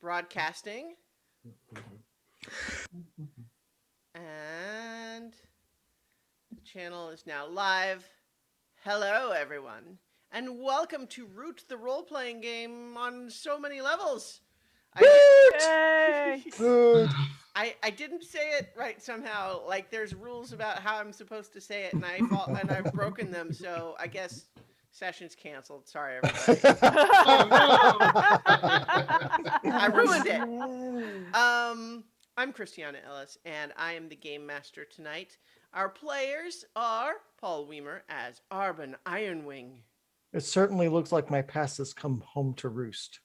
broadcasting, and the channel is now live. Hello, everyone, and welcome to Root the Role Playing Game on so many levels. I Yay! Good. I didn't say it right somehow. Like there's rules about how I'm supposed to say it, and I've broken them. So I guess session's canceled. Sorry, everybody. I ruined it. I'm Christiana Ellis, and I am the game master tonight. Our players are Paul Weimer as Arbin Ironwing, It certainly looks like my past has come home to roost.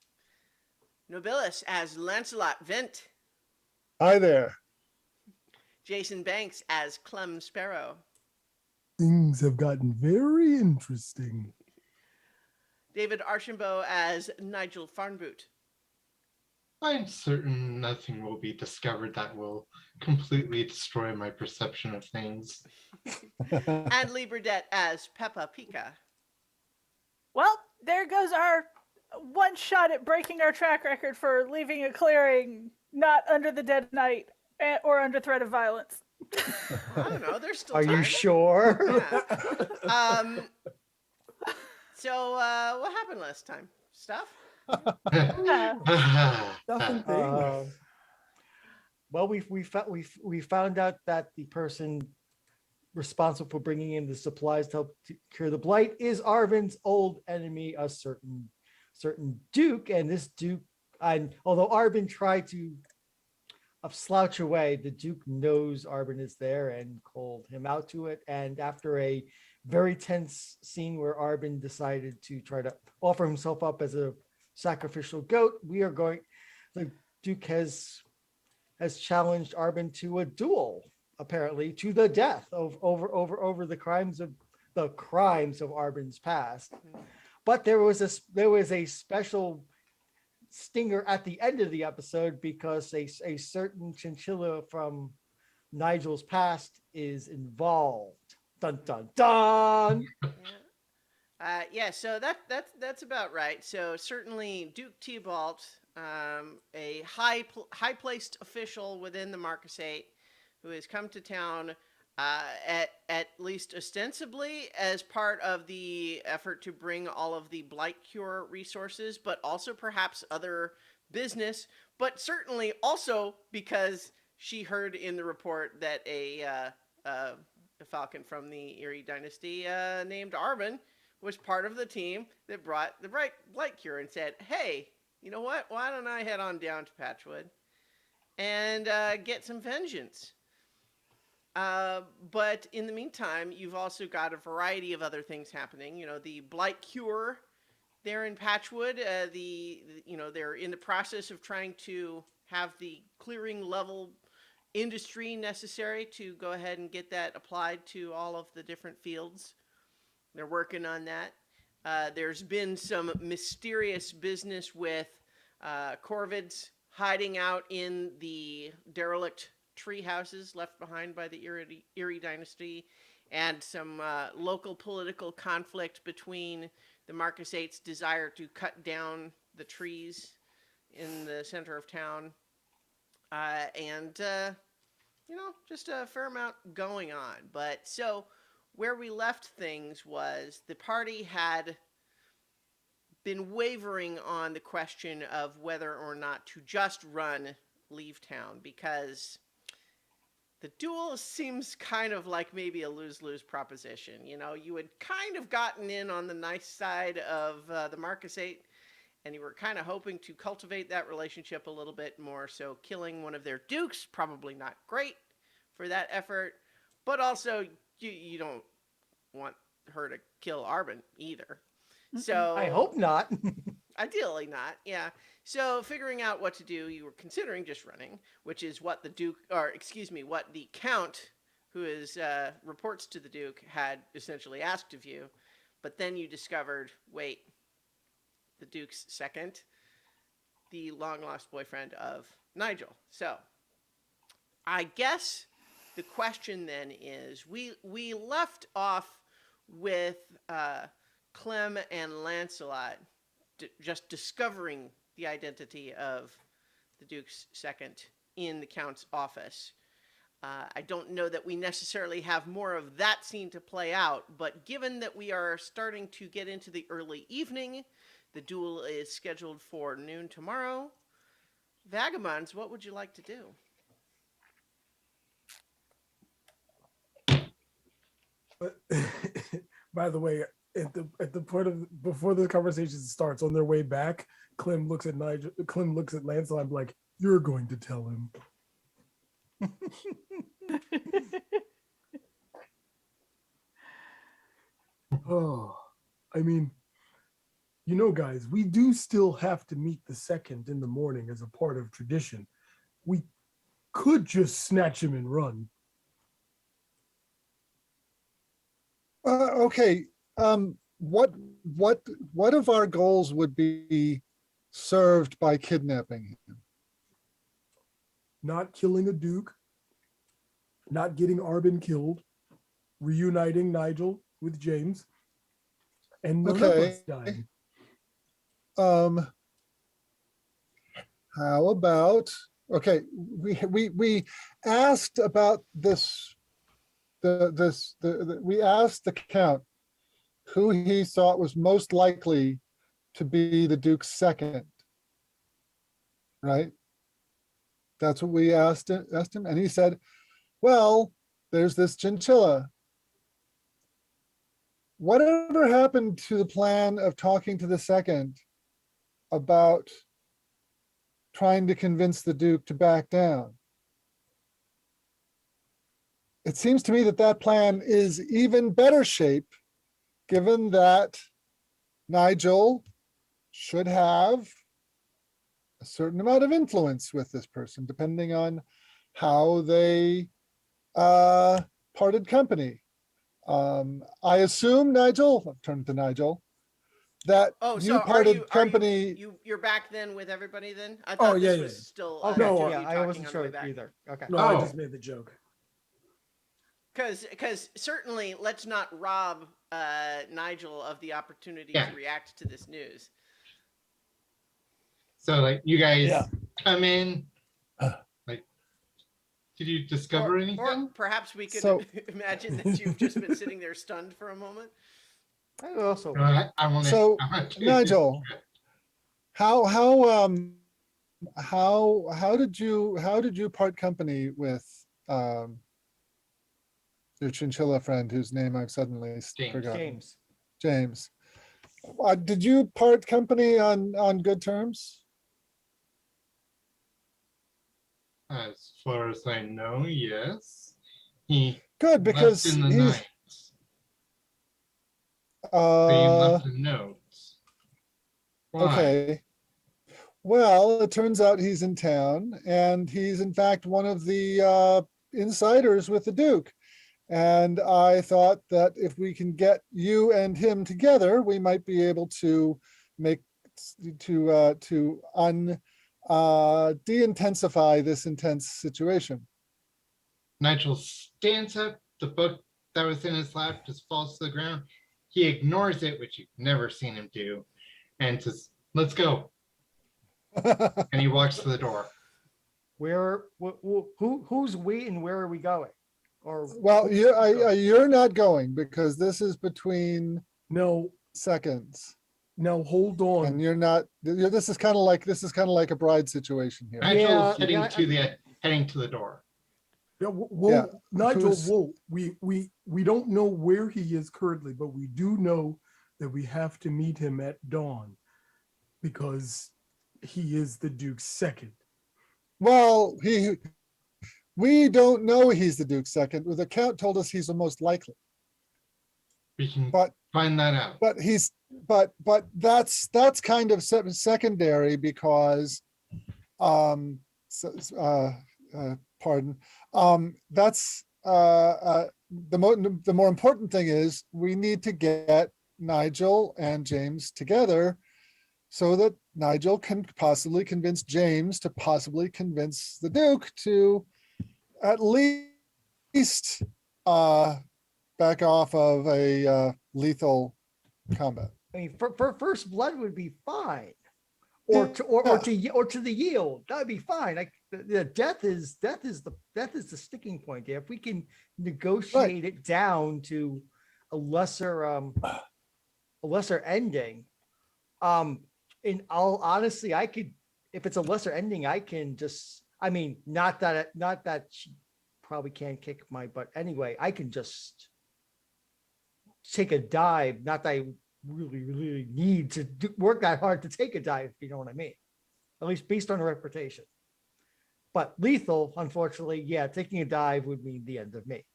Nobilis as Lancelot Vent, Hi there. Jason Banks as Clem Sparrow, Things have gotten very interesting. David Archambault as Nigel Farnboot, I'm certain nothing will be discovered that will completely destroy my perception of things. and Lee Burdett as Peppa Pika. Well, there goes our one shot at breaking our track record for leaving a clearing not under the dead night or under threat of violence. I don't know. There's still Are time. you sure? Yeah. So what happened last time? Stuff? Nothing. Well, we found out that the person responsible for bringing in the supplies to help to cure the blight is Arvin's old enemy, a certain Duke. And this Duke, and although Arvin tried to slouch away, the Duke knows Arvin is there and called him out to it. And after a very tense scene where Arvin decided to try to offer himself up as a sacrificial goat, the Duke has challenged Arvin to a duel, apparently to the death over the crimes of Arvin's past. But there was a special stinger at the end of the episode because a certain chinchilla from Nigel's past is involved. Dun dun dun. Yeah. So that's about right. So certainly Duke Tybalt, a high placed official within the Marquisate, who has come to town at least ostensibly as part of the effort to bring all of the blight cure resources, but also perhaps other business, but certainly also because she heard in the report that a falcon from the Erie dynasty named Arvin was part of the team that brought the blight cure and said, "Hey, you know what? Why don't I head on down to Patchwood and get some vengeance?" But in the meantime, you've also got a variety of other things happening. You know, the blight cure there in Patchwood. They're in the process of trying to have the clearing level industry necessary to go ahead and get that applied to all of the different fields. They're working on that. There's been some mysterious business with corvids hiding out in the derelict tree houses left behind by the Erie dynasty, and some local political conflict between the Marquisate's desire to cut down the trees in the center of town, and just a fair amount going on. But so where we left things was the party had been wavering on the question of whether or not to just leave town, because the duel seems kind of like maybe a lose-lose proposition. You know, you had kind of gotten in on the nice side of the Marquisate, and you were kind of hoping to cultivate that relationship a little bit more. So killing one of their dukes, probably not great for that effort, but also you don't want her to kill Arvin either. So I hope not. ideally not, yeah. So figuring out what to do, you were considering just running, which is what what the Count, who is reports to the Duke, had essentially asked of you. But then you discovered, wait, the Duke's second, the long lost boyfriend of Nigel. So I guess the question then is, we left off with Clem and Lancelot just discovering the identity of the Duke's second in the Count's office. I don't know that we necessarily have more of that scene to play out, but given that we are starting to get into the early evening, the duel is scheduled for noon tomorrow. Vagabonds, what would you like to do? But by the way, at the point of before the conversation starts, on their way back, Clem looks at Nigel. Clem looks at Lance, and I'm like, "You're going to tell him." Oh, I mean, guys, we do still have to meet the second in the morning as a part of tradition. We could just snatch him and run. Okay. What of our goals would be served by kidnapping him? Not killing a duke, not getting Arbin killed, reuniting Nigel with James, and none of us dying. How about, okay, we asked about this, we asked the Count who he thought was most likely to be the Duke's second, right? That's what we asked him, and he said, well, there's this chinchilla. Whatever happened to the plan of talking to the second about trying to convince the Duke to back down? It seems to me that that plan is even better shape, given that Nigel should have a certain amount of influence with this person, depending on how they parted company. I assume, Nigel, I've turned to Nigel, that Oh, you so parted company. You're back then with everybody then? I Oh, thought yeah, this yeah. was still Okay, No, yeah, you I talking wasn't on the way sure back. either. Okay. No, I Oh. just made the joke. Because certainly let's not rob Nigel of the opportunity Yeah. to react to this news. So like you guys Yeah. come in, like, did you discover Or anything? perhaps we could So- imagine that you've just been sitting there stunned for a moment. I also. I want So, to. Nigel, how did you part company with your chinchilla friend whose name I've suddenly forgotten? James. James. Did you part company on good terms? As far as I know, yes. He Good, because left in the he's night. But he left a note. Why? okay. Well, it turns out he's in town, and he's in fact one of the insiders with the Duke. And I thought that if we can get you and him together, we might be able to make de-intensify this intense situation. Nigel stands up, the book that was in his lap just falls to the ground. He ignores it, which you've never seen him do, and says, let's go. And he walks to the door. Who's we and where are we going? Or Well, you're not going because this is between No, seconds, now hold on. and you're not. This is kind of like a bride situation here. Nigel's Yeah, heading to the door. Yeah, whoa, Yeah, Nigel, who's- whoa. We don't know where he is currently, but we do know that we have to meet him at dawn because he is the Duke's second. Well, we don't know he's the Duke's second. The Count told us he's the most likely, We can but find that out. but that's kind of secondary because pardon, that's the more important thing is we need to get Nigel and James together so that Nigel can possibly convince James to possibly convince the Duke to at least back off of a lethal combat. I mean, for first blood would be fine. to the yield. That'd be fine. Like the death is the sticking point there. If we can negotiate it down to a lesser ending, in all honesty, I could, if it's a lesser ending, I can just, I mean, not that she probably can't kick my butt anyway. I can just take a dive. Not that I really need to work that hard to take a dive, if you know what I mean. At least based on her reputation. But lethal, unfortunately, yeah, taking a dive would mean the end of me.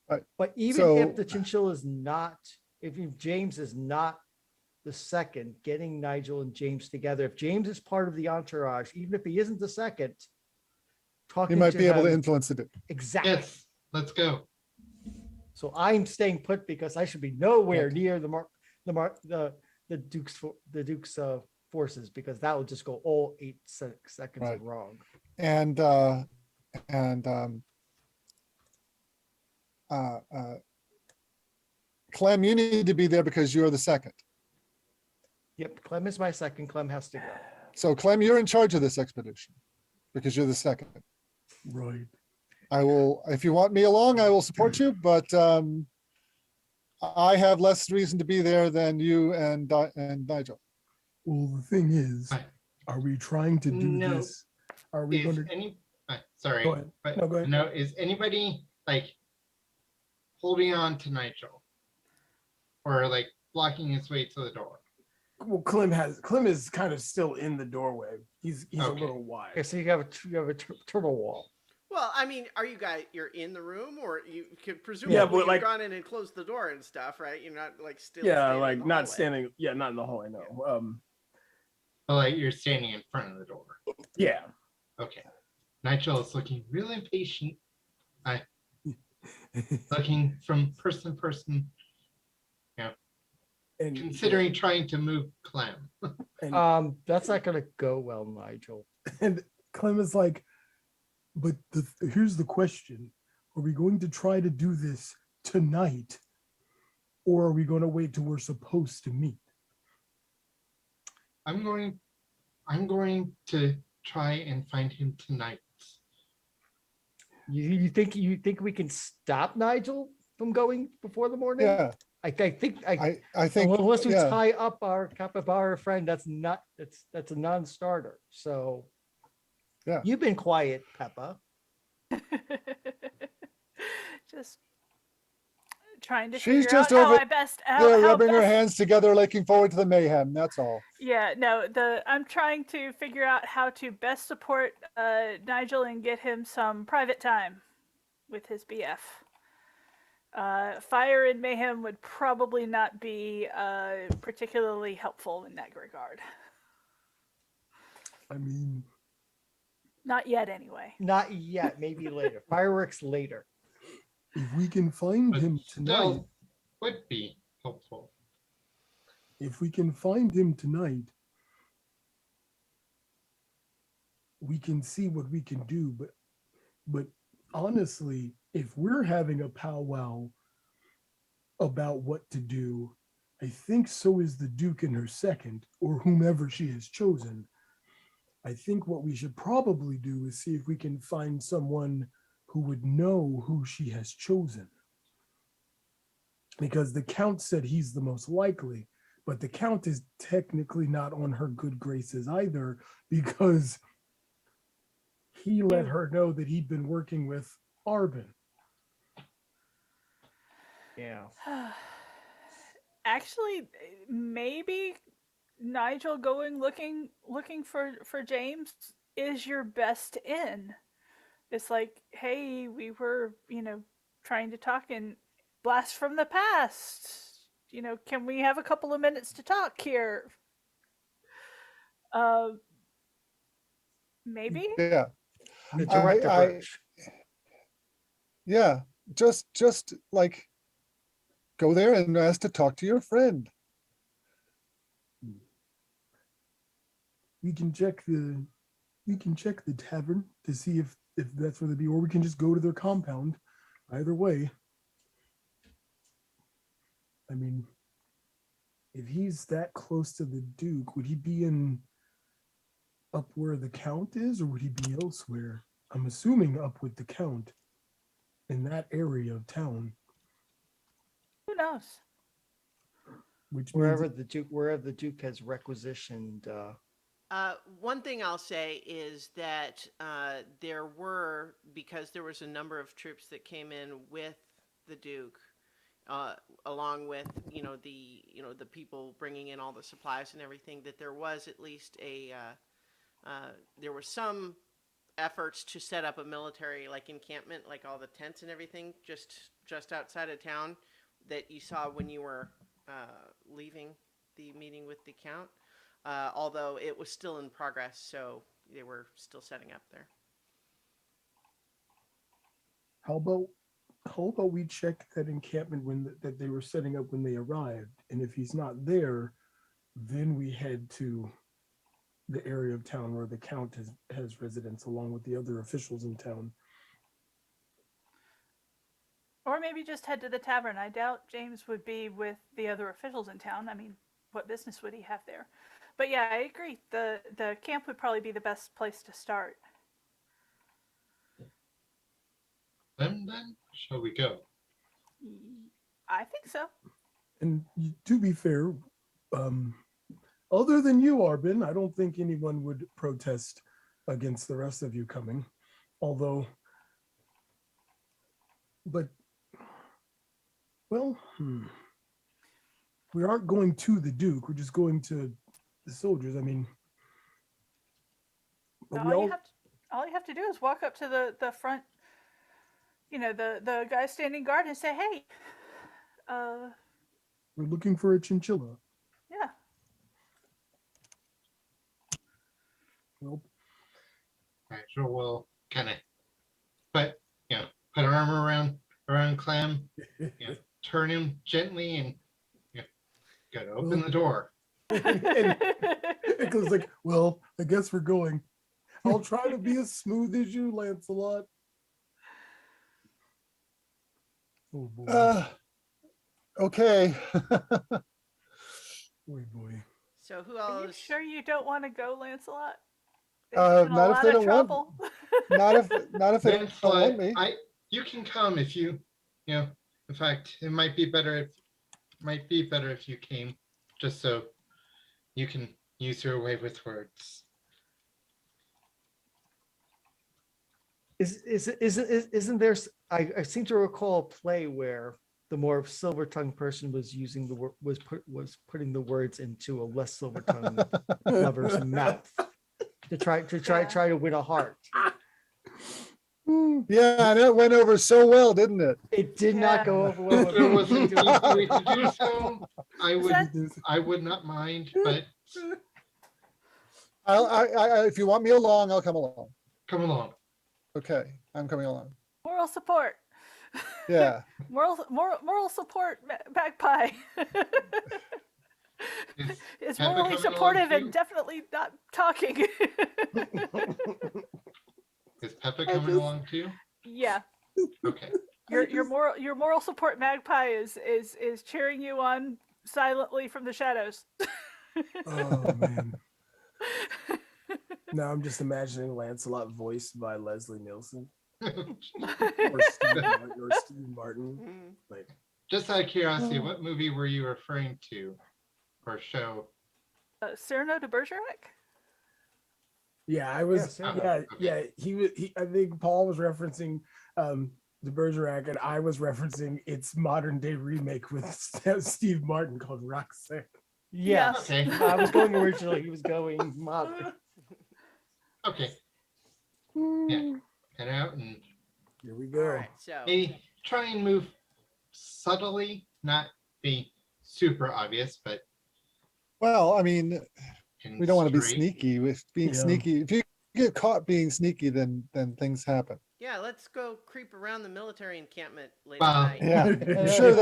Right. But even if So- the chinchilla is not, if James is not the second, getting Nigel and James together, if James is part of the entourage, even if he isn't the second, He talking might to be able to him- influence it. exactly. Yes, let's go. So I'm staying put because I should be nowhere Right. near the Duke's forces, because that would just go all 8 seconds Right. wrong. And Clem, you need to be there because you're the second. Yep, Clem is my second. Clem has to go. So Clem, you're in charge of this expedition because you're the second. Right. I will, if you want me along, I will support you, but I have less reason to be there than you and Nigel. Well, the thing is, Right. are we trying to do No. this? Are we Is going to any, sorry, go ahead? but No, go ahead. no, is anybody like holding on to Nigel? Or like blocking his way to the door? Well, Clem is kind of still in the doorway. He's a Okay. little wide. Okay, so you have a turtle wall. Well, I mean, are you guys, you're in the room, or you could presumably Yeah, but you've like- gone in and closed the door and stuff, right? You're not like still Yeah, standing in like the not hallway. standing. Yeah, not in the hallway. No. But like you're standing in front of the door. Yeah. Okay. Nigel is looking real impatient. Looking from person to person, And considering trying to move Clem. That's not gonna go well, Nigel. and Clem is like, but here's the question: are we going to try to do this tonight, or are we going to wait till we're supposed to meet? I'm going to try and find him tonight. You think we can stop Nigel from going before the morning? Yeah, I think I think, unless we yeah, tie up our capybara friend, that's a non-starter. So Yeah. you've been quiet, Peppa. Just trying to She's figure just out how over I best they're how rubbing her best- hands together, looking forward to the mayhem. That's all. Yeah, no, I'm trying to figure out how to best support Nigel and get him some private time with his BF. Fire and mayhem would probably not be particularly helpful in that regard. I mean, Not yet, anyway. Not yet, maybe later. Fireworks later. if we can find But him tonight, still would be helpful. if we can find him tonight, we can see what we can do. But honestly, if we're having a powwow about what to do, I think so is the Duke and her second, or whomever she has chosen. I think what we should probably do is see if we can find someone who would know who she has chosen. Because the Count said he's the most likely, but the Count is technically not on her good graces either, because he let her know that he'd been working with Arvin. Yeah. Actually, maybe Nigel going looking for James is your best in. It's like, hey, we were, trying to talk and blast from the past. Can we have a couple of minutes to talk here? Maybe? Yeah, The direct I- approach. yeah. Just like go there and ask to talk to your friend. We can check the tavern to see if that's where they be, or we can just go to their compound. Either way. I mean, if he's that close to the Duke, would he be in up where the Count is, or would he be elsewhere? I'm assuming up with the Count in that area of town, Who knows? which means Wherever the Duke has requisitioned. One thing I'll say is that there were, because there was a number of troops that came in with the Duke, along with the people bringing in all the supplies and everything, that there was at least there were some efforts to set up a military encampment, like all the tents and everything, just outside of town, that you saw when you were leaving the meeting with the Count. Although it was still in progress, so they were still setting up there. how about we check that encampment that they were setting up when they arrived, and if he's not there, then we head to the area of town where the Count has residence along with the other officials in town. Or maybe just head to the tavern. I doubt James would be with the other officials in town. I mean, what business would he have there? But yeah, I agree. The camp would probably be the best place to start. Then shall we go? I think so. And to be fair, other than you, Arbin, I don't think anyone would protest against the rest of you coming. Although, but, well, we aren't going to the Duke. We're just going to the soldiers. I mean, but we All you have to do is walk up to the front, the guy standing guard, and say, "Hey, we're looking for a chinchilla." yeah." Well, Nigel will kind of put her arm around Clem, turn him gently, and go to open the door. and it goes like, "Well, I guess we're going. I'll try to be as smooth as you, Lancelot." Oh boy. Okay. Boy. So who Are you else? sure you don't want to go, Lancelot? Not if There's been a lot they of don't want- trouble. Not if they don't want Lancelot, me. you can come if you in fact, it might be better if you came, just so you can use your way with words. Isn't there? I seem to recall a play where the more silver-tongued person was using was putting the words into a less silver-tongued lover's mouth to try to win a heart. Yeah, and it went over so well, didn't it? It did Yeah. not go over well. If it was an easy way to do so, that- I would not mind, but I if you want me along, I'll come along. come along. Okay, I'm coming along. Moral support. Yeah. Moral support, Magpie. Is It's Peppa morally coming along supportive too? and definitely not talking. Is Peppa coming along too? Yeah. Okay. Your moral support, Magpie, is cheering you on silently from the shadows. Oh man. Now I'm just imagining Lancelot voiced by Leslie Nielsen or Steve Martin. Mm. Like, Just out of curiosity, what movie were you referring to or show? Cyrano de Bergerac? yeah, I was. Yes, yeah. Yeah, Okay. yeah. He. I think Paul was referencing the Bergerac, and I was referencing its modern day remake with Steve Martin called Roxanne. Yes, Okay. I was going originally. He was going modern. Okay. Yeah. Head out and Here we All go. right. So maybe try and move subtly, not be super obvious, but Well, I mean, can we don't want to be straight- sneaky. With being Yeah. sneaky, if you get caught being sneaky, then things happen. yeah, let's go creep around the military encampment late Well, at night. Yeah, I'm sure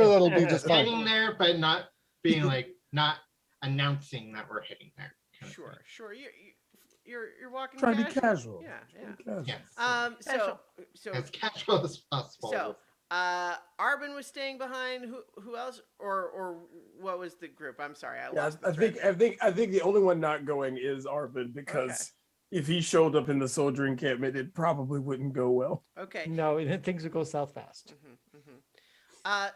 that'll be just Heading fine. there, but not being not announcing that we're heading there. kind of Sure, thing. sure. You're walking. Try to be casual. Yeah, yeah. Casual. Yes. So As casual as possible. So Arbin was staying behind. Who else? Or what was the group? I'm sorry, I Yeah, lost the I thread think there. I think I think the only one not going is Arvin because if he showed up in the soldier encampment, it probably wouldn't go well. Okay. No, things would go south fast.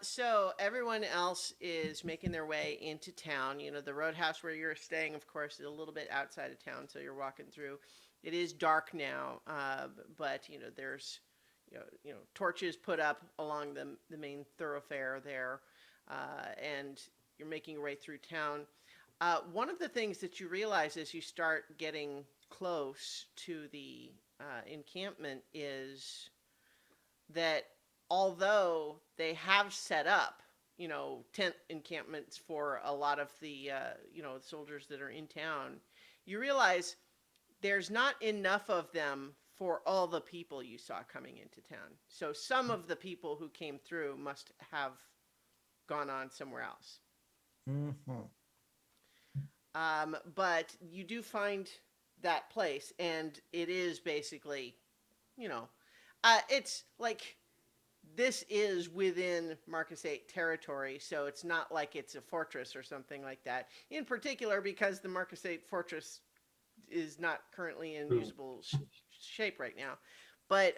So everyone else is making their way into town. You know, the roadhouse where you're staying, of course, is a little bit outside of town, so you're walking through. It is dark now, but there's torches put up along the main thoroughfare there, and you're making your way through town. One of the things that you realize as you start getting close to the encampment is that although they have set up, tent encampments for a lot of the, soldiers that are in town, you realize there's not enough of them for all the people you saw coming into town. So some of the people who came through must have gone on somewhere else. Mhm. But you do find that place, and it is basically, it's like this is within Marcus 8 territory, so it's not like it's a fortress or something like that. In particular, because the Marcus 8 fortress is not currently in usable shape right now. But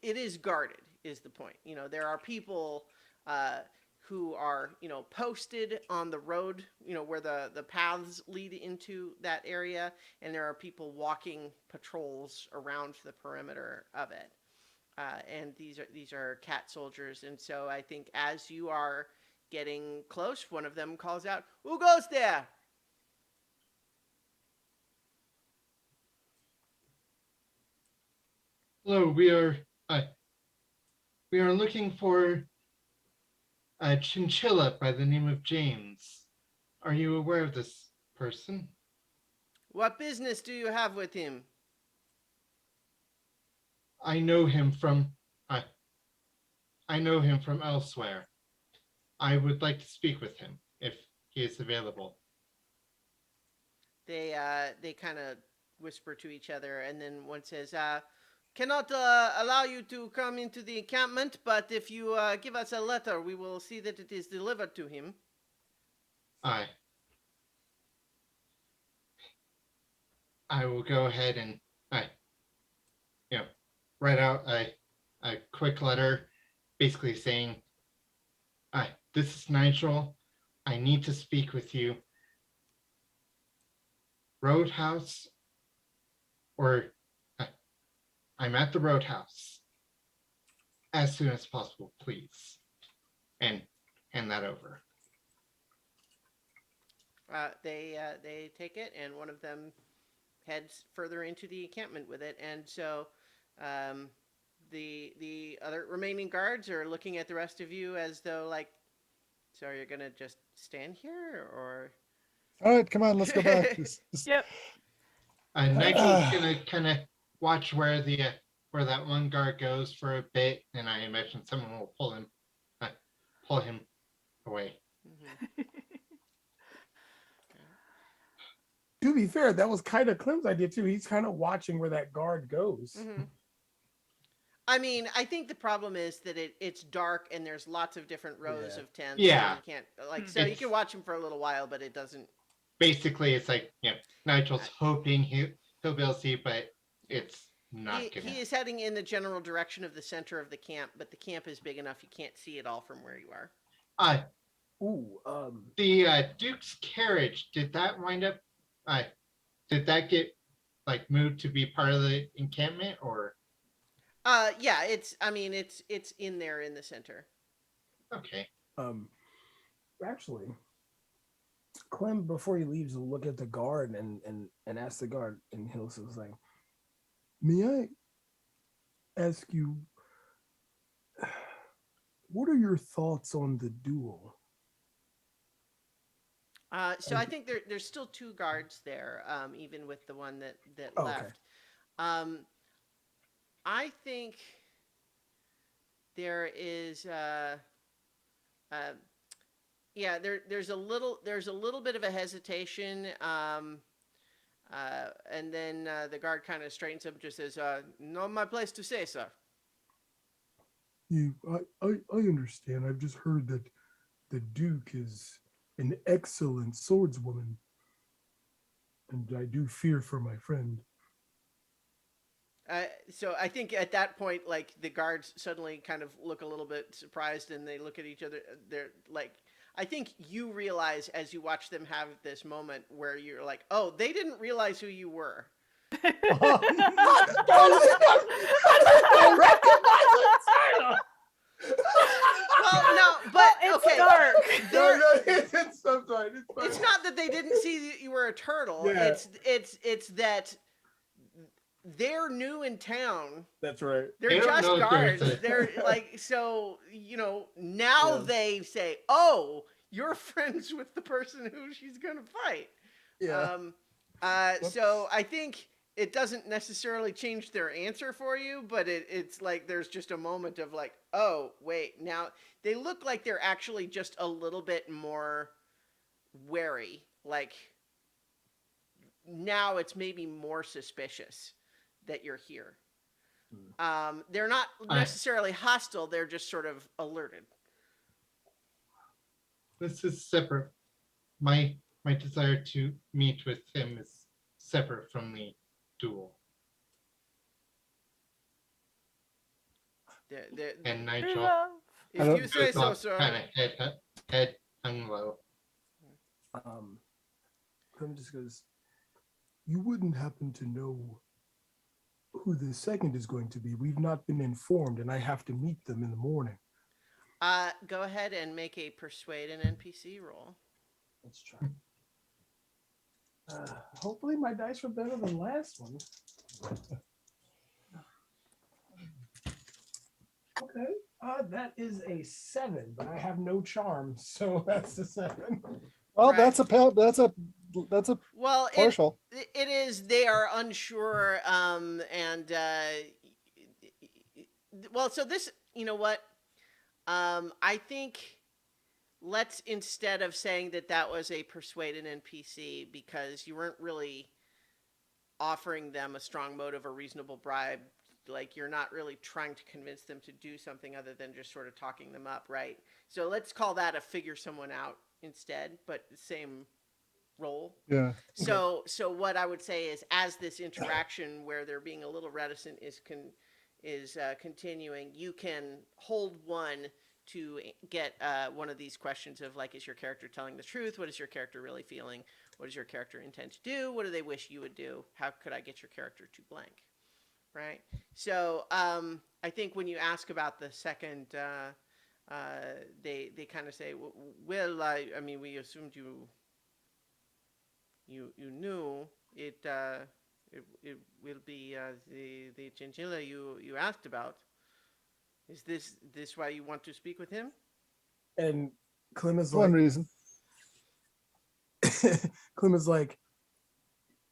it is guarded, is the point. There are people who are, posted on the road, where the paths lead into that area, and there are people walking patrols around the perimeter of it. And these are cat soldiers, and so I think as you are getting close, one of them calls out, "Who goes there?" Hello, we are looking for a chinchilla by the name of James. Are you aware of this person? "What business do you have with him?" I know him from I I know him from elsewhere. I would like to speak with him if he is available. They kind of whisper to each other, and then one says, "Cannot allow you to come into the encampment, but if you give us a letter, we will see that it is delivered to him." I I will go ahead and I write out a quick letter basically saying, this is Nigel. I need to speak with you. Roadhouse, or I'm at the Roadhouse as soon as possible, please. And hand that over. They take it, and one of them heads further into the encampment with it, and so the other remaining guards are looking at the rest of you as though like, so you're gonna just stand here, or All right, come on, let's go back. Yep. Nigel's gonna kind of watch where where that one guard goes for a bit, and I imagine someone will pull him away. To be fair, that was kind of Clem's idea too. He's kind of watching where that guard goes. I mean, I think the problem is that it's dark and there's lots of different rows Yeah. of tents. Yeah. And you can't so you can watch him for a little while, but it doesn't. Basically, it's like Nigel's hoping he'll be able to see, but it's not gonna. He is heading in the general direction of the center of the camp, but the camp is big enough you can't see it all from where you are. The Duke's carriage, did that wind up? Did that get like moved to be part of the encampment, or? Yeah, it's in there in the center. Okay. Actually, Clem, before he leaves, will look at the guard and ask the guard, and he'll say, "May I ask you, what are your thoughts on the duel?" So I think there's still two guards there, even with the one that Oh, left. okay. I think there is yeah, there's a little bit of a hesitation, and then the guard kind of straightens up and just says, "Not my place to say, sir." I understand. I've just heard that the Duke is an excellent swordswoman, and I do fear for my friend. So I think at that point, like the guards suddenly kind of look a little bit surprised, and they look at each other. They're like, I think you realize as you watch them have this moment where you're like, oh, they didn't realize who you were. Well, no, but Well, it's okay. dark. They're- it's fine. It's not that they didn't see that you were a turtle. Yeah. It's that they're new in town. That's right. They're They don't just know guards. there's a- They're like, so now Yeah. they say, "Oh, you're friends with the person who she's gonna fight." So I think it doesn't necessarily change their answer for you, but it's like there's just a moment of like, oh wait, now they look like they're actually just a little bit more wary. Like now it's maybe more suspicious that you're here. They're not necessarily hostile, they're just sort of alerted. This is separate. My desire to meet with him is separate from the duel. And Nigel Love. If you say so, kind sir. of head hung low. Clem just goes, you wouldn't happen to know who the second is going to be. We've not been informed, and I have to meet them in the morning. Go ahead and make a persuade an NPC roll. Let's try. Hopefully my dice were better than last one. Okay, that is a 7, but I have no charm, so that's a 7. Well, Right. that's a Well, partial. it is. They are unsure, well, so this, you know what? I think let's, instead of saying that was a persuade an NPC, because you weren't really offering them a strong motive or reasonable bribe. Like you're not really trying to convince them to do something other than just sort of talking them up, right? So let's call that a figure someone out instead, but same role. Yeah. So what I would say is, as this interaction where they're being a little reticent is continuing, you can hold one to get one of these questions of like, is your character telling the truth? What is your character really feeling? What does your character intend to do? What do they wish you would do? How could I get your character to blank? Right. So I think when you ask about the second, they kind of say, well, I mean, we assumed you knew it. It will be the chinchilla you asked about. Is this why you want to speak with him? And Clem is One like, reason. Clem is like,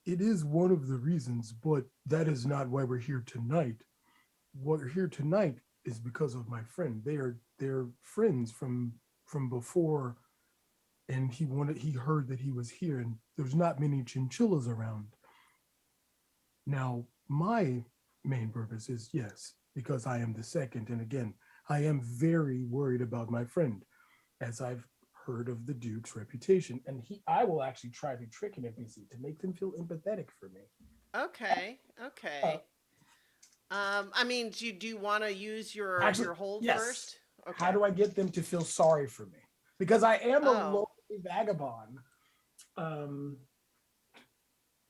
it is one of the reasons, but that is not why we're here tonight. What we're here tonight is because of my friend. They're friends from before, and he heard that he was here, and there's not many chinchillas around. Now, my main purpose is, yes, because I am the second, and again, I am very worried about my friend, as I've heard of the Duke's reputation, and I will actually try to trick an NPC to make them feel empathetic for me. Okay. I mean, do you want to use your hold yes. first? Okay. How do I get them to feel sorry for me? Because I am a Oh. lonely vagabond.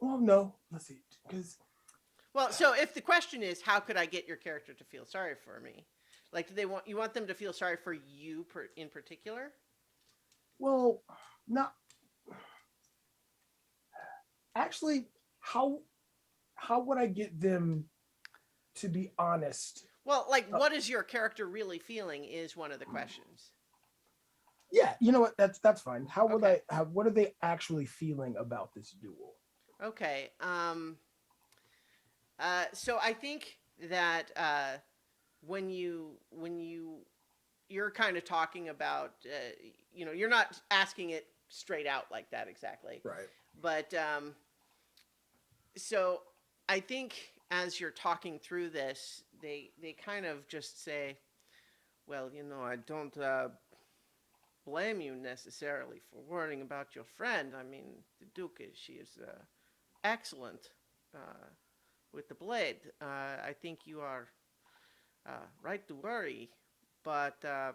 Well, no, let's see, because Well, so if the question is, how could I get your character to feel sorry for me? Like, do you want them to feel sorry for you in particular? well, not actually. How would I get them to be honest? Well, like, what is your character really feeling is one of the questions. Yeah, you know what? That's fine. How would Okay. what are they actually feeling about this duel? Okay. So I think that when you're kind of talking about, you're not asking it straight out like that exactly. Right. But so I think as you're talking through this, they kind of just say, Well, I don't blame you necessarily for worrying about your friend. I mean, the Duke she is excellent uh, with the blade. I think you are right to worry, but I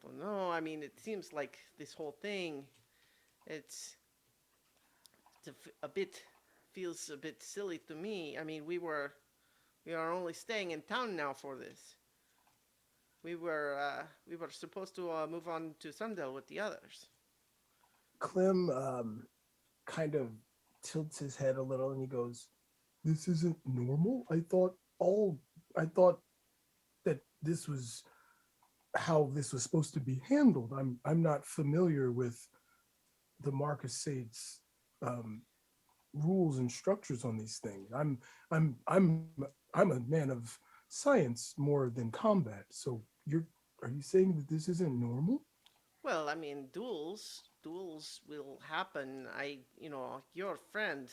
don't know. I mean, it seems like this whole thing, it's, a bit feels a bit silly to me. I mean, we are only staying in town now for this. We were supposed to move on to Sundale with the others. Clem kind of tilts his head a little and he goes, "This isn't normal. I thought that this was how this was supposed to be handled. I'm not familiar with the Marcus Sade's rules and structures on these things. I'm a man of science more than combat. So are you saying that this isn't normal?" Well, I mean, duels will happen. Your friend,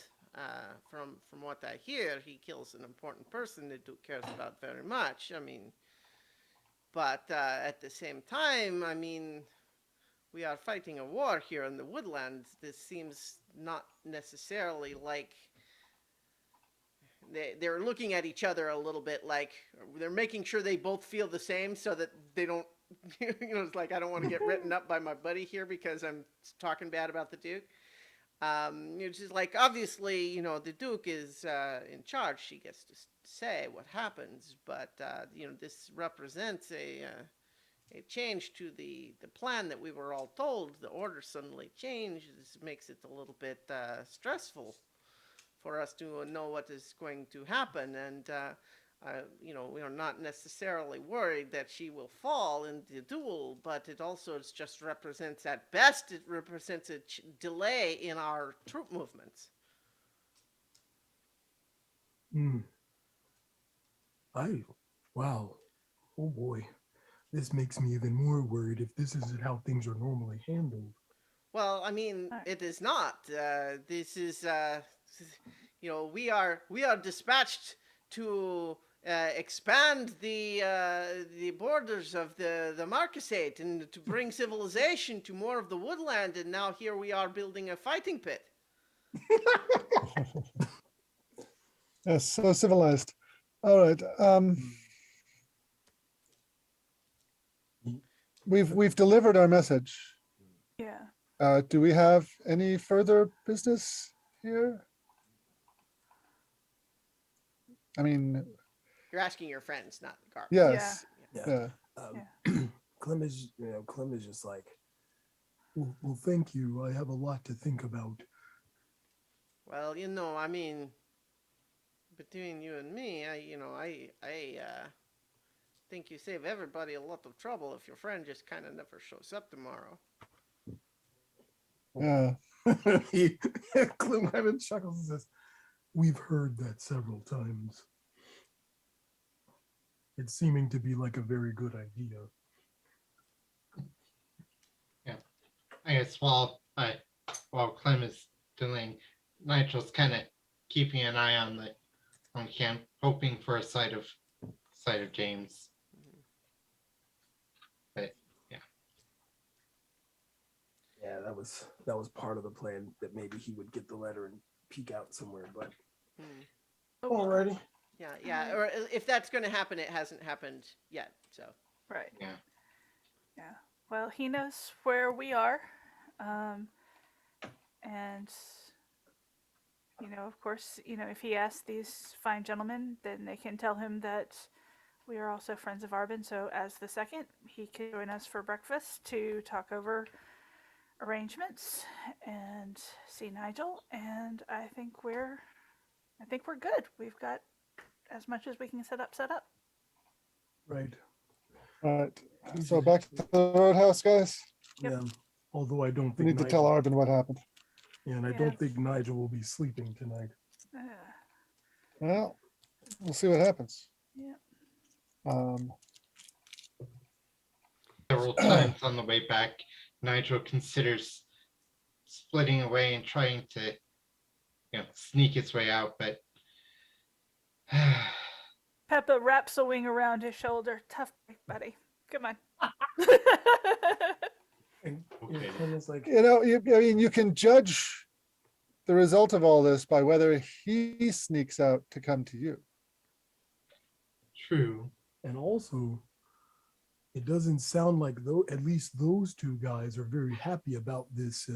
from what I hear, he kills an important person that Duke cares about very much. I mean, but at the same time, I mean, we are fighting a war here in the woodlands. This seems not necessarily like they're looking at each other a little bit like they're making sure they both feel the same so that they don't it's like I don't want to get written up by my buddy here because I'm talking bad about the Duke. It's just like obviously the Duke is in charge. She gets to say what happens, but this represents a change to the plan that we were all told. The order suddenly changed. This makes it a little bit stressful for us to know what is going to happen. And, we are not necessarily worried that she will fall in the duel, but it also just represents, at best, it represents a delay in our troop movements. Hmm. Wow. Oh boy. This makes me even more worried if this isn't how things are normally handled. Well, I mean, it is not. This is, we are dispatched to expand the borders of the Marquisate and to bring civilization to more of the woodland. And now here we are building a fighting pit. Yes, so civilized. All right. We've delivered our message. Yeah. Do we have any further business here? I mean, You're asking your friends, not the guard. yes. Yeah. Yeah. Clem is just like, well, thank you. I have a lot to think about. Well, I mean, between you and me, I think you save everybody a lot of trouble if your friend just kind of never shows up tomorrow. Yeah. Clem kind of chuckles and says, "We've heard that several times. It's seeming to be like a very good idea." I guess while Clem is delaying, Nigel's kind of keeping an eye on camp, hoping for a sight of James. But Yeah, that was part of the plan, that maybe he would get the letter and peek out somewhere. But alrighty. Yeah. Or if that's going to happen, it hasn't happened yet. So. Right. yeah, Yeah. Well, he knows where we are. And, of course, if he asks these fine gentlemen, then they can tell him that we are also friends of Arbin. So as the second, he can join us for breakfast to talk over arrangements and see Nigel. And I think we're good. We've got as much as we can set up. Right. All right. So back to the roadhouse, guys. Yep. Yeah. Although I don't We think need to tell Arvin what happened. Yeah, and I Yeah. don't think Nigel will be sleeping tonight. Well, we'll see what happens. Yeah. several times on the way back, Nigel considers splitting away and trying to, sneak his way out, but Peppa wraps a wing around his shoulder. Tough break, buddy. Come on. And Okay. Clemens like, I mean, you can judge the result of all this by whether he sneaks out to come to you. True. and also, it doesn't sound like though at least those two guys are very happy about this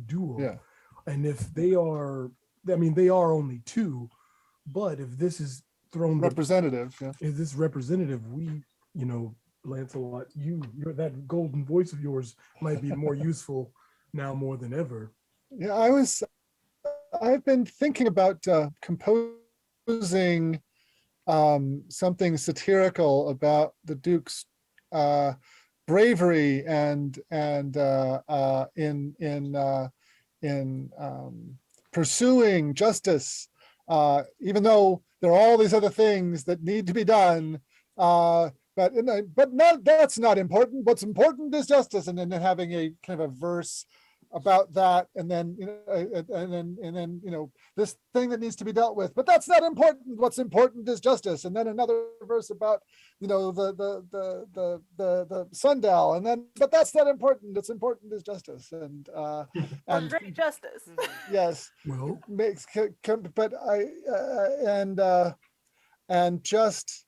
duel. Yeah. And if they are, I mean, they are only two, but if this is thrown, Representative, yeah. if this representative, Lancelot, you're that golden voice of yours might be more useful now more than ever. Yeah, I've been thinking about composing something satirical about the Duke's bravery and in pursuing justice, even though there are all these other things that need to be done. But that's not important. What's important is justice, and then having a kind of a verse about that, and then this thing that needs to be dealt with. But that's not important. What's important is justice, and then another verse about the sundial, and then but that's not important. What's important is justice, and For great justice. yes, Well, makes but and just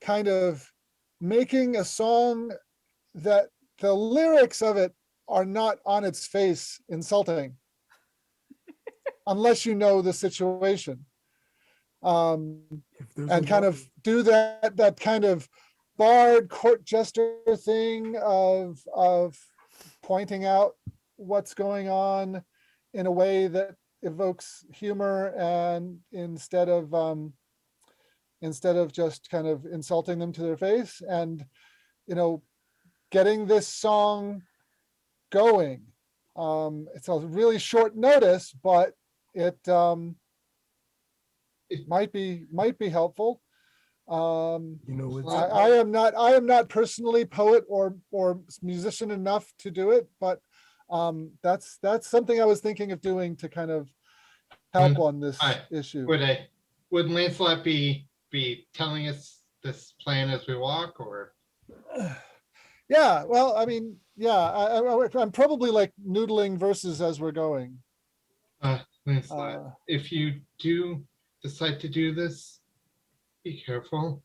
kind of making a song that the lyrics of it are not on its face insulting unless you know the situation, if there's and a kind lot- of do that kind of bard court jester thing of pointing out what's going on in a way that evokes humor, and instead of just kind of insulting them to their face, and getting this song going. It's a really short notice, but it might be helpful. it's I am not personally poet or musician enough to do it, but that's something I was thinking of doing to kind of help on this issue. Would Lancelot be telling us this plan as we walk, or? Yeah, well, I mean, yeah, I'm probably like noodling verses as we're going. Lancelot, if you do decide to do this, be careful.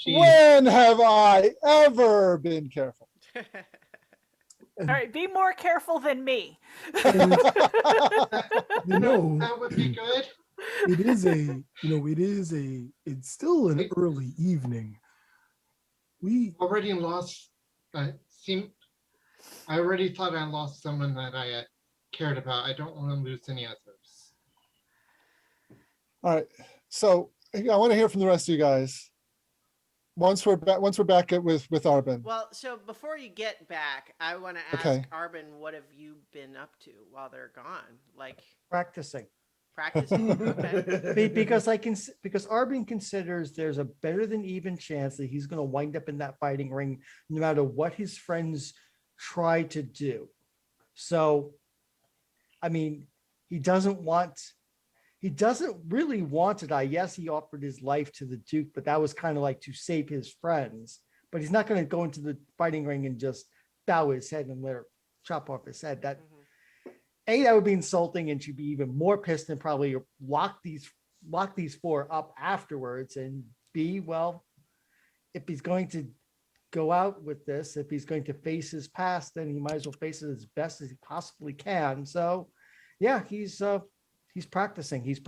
When have I ever been careful? All right, be more careful than me. That would be good. it's still an early evening. We Already lost. I already thought I lost someone that I cared about. I don't want to lose any others. All right, so I want to hear from the rest of you guys. Once we're back with Arbin. Well, so before you get back, I want to ask Okay. Arbin, what have you been up to while they're gone? Like Practicing. practicing? Okay. Because Arbin considers there's a better than even chance that he's going to wind up in that fighting ring no matter what his friends try to do. So, I mean, he doesn't really want to die. Yes, he offered his life to the Duke, but that was kind of like to save his friends. But he's not going to go into the fighting ring and just bow his head and let her chop off his head. That that would be insulting, and she'd be even more pissed and probably lock these four up afterwards. And B, well, if he's going to go out with this, if he's going to face his past, then he might as well face it as best as he possibly can. So, yeah, he's practicing. He's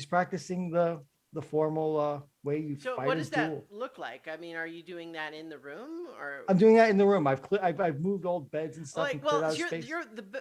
practicing the formal way you So fight what a does that duel. look like? I mean, are you doing that in the room, or I'm doing that in the room. I've moved old beds and stuff. like? And cleared Well, out space.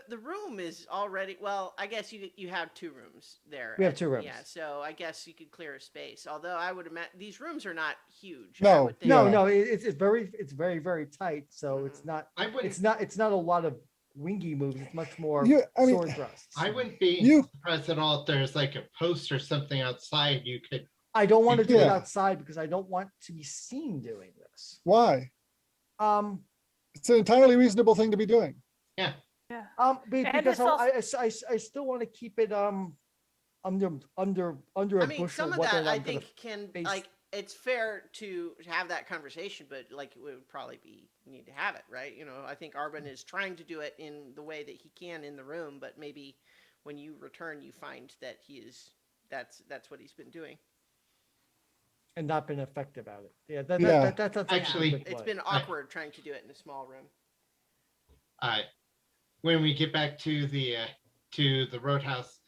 the room is already. Well, I guess you have two rooms there. We have two rooms. Yeah, so I guess you could clear a space. Although I would imagine these rooms are not huge. No, I would think. No, it's very very tight. So Mhm. it's not I wouldn't. it's not a lot of wingy moves. It's much more I mean, sword thrusts. I wouldn't be You- surprised at all if there's like a post or something outside you could. I don't want to do it Yeah. outside because I don't want to be seen doing this. Why? Um, It's an entirely reasonable thing to be doing. Yeah. because it's also- I still want to keep it under I a mean, bushel some of whether or that not I I'm gonna think can face. like it's fair to have that conversation, but like it would probably be need to have it, right? You know, I think Arbin is trying to do it in the way that he can in the room, but maybe when you return, you find that he is that's what he's been doing. and not been effective at it. Yeah, Yeah. that sounds like Actually, quick It's play. been awkward trying to do it in a small room. When we get back to the roadhouse,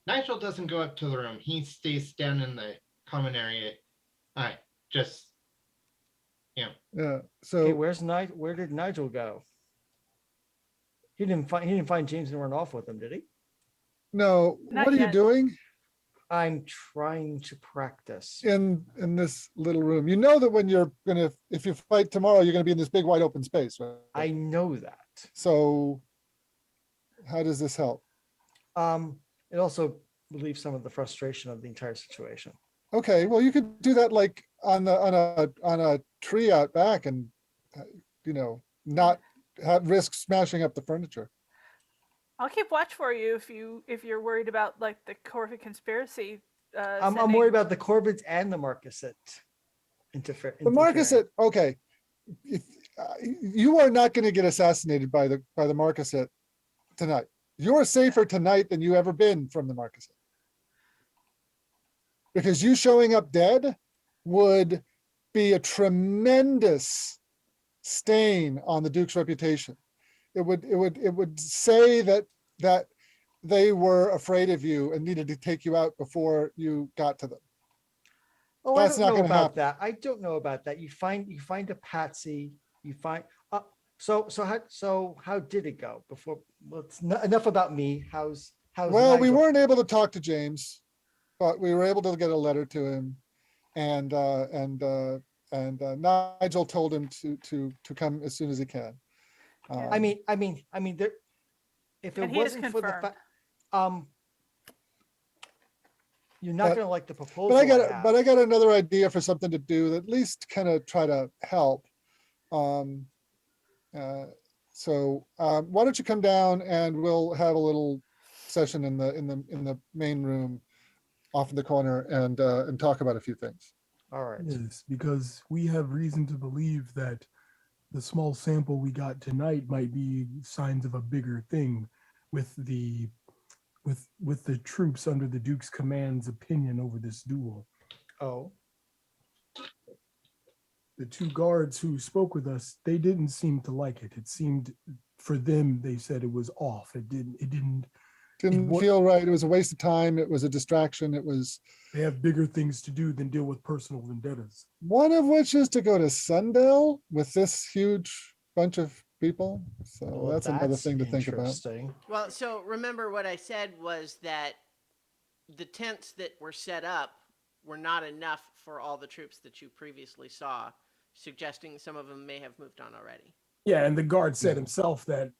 Nigel doesn't go up to the room. He stays down in the common area. Just Yeah. Okay, So where did Nigel go? He didn't find James and run off with him, did he? no, Not what are you yet. doing I'm trying to practice. in this little room? You know that when you're gonna, if you fight tomorrow, you're gonna be in this big wide open space, right? I know that. So how does this help? It also relieves some of the frustration of the entire situation. Okay, well, you could do that like on a tree out back and not have risk smashing up the furniture. I'll keep watch for you if you're worried about like the Corvid conspiracy. I'm sending- worried about the Corvids and the Marquisate interfere. The Marquisate, okay, if, you are not going to get assassinated by the Marquisate tonight. You're safer tonight than you ever been from the Marquisate. Because you showing up dead would be a tremendous stain on the Duke's reputation. It would say that they were afraid of you and needed to take you out before you got to them. Oh, That's I not don't know gonna about happen. that. I don't know about that. You find a patsy. You find. So how did it go before? Let's enough about me. How's Well, we Nigel? weren't able to talk to James, but we were able to get a letter to him, and Nigel told him to come as soon as he can. I mean, there. If it And he is wasn't for the confirmed. fact, you're not But- gonna like the proposal. But I have. got another idea for something to do that at least kind of try to help. Why don't you come down and we'll have a little session in the main room off in the corner and talk about a few things. All right. Yes, because we have reason to believe that the small sample we got tonight might be signs of a bigger thing with the troops under the Duke's command's opinion over this duel. Oh, The two guards who spoke with us, they didn't seem to like it. It seemed for them, they said it was off. Didn't Didn't feel right. It was a waste of time. It was a distraction. It was they have bigger things to do than deal with personal vendettas. one of which is to go to Sundell with this huge bunch of people. So well, that's another thing to think about. interesting. Well, so remember what I said was that the tents that were set up were not enough for all the troops that you previously saw, suggesting some of them may have moved on already. Yeah, and the guard said Yeah. himself that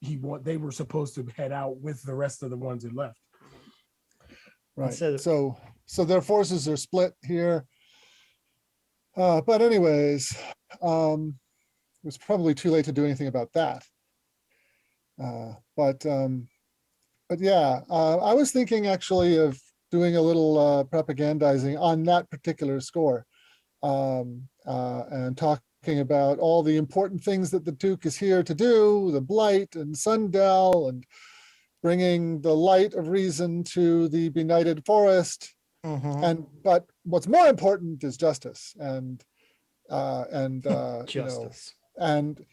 they were supposed to head out with the rest of the ones who left. Right. Instead of- So their forces are split here. But anyways, it was probably too late to do anything about that. But yeah, I was thinking actually of doing a little propagandizing on that particular score, and talking about all the important things that the Duke is here to do, the Blight and Sundell, and bringing the light of reason to the benighted forest. But what's more important is justice and Justice, and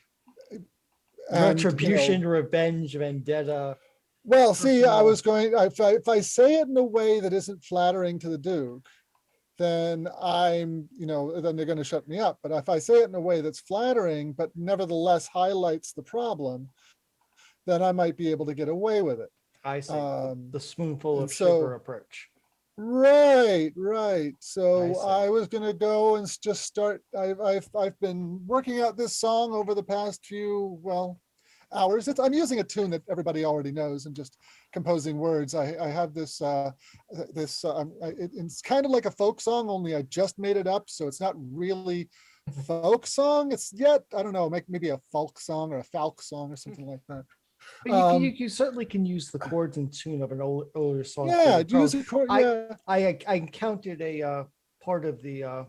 retribution, revenge, vendetta. well, see, I personal- was going, if I say it in a way that isn't flattering to the Duke, then then they're going to shut me up. But if I say it in a way that's flattering, but nevertheless highlights the problem, then I might be able to get away with it. I see Um, the spoonful and of so- sugar approach. Right. I So see. I was gonna go and just start. I've been working out this song over the past few hours. I'm using a tune that everybody already knows and just composing words. I have this it's kind of like a folk song, only I just made it up, so it's not really folk song. It's yet I don't know, maybe a folk song or a folk song or something like that. But you certainly can use the chords and tune of an older song. for Yeah, the tone. use a chord. I- Yeah, I encountered a part of the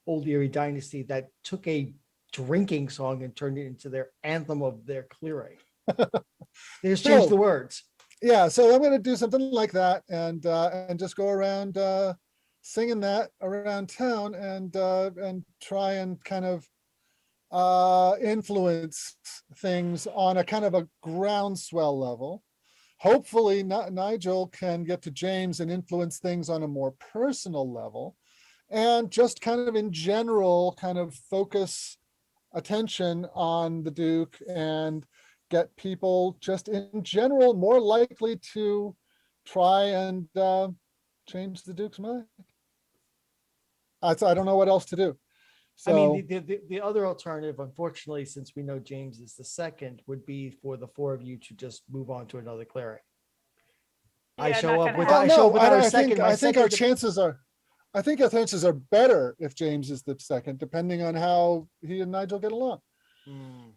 Old Erie Dynasty that took a drinking song and turned it into their anthem of their clearing. They just changed So- the words. yeah. So I'm going to do something like that and just go around singing that around town and try and kind of influence things on a kind of a groundswell level. Hopefully, Nigel can get to James and influence things on a more personal level, and just kind of in general, kind of focus attention on the Duke and get people just in general more likely to try and change the Duke's mind. I don't know what else to do. I So, mean, the other alternative, unfortunately, since we know James is the second, would be for the four of you to just move on to another cleric. I Yeah, show not up gonna with happen. I show up no, with our I second. think my I think our second- chances are, I think our chances are better if James is the second, depending on how he and Nigel get along. Hmm.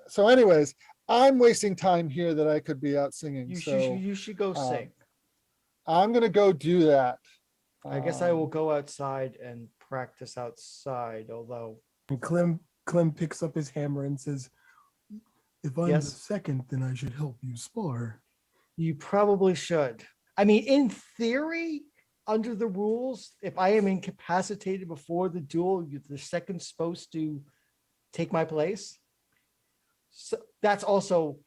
So, anyways, I'm wasting time here that I could be out singing. You should go um, sing. I'm gonna go do that. I guess I will Um, go outside and practice outside, although And Clem picks up his hammer and says, "If I'm the Yes? second, then I should help you spar." you probably should. I mean, in theory, under the rules, if I am incapacitated before the duel, the second's supposed to take my place. So that's also,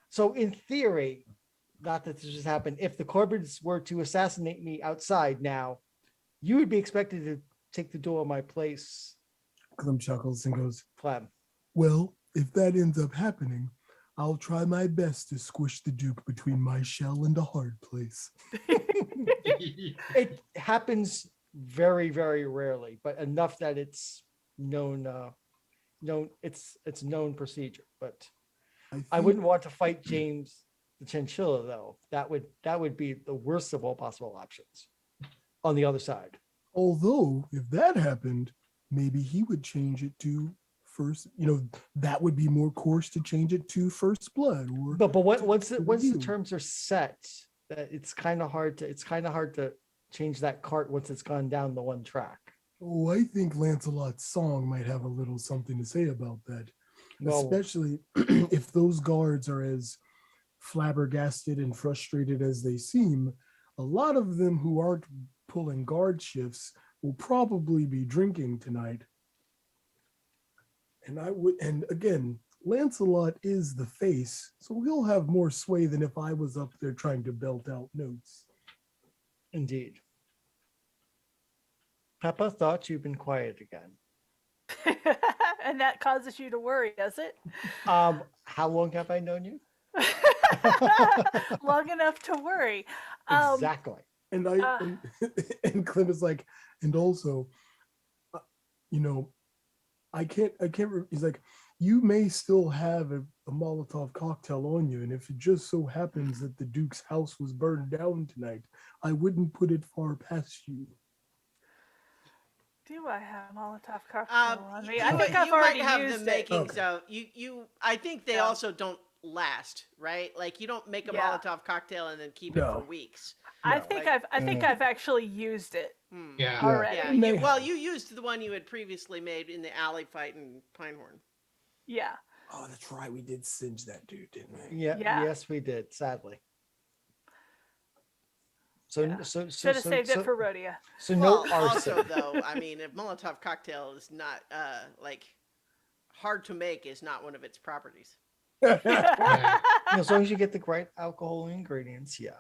so in theory, not that this has happened, if the Corbids were to assassinate me outside now, you would be expected to take the duel in my place, Clem chuckles and goes, Clem. "Well, if that ends up happening, I'll try my best to squish the Duke between my shell and a hard place." It happens very, very rarely, but enough that it's known, it's known procedure. But I think- wouldn't want to fight James the chinchilla, though. That would be the worst of all possible options on the other side. Although, if that happened, maybe he would change it to first. That would be more coarse to change it to first blood. Or But once to the you. terms are set, that it's kind of hard to change that cart once it's gone down the one track. oh, I think Lancelot's song might have a little something to say about that. Well, Especially if those guards are as flabbergasted and frustrated as they seem. A lot of them who aren't pulling guard shifts will probably be drinking tonight. And again, Lancelot is the face, so he'll have more sway than if I was up there trying to belt out notes. indeed. Peppa thought you've been quiet again. And that causes you to worry, does it? How long have I known you? Long enough to worry. Exactly. And and Clem is like, and also, I can't. He's like, you may still have a Molotov cocktail on you, and if it just so happens that the Duke's house was burned down tonight, I wouldn't put it far past you. Do I have Molotov cocktail on me? You I think I've might already have used the it. makings of you. I think they Yeah. also don't last, right? Like you don't make a Yeah. Molotov cocktail and then keep it No. for weeks. I No. think Like- I've actually used it Hmm. Yeah. already. Yeah. May Well, have. you used the one you had previously made in the alley fight in Pinehorn. Yeah. Oh, that's right. We did singe that dude, didn't we? Yeah. Yeah. Yes, we did. Sadly. So Yeah. so Should have saved it for Rhodia. So no Well, arson. also though, I mean, a Molotov cocktail is not like hard to make is not one of its properties. Yeah. As long as you get the right alcohol ingredients, yeah.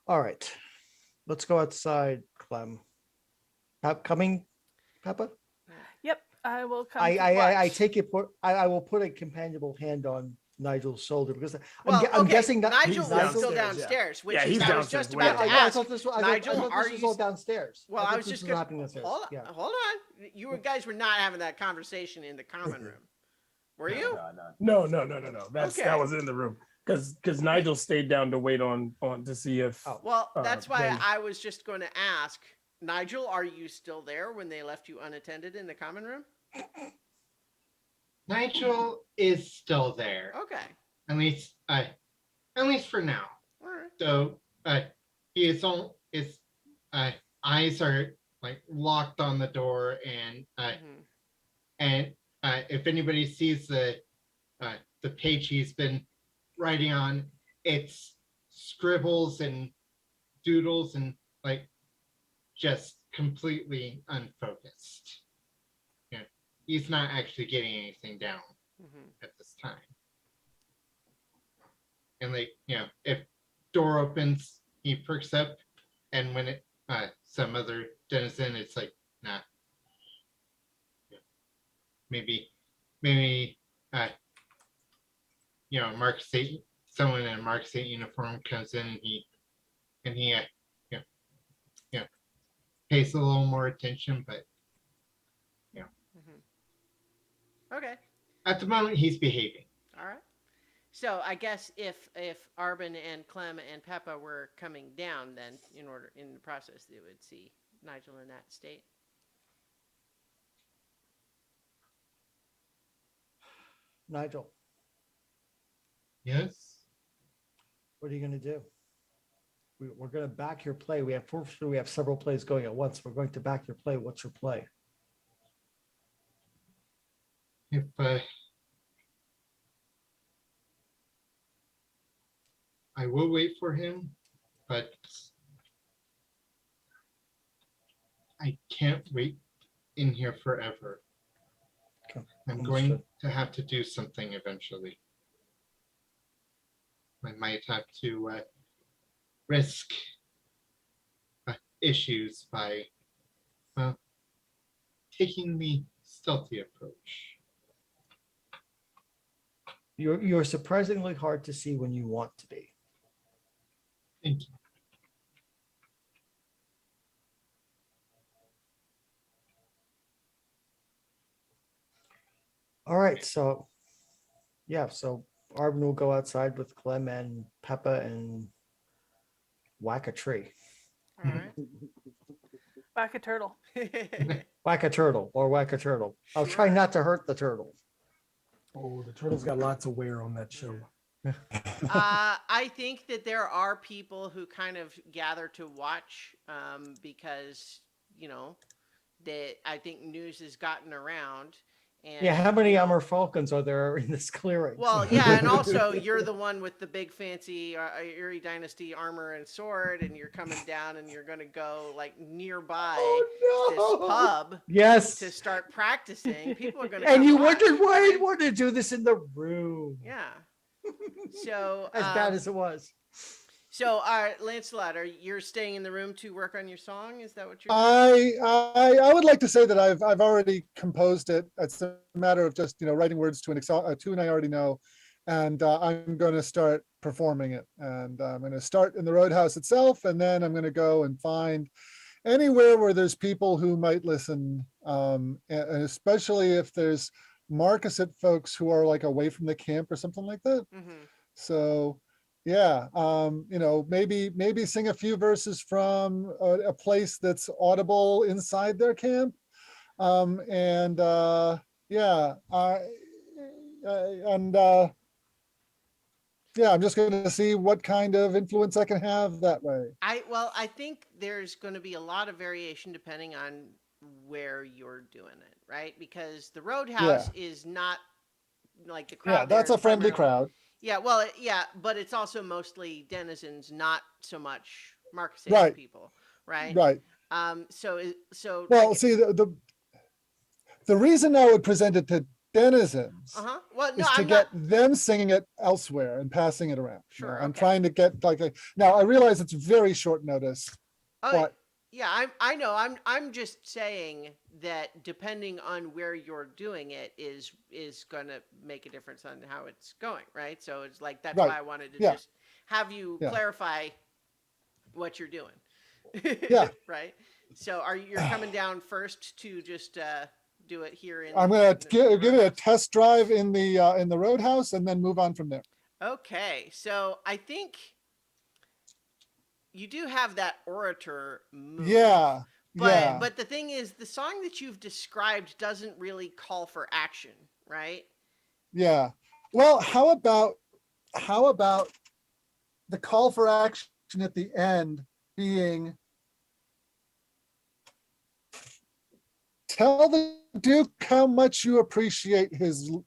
All right, let's go outside, Clem. Coming, Peppa. Yep, I will come. I to I watch. take it. I will put a companionable hand on Nigel's shoulder because Well, I'm okay, guessing that Nigel he's was still downstairs, yeah. downstairs, which Yeah, is he's I was just downstairs, way about to down. I ask. thought this was, Nigel, I thought are this was you all s- downstairs. Well, thought I was this just was gonna happening downstairs. hold on. Yeah. Hold on. You guys were not having that conversation in the common room, were you? No. That Okay. was in the room because Nigel stayed down to wait on to see if. Oh. Well, that's why then- I was just going to ask Nigel. Are you still there when they left you unattended in the common room? Nigel is still there, Okay. at least for now. All right. So his eyes are like locked on the door, and Mhm. if anybody sees the page he's been writing on, it's scribbles and doodles and like just completely unfocused. You know, he's not actually getting anything down Mhm. at this time. And like, if door opens, he perks up, and when it some other denizen, it's like, nah, maybe uh Mark State, someone in a Mark State uniform comes in, and he you know, you know pays a little more attention, but Mhm. Okay. at the moment he's behaving. All right. So I guess if Arbin and Clem and Peppa were coming down, then in the process they would see Nigel in that state. Nigel, Yes. what are you going to do? We're going to back your play. We have several plays going at once. We're going to back your play. What's your play? If I will wait for him, but I can't wait in here forever. Okay, I'm understood. going to have to do something eventually. I might have to risk issues by taking the stealthy approach. You're surprisingly hard to see when you want to be. Thank you. All right, so Arvin will go outside with Clem and Peppa and whack a tree. All right. Back a turtle. Whack a turtle or whack a turtle. I'll try Sure. not to hurt the turtle. Oh, the turtle's got lots of wear on that show. I think that there are people who kind of gather to watch because that I think news has gotten around. And Yeah, how many Armor Falcons are there in this clearing? Well, yeah, and also you're the one with the big fancy Erie Dynasty armor and sword, and you're coming down, and you're gonna go like nearby this Oh, pub yes. to start practicing. People are gonna And come you watch, wondered why I right? wanted to do this in the room. Yeah. So As bad as it was. So, Lancelot, you're staying in the room to work on your song? Is that what you're I would like to say that I've already composed it. It's a matter of just writing words to a tune I already know, and I'm going to start performing it. And I'm going to start in the Roadhouse itself, and then I'm going to go and find anywhere where there's people who might listen, and especially if there's Marcusite folks who are like away from the camp or something like that. Mm-hmm. So yeah, maybe sing a few verses from a place that's audible inside their camp. And yeah, and yeah, I'm just going to see what kind of influence I can have that way. I think there's going to be a lot of variation depending on where you're doing it, right? Because the Roadhouse is not like the crowd. Yeah, that's there a is friendly primarily- crowd. Yeah, well, yeah, but it's also mostly denizens, not so much Marcus Right. people, right? Right. So. Well, see, the reason I would present it to denizens Uh huh. Well, no, is to I'm get not. them singing it elsewhere and passing it around. Sure, I'm okay. trying to get like now I realize it's very short notice, Oh, but yeah, I know. I'm just saying that depending on where you're doing it is going to make a difference on how it's going, right? So it's like that's Right. why I wanted to Yeah. just have you Yeah. clarify what you're doing. Yeah. Right. So you're coming down first to just do it here in. I'm going to give it a Roadhouse? test drive in the Roadhouse and then move on from there. Okay, so I think you do have that orator move. Yeah. But yeah. but the thing is, the song that you've described doesn't really call for action, right? Yeah. Well, how about the call for action at the end being tell the Duke how much you appreciate his Well,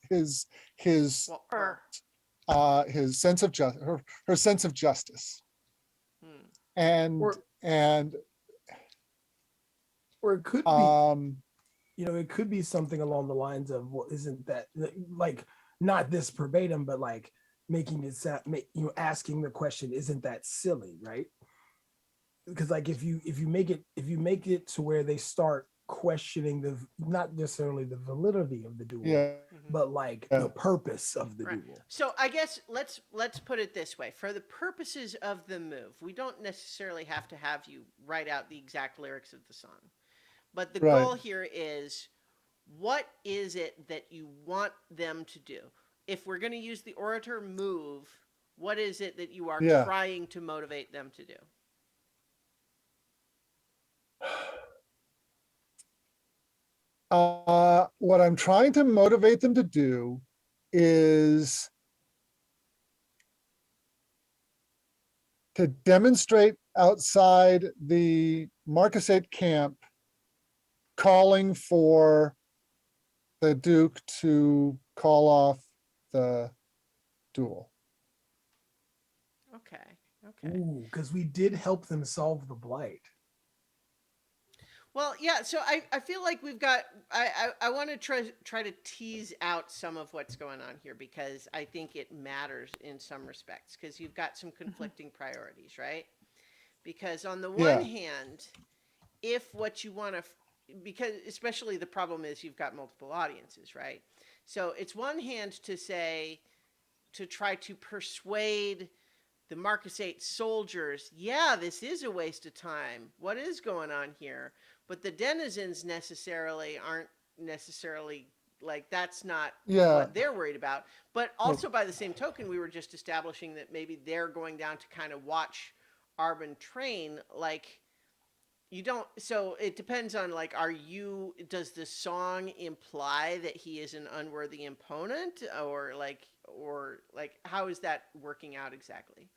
his sense of justice, her sense of justice. hmm. And Or and or it could be, um it could be something along the lines of, well, isn't that like not this verbatim, but like making it sound, asking the question, isn't that silly, right? Because like if you make it to where they start questioning the not necessarily the validity of the duel, yeah, but like Yeah. the purpose of the Right. duel. So I guess let's put it this way: for the purposes of the move, we don't necessarily have to have you write out the exact lyrics of the song, but the Right. goal here is, what is it that you want them to do? If we're going to use the orator move, what is it that you are Yeah. trying to motivate them to do? What I'm trying to motivate them to do is to demonstrate outside the Marcusate camp, calling for the Duke to call off the duel. Okay. Okay. Ooh, because we did help them solve the blight. Well, yeah. So I feel like we've got. I want to try to tease out some of what's going on here, because I think it matters in some respects, because you've got some conflicting priorities, right? Because on the one Yeah. hand, if what you want to, because especially the problem is you've got multiple audiences, right? So it's one hand to say, to try to persuade the Marcusate soldiers, yeah, this is a waste of time. What is going on here? But the denizens necessarily aren't necessarily, like, that's not Yeah. what they're worried about. But also, by the same token, we were just establishing that maybe they're going down to kind of watch Arbin train. Like, you don't, so it depends on, like, does the song imply that he is an unworthy opponent, or like how is that working out exactly?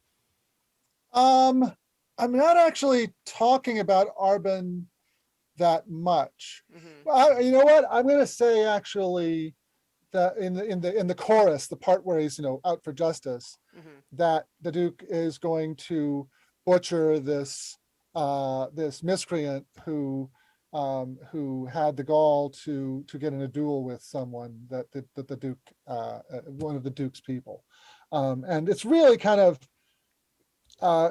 I'm not actually talking about Arbin that much. Mm-hmm. Well, you know what? I'm going to say actually that in the chorus, the part where he's out for justice, Mm-hmm. that the Duke is going to butcher this this miscreant who had the gall to get in a duel with someone that the Duke one of the Duke's people, and it's really kind of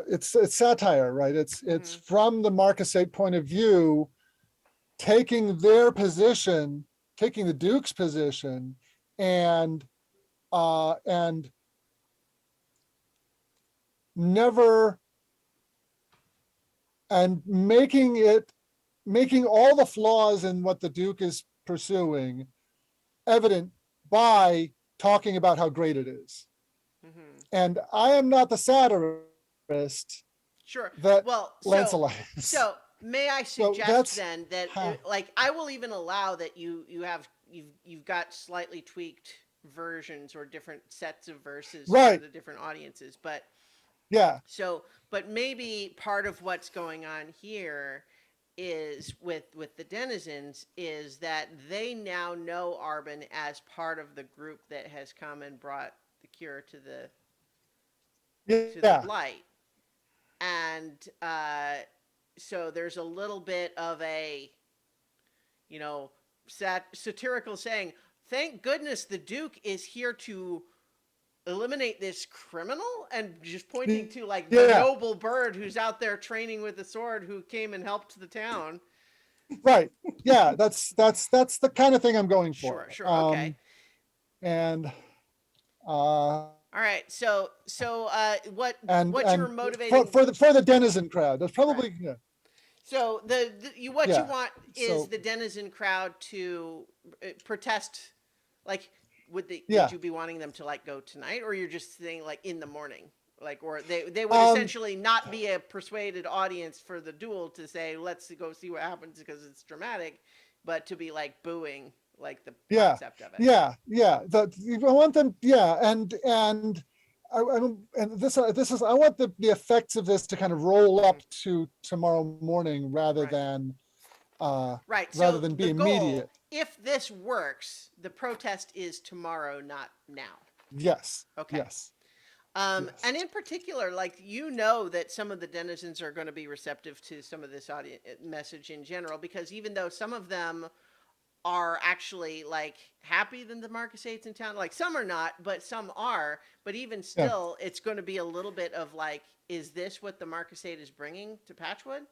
it's satire, right? It's from the Marcusate point of view, taking their position, taking the Duke's position, and never and making all the flaws in what the Duke is pursuing evident by talking about how great it is. Mm-hmm. And I am not the satirist Sure. that Well, Lancelot is. so may I So suggest that's then that how- like, I will even allow that you've got slightly tweaked versions or different sets of verses for Right. the different audiences, but Yeah. but maybe part of what's going on here is with the denizens is that they now know Arbin as part of the group that has come and brought the cure to the Yeah. blight, and so there's a little bit of a, satirical saying, thank goodness the Duke is here to eliminate this criminal, and just pointing to, like, the Yeah. noble bird who's out there training with the sword who came and helped the town. Right. Yeah. That's the kind of thing I'm going for. Sure. Okay. And All right. So what and you're and motivating? for the denizen crowd, that's probably Right. yeah. So what you Yeah. want is So the denizen crowd to protest. Like, Yeah. would you be wanting them to, like, go tonight, or you're just saying, like, in the morning, like, or they would Um, essentially not be a persuaded audience for the duel to say, let's go see what happens because it's dramatic, but to be, like, booing, like the Yeah, concept of it. yeah. I want them. Yeah, and and this is I want the effects of this to kind of roll up to tomorrow morning rather Right. than Right. rather So than the be goal, immediate. if this works, the protest is tomorrow, not now. Yes. Okay. Yes. Yes. And in particular, like, you know that some of the denizens are going to be receptive to some of this audio message in general, because even though some of them are actually like happy that the Marcus 8's in town, like some are not, but some are. But even Yeah. still, it's going to be a little bit of like, is this what the Marcus 8 is bringing to Patchwood?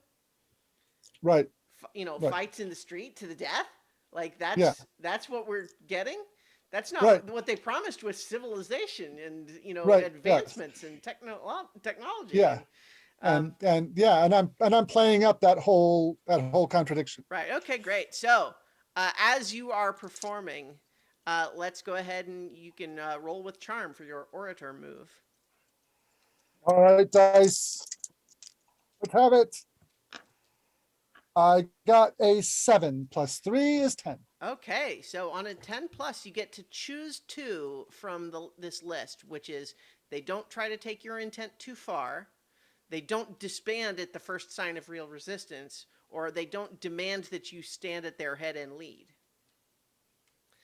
Right. Right. Fights in the street to the death. Like Yeah. that's what we're getting. That's not Right. what they promised with civilization and Right. Right. advancements and technology. Yeah. And yeah, and I'm playing up that whole contradiction. Right. Okay. Great. So as you are performing, let's go ahead and you can roll with charm for your orator move. All right, dice. Let's have it. I got a 7 plus 3 is 10. Okay, so on a 10 plus, you get to choose two from this list, which is they don't try to take your intent too far, they don't disband at the first sign of real resistance, or they don't demand that you stand at their head and lead.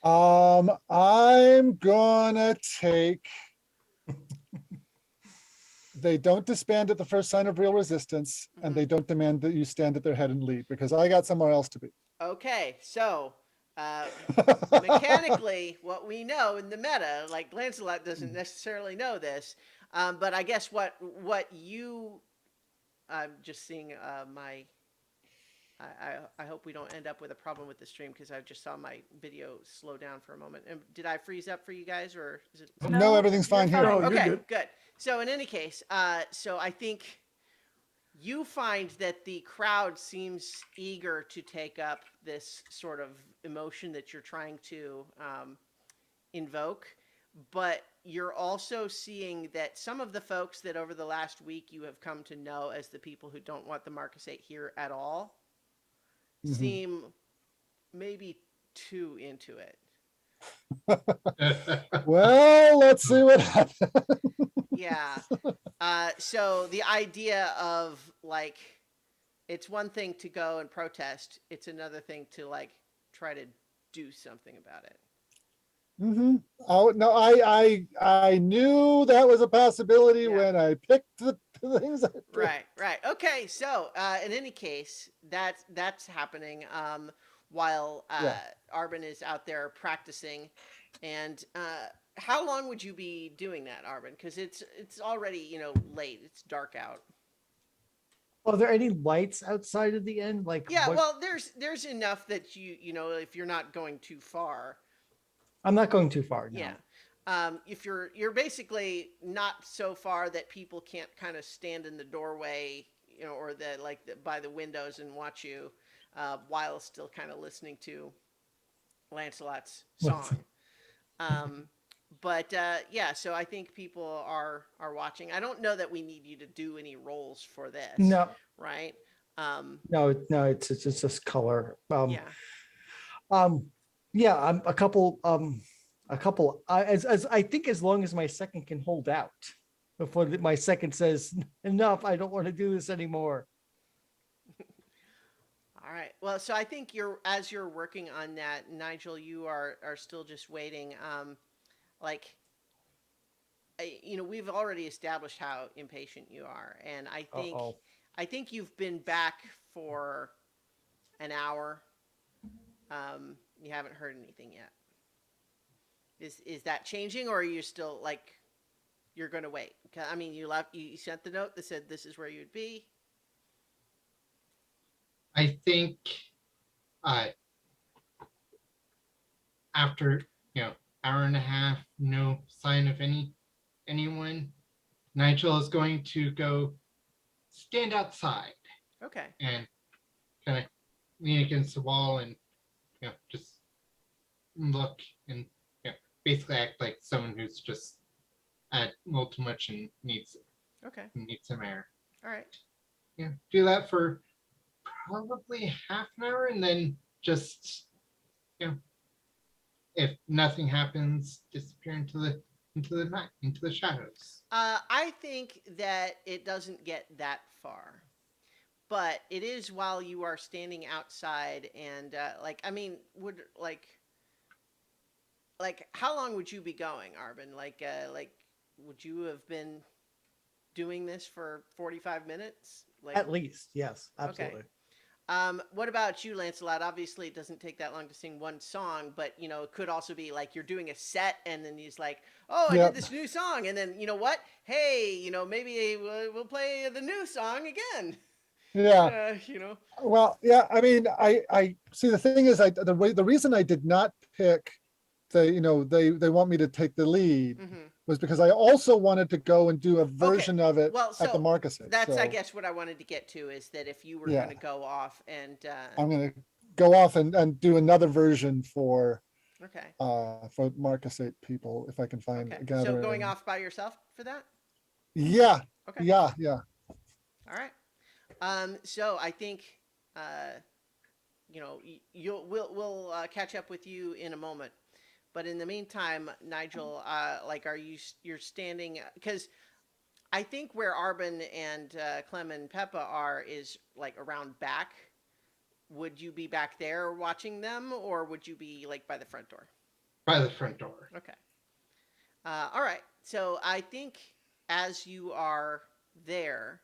I'm gonna take. They don't disband at the first sign of real resistance, and they don't demand that you stand at their head and lead, because I got somewhere else to be. Okay, so mechanically, what we know in the meta, like Lancelot doesn't necessarily know this, but I guess what you, I'm just seeing my. I hope we don't end up with a problem with the stream because I just saw my video slow down for a moment. And did I freeze up for you guys, or is it? No, everything's you're fine here. No, you're Okay, good. good. So in any case, so I think you find that the crowd seems eager to take up this sort of emotion that you're trying to invoke, but you're also seeing that some of the folks that over the last week you have come to know as the people who don't want the Marcus 8 here at all seem maybe too into it. Well, let's see what happens. Yeah. So the idea of like, it's one thing to go and protest. It's another thing to like try to do something about it. Oh no, I knew that was a possibility Yeah. when I picked the things. Right. Okay. So in any case, that's happening while Yeah. Arbin is out there practicing. And how long would you be doing that, Arbin? Because it's already late. It's dark out. Are there any lights outside of the inn? Like, Yeah, what- well, there's enough that you if you're not going too far. I'm not going too far. No. Yeah. If you're basically not so far that people can't kind of stand in the doorway, or by the windows and watch you, while still kind of listening to Lancelot's song. But yeah, so I think people are watching. I don't know that we need you to do any rolls for this. No, Right? no, it's just color. Yeah. Yeah, I'm a couple. As I think, as long as my second can hold out before my second says enough, I don't want to do this anymore. All right. Well, so I think as you're working on that, Nigel, you are still just waiting. We've already established how impatient you are, and I think you've been back for an hour. You haven't heard anything yet. Is that changing, or are you still like you're going to wait? I mean, you sent the note that said this is where you'd be. I think after hour and a half, no sign of anyone, Nigel is going to go stand outside Okay. and kind of lean against the wall and just look and basically act like someone who's just had a little too much and needs some air. All right. Yeah, do that for probably half an hour, and then just if nothing happens, disappear into the night, into the shadows. I think that it doesn't get that far, but it is while you are standing outside, and like, I mean, would like how long would you be going, Arvin? Like, would you have been doing this for 45 minutes? Like, At least, yes, okay. absolutely. What about you, Lancelot? Obviously, it doesn't take that long to sing one song, but you know, it could also be like you're doing a set, and then he's like, "Oh, I Yep. did this new song," and then you know what? Hey, you know, maybe we'll play the new song again. Yeah. You know. Well, yeah. I mean, I see. The thing is, the reason I did not pick they want me to take the lead Hmm. was because I also wanted to go and do a version of it Well, at the so Marcus. that's, I So guess, what I wanted to get to is that if you were Yeah. going to go off and I'm gonna go off and do another version for okay, Marcus 8 people if I can find okay. a So gathering. going off by yourself for that? Yeah, Okay. yeah. All right. So I think, uh, you know, we'll catch up with you in a moment. But in the meantime, Nigel, like, you're standing because I think where Arbin and Clem and Peppa are is like around back. Would you be back there watching them, or would you be like by the front door? By the front door. Okay. All right. So I think as you are there,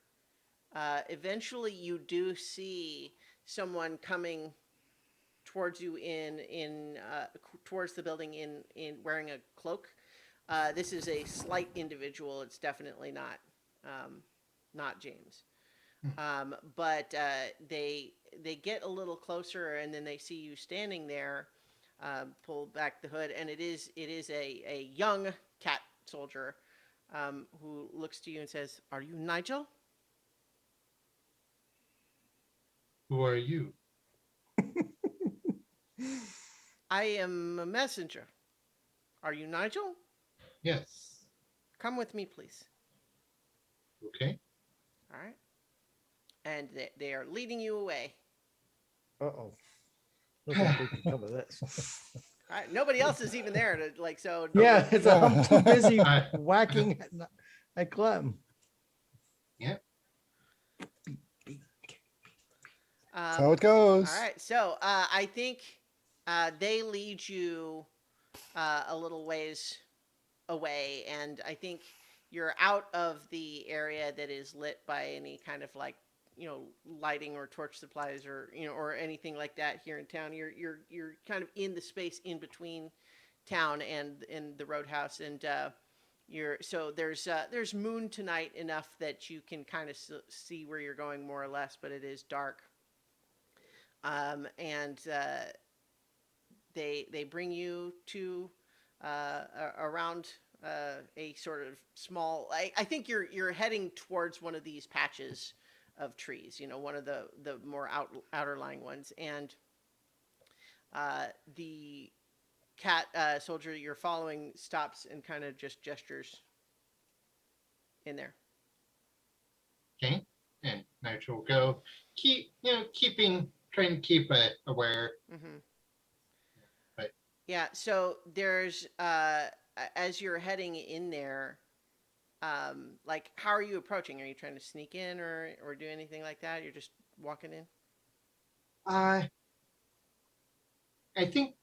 eventually you do see someone coming towards you in towards the building in wearing a cloak. This is a slight individual. It's definitely not James. But they get a little closer, and then they see you standing there. Pull back the hood, and it is a young cat soldier who looks to you and says, "Are you Nigel?" Who are you? "I am a messenger. Are you Nigel? Yes. Come with me, please." Okay. All right. And they are leading you away. Uh-oh. Look how we can cover this. All right. Nobody else is even there to like. So Yeah, I'm too busy I- whacking at Clem. Yep. That's how it goes. All right. So I think they lead you a little ways away, and I think you're out of the area that is lit by any kind of like, you know, lighting or torch supplies or, you know, or anything like that here in town. You're kind of in the space in between town and in the roadhouse, and there's moon tonight enough that you can kind of see where you're going more or less, but it is dark. And they bring you to around a sort of small. I think you're heading towards one of these patches of trees. You know, one of the more outer lying ones, and the cat soldier you're following stops and kind of just gestures in there. Okay. And Nigel will go trying to keep aware. Mm-hmm. Right. Yeah. So there's as you're heading in there, like, how are you approaching? Are you trying to sneak in or do anything like that? You're just walking in. I think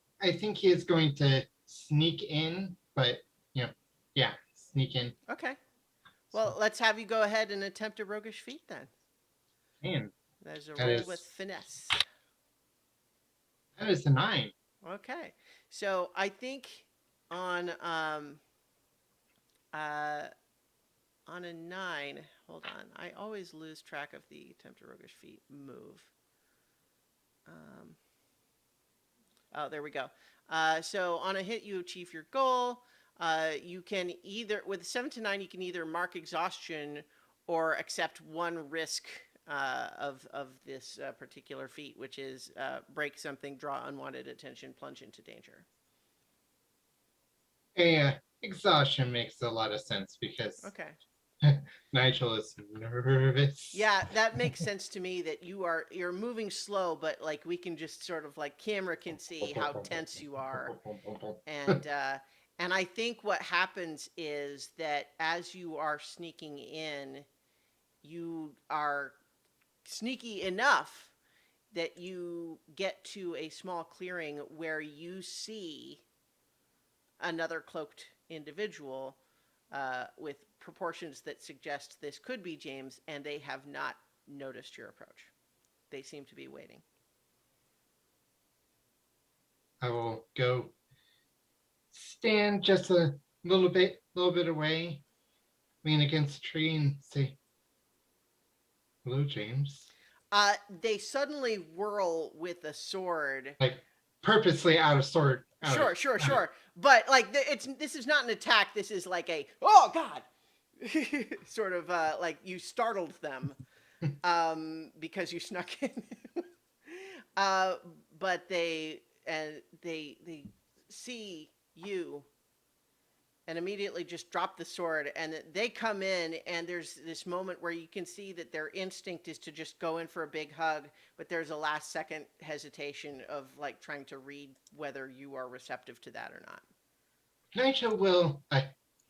he is going to sneak in, but yeah, sneak in. Okay. Well, let's have you go ahead and attempt a roguish feat then. And There's a that roll is- with finesse. that is a 9. Okay. So I think on on a 9, hold on. I always lose track of the attempt a roguish feat move. Oh, there we go. So on a hit, you achieve your goal. You can either, with 7 to 9, you can either mark exhaustion or accept one risk of this particular feat, which is break something, draw unwanted attention, plunge into danger. Yeah, exhaustion makes a lot of sense because Okay. Nigel is nervous. Yeah, that makes sense to me that you're moving slow, but like we can just sort of like camera can see how tense you are. And I think what happens is that as you are sneaking in, you are sneaky enough that you get to a small clearing where you see another cloaked individual with proportions that suggest this could be James, and they have not noticed your approach. They seem to be waiting. I will go stand just a little bit away, lean against a tree, and say, "Hello, James." They suddenly whirl with a sword. Like purposely out of sword. Sure. But like, this is not an attack. This is like a oh god, sort of like you startled them, because you snuck in. uh, but they see you and immediately just drop the sword, and they come in, and there's this moment where you can see that their instinct is to just go in for a big hug, but there's a last second hesitation of like trying to read whether you are receptive to that or not. Nigel will,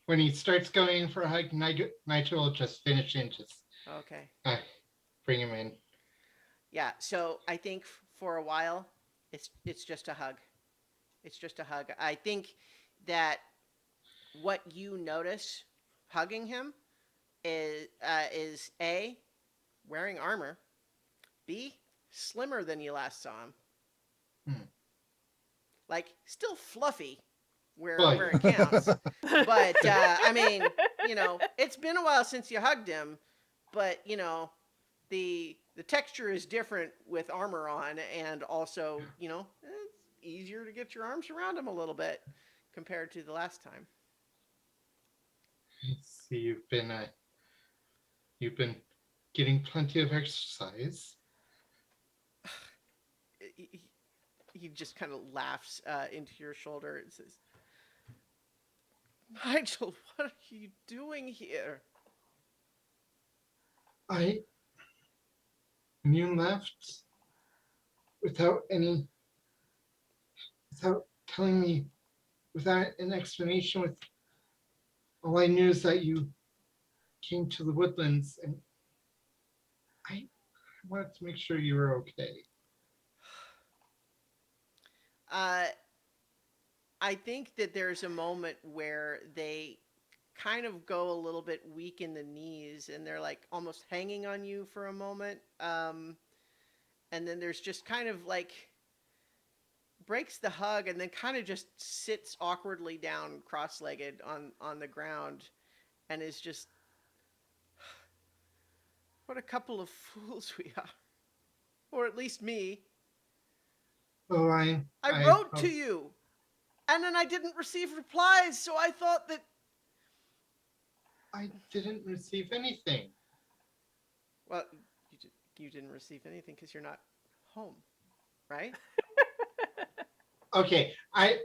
when he starts going in for a hug, Nigel will just finish and just Okay. bring him in. Yeah, so I think for a while it's just a hug. It's just a hug. I think that what you notice hugging him is A, wearing armor, B, slimmer than you last saw him. Like, still fluffy where it counts. But, I mean, it's been a while since you hugged him, but, the texture is different with armor on, and also, it's easier to get your arms around him a little bit compared to the last time. I see you've been getting plenty of exercise. He just kind of laughs into your shoulder and says, Nigel, what are you doing here? When you left without telling me, without an explanation, with all I knew is that you came to the woodlands, and I wanted to make sure you were okay. I think that there's a moment where they kind of go a little bit weak in the knees, and they're like almost hanging on you for a moment. And then there's just kind of like breaks the hug and then kind of just sits awkwardly down cross-legged on the ground, and is just, what a couple of fools we are. Or at least me. Oh, I wrote to you, and then I didn't receive replies, so I thought that... I didn't receive anything. Well, you didn't receive anything because you're not home, right? Okay, I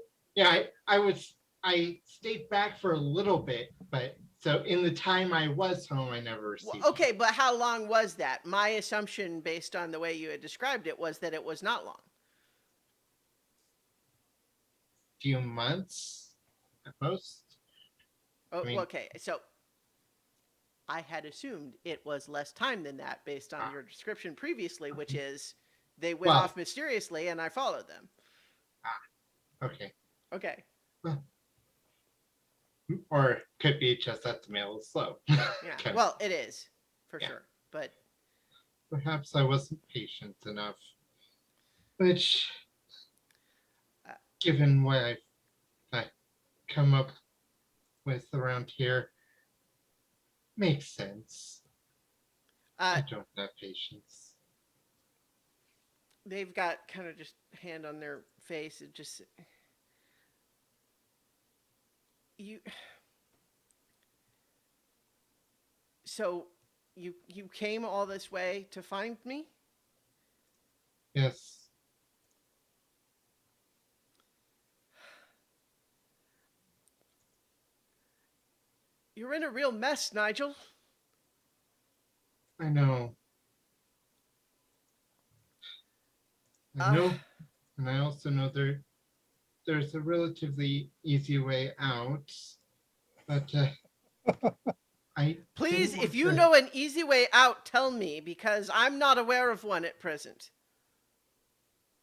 stayed back for a little bit, but so in the time I was home, I never received. Well, okay, but how long was that? My assumption, based on the way you had described it, was that it was not long. Few months at most. Oh, I mean, okay, so I had assumed it was less time than that based on your description previously, which is they went off mysteriously and I followed them. Okay. Okay. Or it could be just that the mail is slow. Yeah. Well, it is for sure, but perhaps I wasn't patient enough, which, given what I've come up with around here, makes sense. I don't have patience. They've got kind of just hand on their face and just so you came all this way to find me? Yes. You're in a real mess, Nigel. I know. I Uh, know, and I also know there's a relatively easy way out, but I Please, didn't if want you to. know an easy way out, tell me, because I'm not aware of one at present.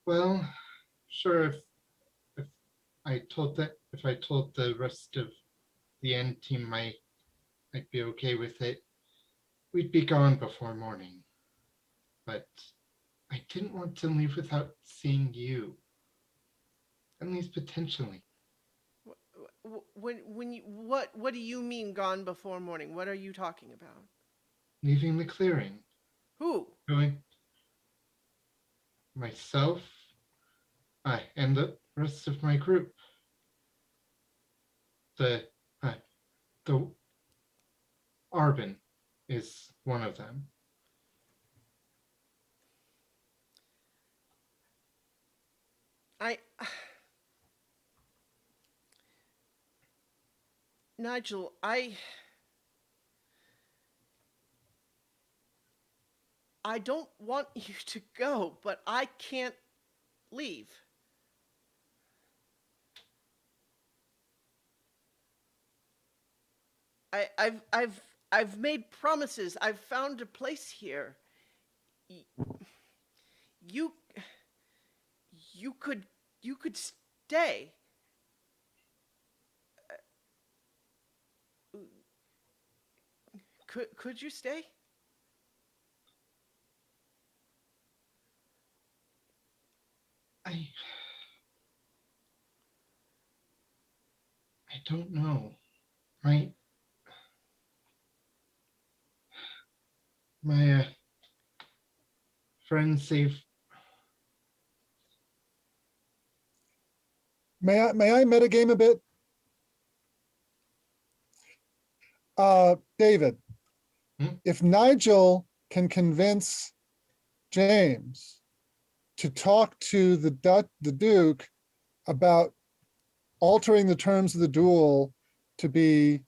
Well, sure. If if I told the rest of the end team I'd be okay with it, we'd be gone before morning. But I didn't want to leave without seeing you, at least potentially. When you what do you mean gone before morning? What are you talking about? Leaving the clearing, Who? going myself, I and the rest of my group. The uh, the Arbin is one of them. I Nigel, I don't want you to go, but I can't leave. I've made promises. I've found a place here. You you could you could stay. Could you stay? I I don't know. My my friend saved. May I metagame a bit? David, Hmm? if Nigel can convince James to talk to the Duke about altering the terms of the duel to be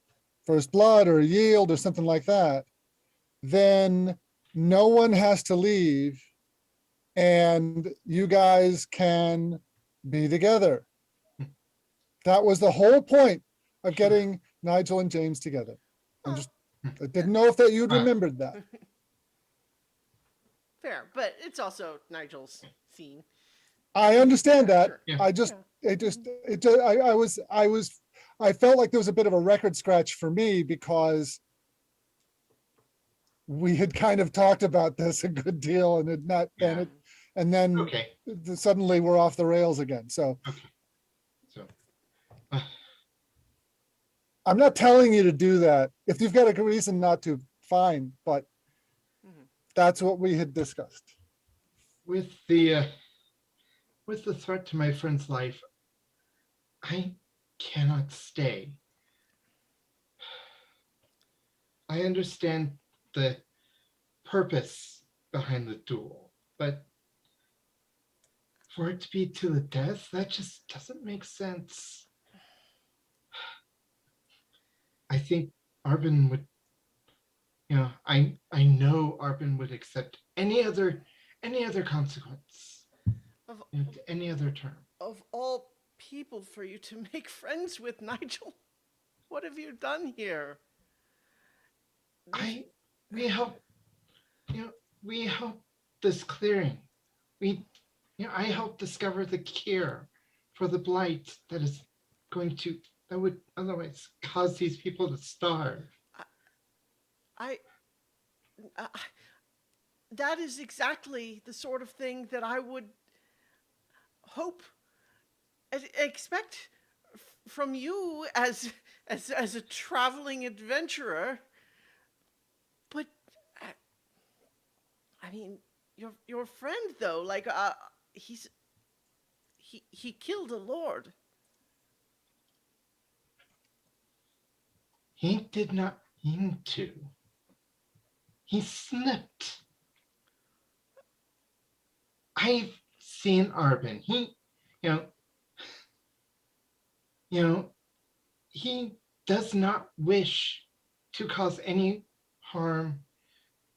first blood or yield or something like that, then no one has to leave and you guys can be together. That was the whole point of Sure. getting Nigel and James together. Oh, I didn't know if that you'd Uh, remembered that. fair, but it's also Nigel's scene. I understand Yeah, that. sure. Yeah. I just, Yeah. I felt like there was a bit of a record scratch for me because we had kind of talked about this a good deal and had not been Yeah. it, and then Okay. suddenly we're off the rails again. So Okay. So uh, I'm not telling you to do that. If you've got a good reason not to, fine, but Mhm. that's what we had discussed. with the threat to my friend's life, I cannot stay. I understand the purpose behind the duel, but for it to be to the death, that just doesn't make sense. I think Arbin would, I know Arbin would accept any other consequence, Of to any other term. of all people for you to make friends with, Nigel, what have you done here? I we help, you know, we help this clearing. We, I helped discover the cure for the blight going to that would otherwise cause these people to starve. I, I that is exactly the sort of thing that I would hope expect from you as a traveling adventurer. But uh, I mean, your friend though, like he's he killed a lord. He did not mean to. He slipped. I've seen Arbin. You know, you know, he does not wish to cause any harm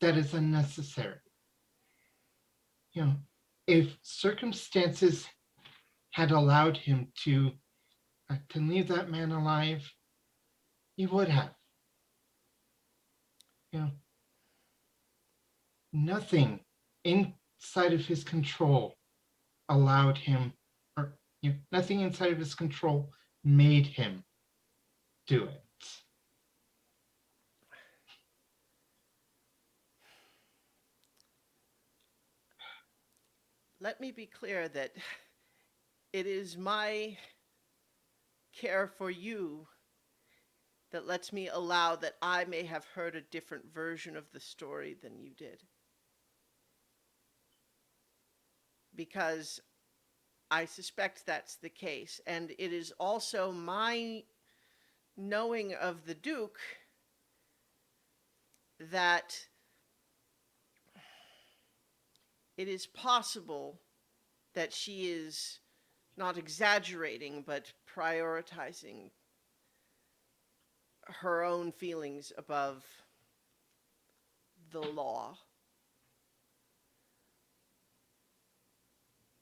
that is unnecessary. You know, if circumstances had allowed him to leave that man alive, he would have. You know, nothing inside of his control allowed him, or nothing inside of his control made him do it. Let me be clear that it is my care for you that lets me allow that I may have heard a different version of the story than you did. Because I suspect that's the case. And it is also my knowing of the Duke that it is possible that she is not exaggerating, but prioritizing her own feelings above the law.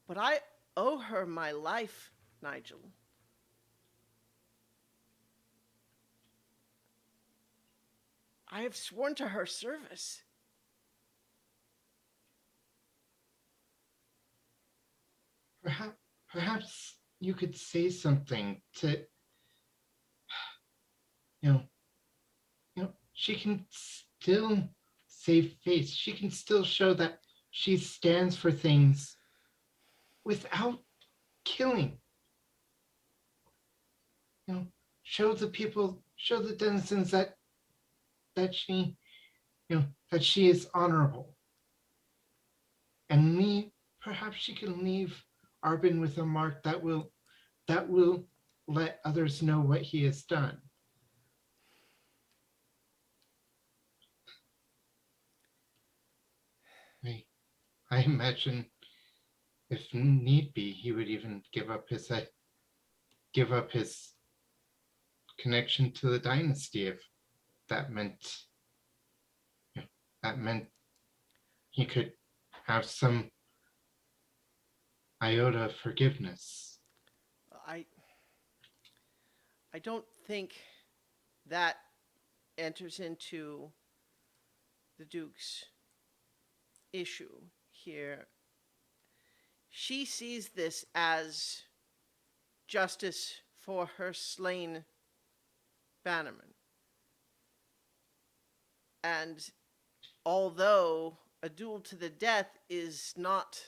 But I owe her my life, Nigel. I have sworn to her service. Perhaps you could say something to, you know, she can still save face. She can still show that she stands for things without killing. You know, show the people, show the denizens that she, that she is honorable. And perhaps she can leave Arbin with a mark that will let others know what he has done. I imagine if need be, he would even give up his connection to the dynasty if that meant he could have some iota of forgiveness. I don't think that enters into the Duke's issue here. She sees this as justice for her slain bannerman. And although a duel to the death is not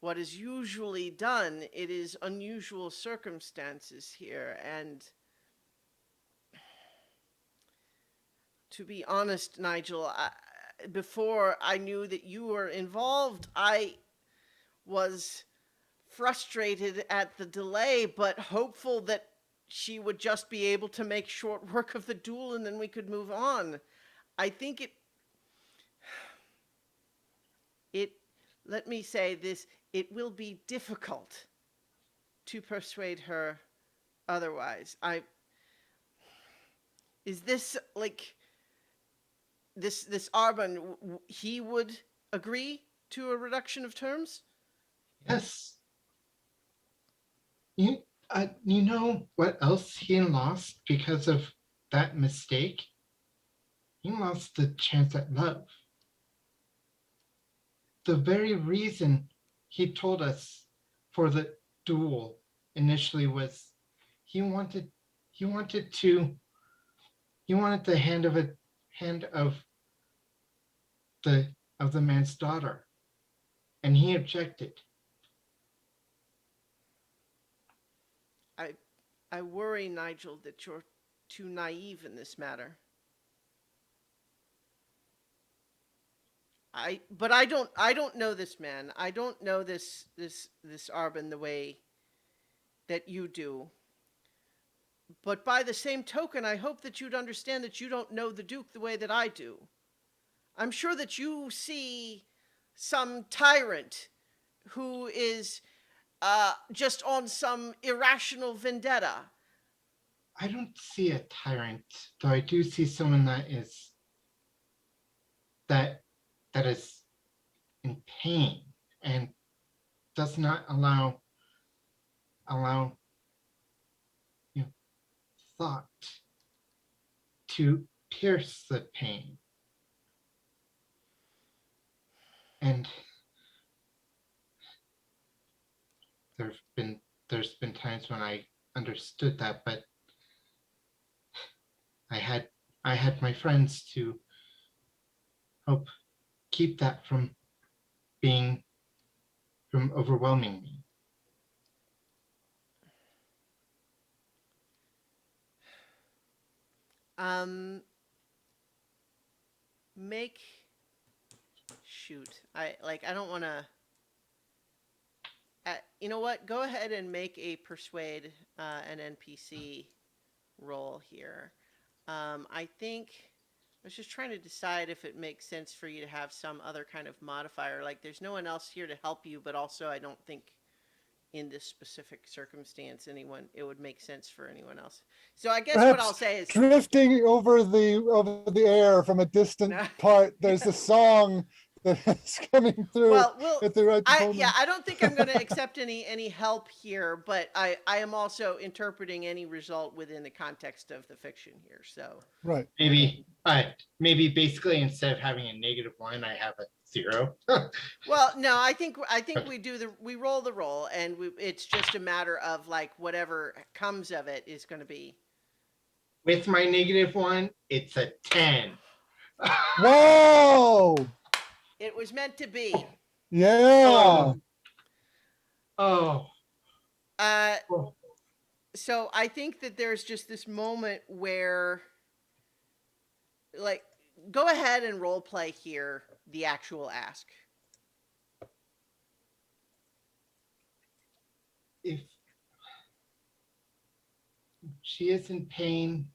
what is usually done, it is unusual circumstances here. And to be honest, Nigel, before I knew that you were involved, I was frustrated at the delay, but hopeful that she would just be able to make short work of the duel and then we could move on. I think let me say this, it will be difficult to persuade her otherwise. Is this like this Arbin, he would agree to a reduction of terms? Yes. You know what else he lost because of that mistake? He lost the chance at love. The very reason he told us for the duel initially was he wanted the hand of the man's daughter, and he objected. I worry, Nigel, that you're too naive in this matter. But I don't know this man. I don't know this Arbin the way that you do. But by the same token, I hope that you'd understand that you don't know the Duke the way that I do. I'm sure that you see some tyrant who is just on some irrational vendetta. I don't see a tyrant, though I do see someone that is that is in pain and does not allow you know, thought to pierce the pain. And there've been there's been times when I understood that, but I had my friends to help keep that from overwhelming me. Um, make shoot. I don't want to. You know what? Go ahead and make a persuade an NPC roll here. I think I was just trying to decide if it makes sense for you to have some other kind of modifier. Like, there's no one else here to help you, but also I don't think in this specific circumstance it would make sense for anyone else. So I guess what Perhaps I'll say is drifting over the air from a distant No. part, there's a song that is coming through well, at the right moment. I don't think I'm going to accept any help here, but I am also interpreting any result within the context of the fiction here. So Right. Maybe basically instead of having a -1, I have a 0. well, no, I think we roll the roll, and it's just a matter of like whatever comes of it is going to be. With my -1, it's a 10. Whoa! It was meant to be. Yeah. Oh. Uh, Oh. so I think that there's just this moment where, like, go ahead and role play here the actual ask. If she is in pain,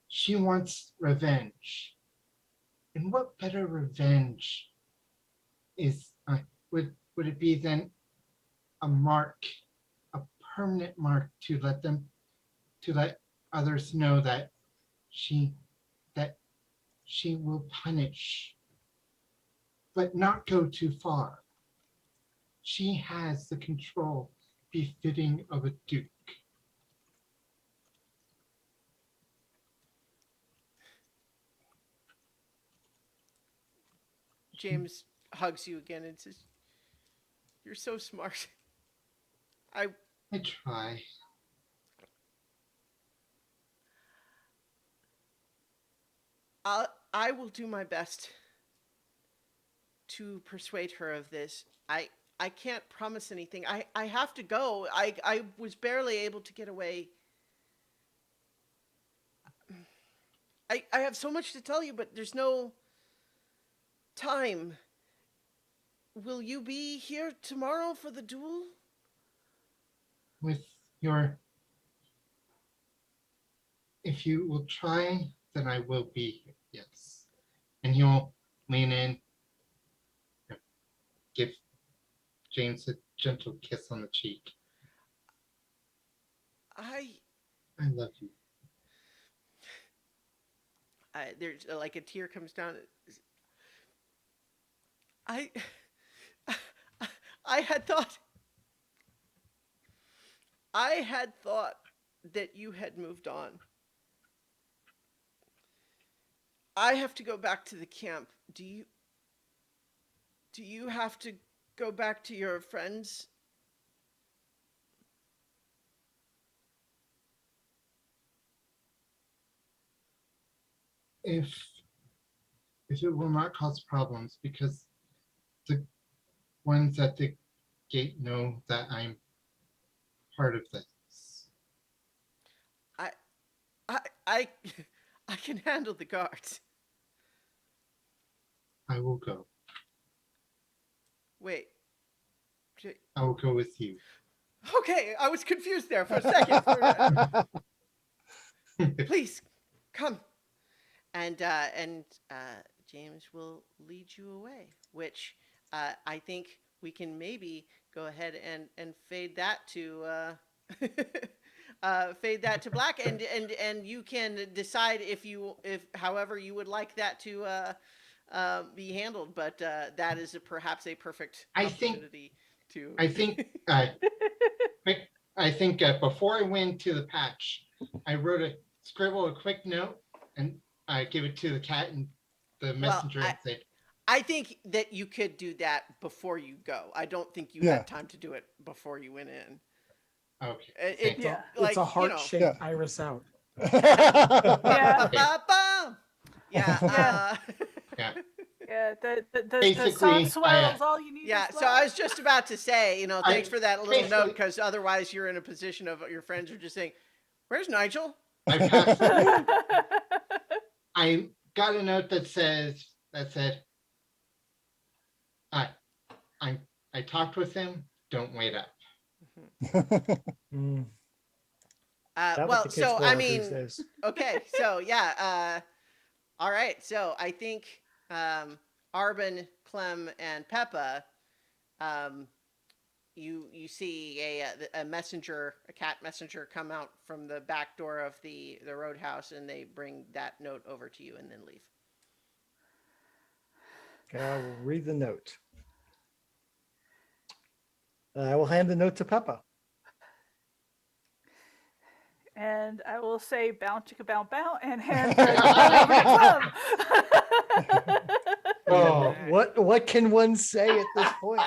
she wants revenge. And what better revenge is would it be than a mark, a permanent mark to let others know that she will punish, but not go too far. She has the control befitting of a duke. James hugs you again and says, "You're so smart." I try. I will do my best to persuade her of this. I can't promise anything. I have to go. I was barely able to get away. I have so much to tell you, but there's no time. Will you be here tomorrow for the duel? With your, if you will try, then I will be here. Yes. And he'll lean in, give James a gentle kiss on the cheek. I love you. There's like a tear comes down. I had thought that you had moved on. I have to go back to the camp. Do you have to go back to your friends? If it will not cause problems, because the ones at the gate know that I'm part of this. I can handle the guards. I will go. Wait. I will go with you. Okay, I was confused there for a second. Please, come. And James will lead you away, which I think we can maybe go ahead and fade that to black, and you can decide if however you would like that to be handled. But that is perhaps a perfect I think- opportunity to. I think, before I went to the patch, I scribbled a quick note and I give it to the cat and the messenger and said, I think that you could do that before you go. I don't think you Yeah. had time to do it before you went in. okay. It, Yeah. It's a you heart know. shaped Yeah. iris out. Yeah. Ba-ba-ba-bum. Yeah. Yeah. Yeah. Yeah, the Basically, soft swell's all you need. Yeah, is so I love. was just about to say, thanks for that little note, basically- because otherwise you're in a position of your friends are just saying, "Where's Nigel?" I passed. I got a note that said, I talked with him. Don't wait up. Mm, that what Well, the kids so grow I up these mean, days. okay, so yeah, all right, so I think Arbin, Clem, and Peppa, you see a messenger, a cat messenger, come out from the back door of the roadhouse, and they bring that note over to you, and then leave. Okay, I will read the note. I will hand the note to Peppa. And I will say bow chicka bow bow and hand the over to Clem. Oh. What can one say at this point?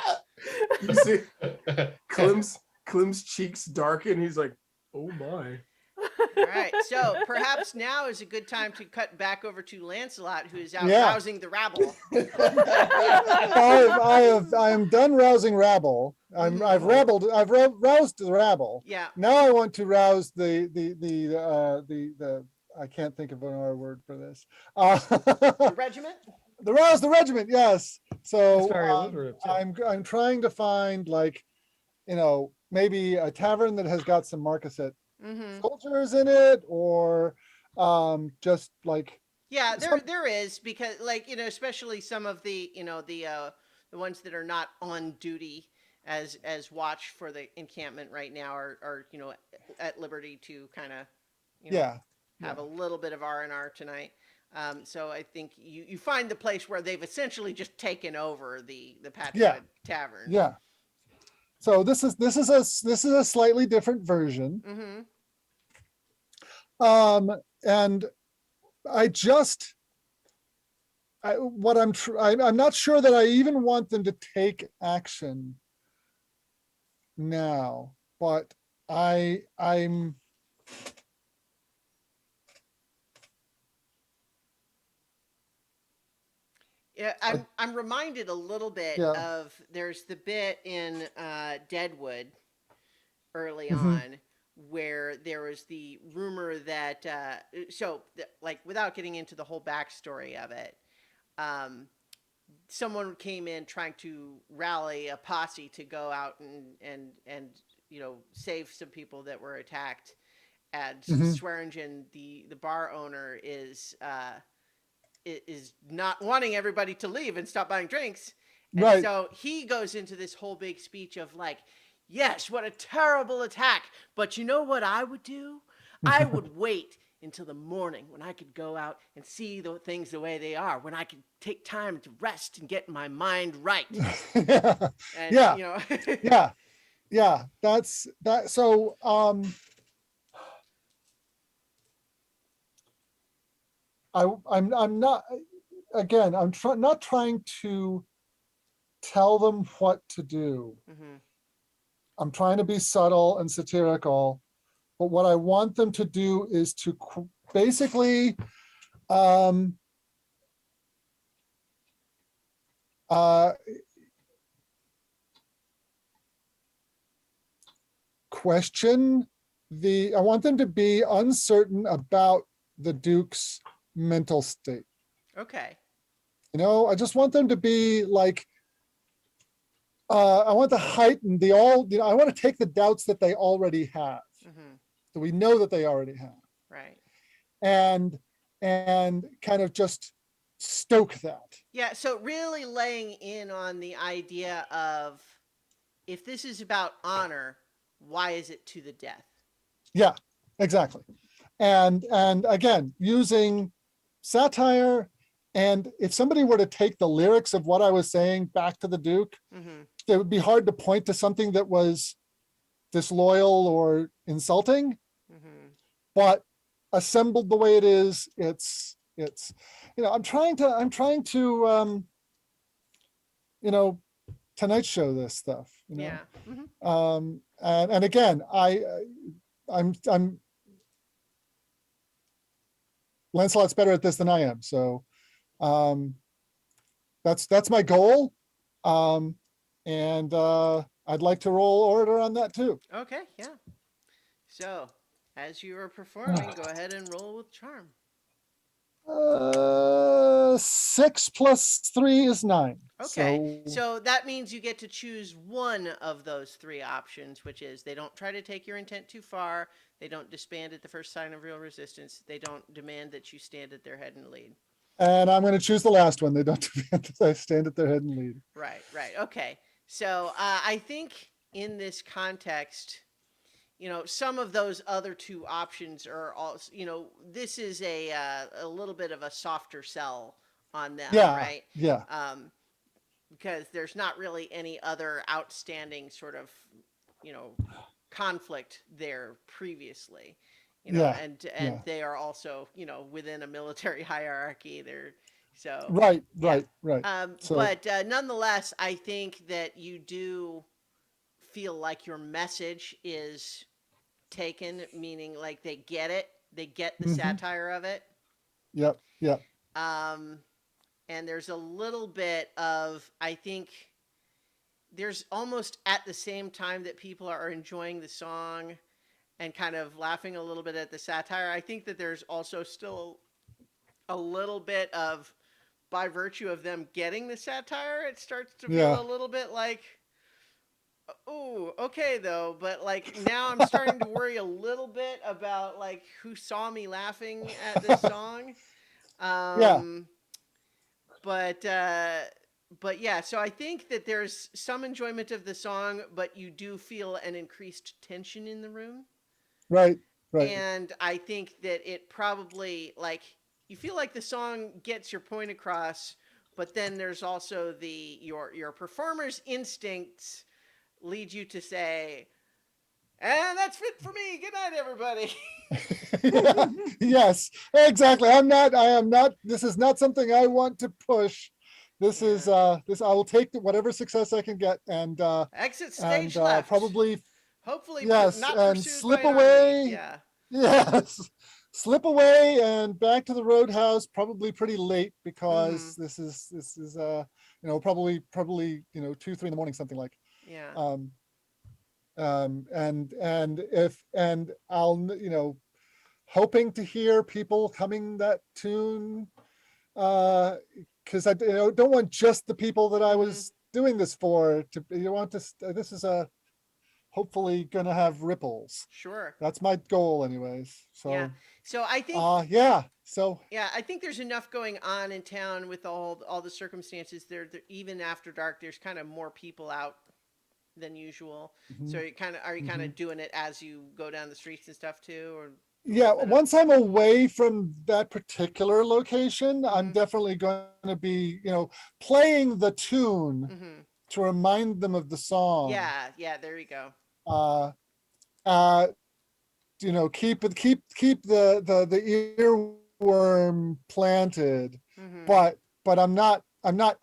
You see Clem's cheeks darken. He's like, oh my. All right, so perhaps now is a good time to cut back over to Lancelot, who is out Yeah. rousing the rabble. I am done rousing rabble. I've roused the rabble. Yeah, Now I want to rouse the I can't think of another word for this. the regiment. Rouse the regiment, yes. That's So very alliterative, too. I'm trying to find, like, maybe a tavern that has got some Marquisate Mm-hmm. soldiers in it, or just like, Yeah, Some- there is, because especially some of the the ones that are not on duty as watch for the encampment right now are at liberty to kind of yeah, have a little bit of R&R tonight. So I think you find the place where they've essentially just taken over the Patchwood Tavern. yeah. So this is a slightly different version. Mm-hmm. And I'm not sure that I even want them to take action now, but I'm Yeah, I'm reminded a little bit Yeah. of there's the bit in Deadwood early Mhm. on where there was the rumor that without getting into the whole backstory of it, someone came in trying to rally a posse to go out and save some people that were attacked, and Mhm. Swearingen, the bar owner, is not wanting everybody to leave and stop buying drinks. And Right. so he goes into this whole big speech of like, yes, what a terrible attack. But you know what I would do? I would wait until the morning when I could go out and see the things the way they are, when I could take time to rest and get my mind right. yeah. And, Yeah. Yeah, that's that. So I'm not, again, not trying to tell them what to do. Mhm. I'm trying to be subtle and satirical, but what I want them to do is to basically question I want them to be uncertain about the Duke's mental state. Okay. I just want them to be like, I want to heighten I want to take the doubts that they already have, Hmm. that we know that they already have, Right. and kind of just stoke that. Yeah, so really laying in on the idea of, if this is about honor, why is it to the death? Yeah, exactly. And again, using satire And if somebody were to take the lyrics of what I was saying back to the Duke, Mm-hmm. it would be hard to point to something that was disloyal or insulting, Mm-hmm. but assembled the way it is, it's, I'm trying to, Tonight Show this stuff, Yeah. Mm-hmm. and again, I'm Lancelot's better at this than I am. So, that's my goal. And I'd like to roll order on that too. Okay. Yeah. So, as you are performing, go ahead and roll with charm. 6 + 3 is 9. Okay. So that means you get to choose one of those three options, which is they don't try to take your intent too far, they don't disband at the first sign of real resistance, they don't demand that you stand at their head and lead. And I'm going to choose the last one. They don't demand that I stand at their head and lead. Right, right. Okay. So I think in this context, some of those other two options are also, this is a little bit of a softer sell on them, Yeah, right? yeah, Because there's not really any other outstanding sort of, conflict there previously, Yeah, and yeah. they are also, within a military hierarchy. They're so right, yeah. right. So- But nonetheless, I think that you do feel like your message is taken, meaning like they get it, they get the Mhm. satire of it. Yep, yep. And there's a little bit of, I think there's almost at the same time that people are enjoying the song and kind of laughing a little bit at the satire, I think that there's also still a little bit of, by virtue of them getting the satire, it starts to feel Yeah. a little bit like, oh, okay though, but like now I'm starting to worry a little bit about like who saw me laughing at this song. But yeah, so I think that there's some enjoyment of the song, but you do feel an increased tension in the room. Right, right. And I think that it probably, like, you feel like the song gets your point across, but then there's also your performer's instincts lead you to say, and that's it for me. Good night, everybody. Yes, exactly. I am not, this is not something I want to push. This is, I will take whatever success I can get and, Exit stage and left. probably, Hopefully, yes, not and pursued slip by an away. army. Yeah. yes, slip away and back to the roadhouse, probably pretty late because this is, probably, 2, 3 in the morning, something like. Yeah. And I'll, hoping to hear people humming that tune, because I don't want just the people that I was doing this for to, want to, this is hopefully going to have ripples. Sure. That's my goal anyways. So, Yeah. So I think, so. yeah, I think there's enough going on in town with all the circumstances there, even after dark, there's kind of more people out than usual. So are you kind of doing it as you go down the streets and stuff too, or? Yeah, once I'm away from that particular location, I'm definitely going to be, playing the tune to remind them of the song. Yeah, there you go. Keep the earworm planted, but I'm not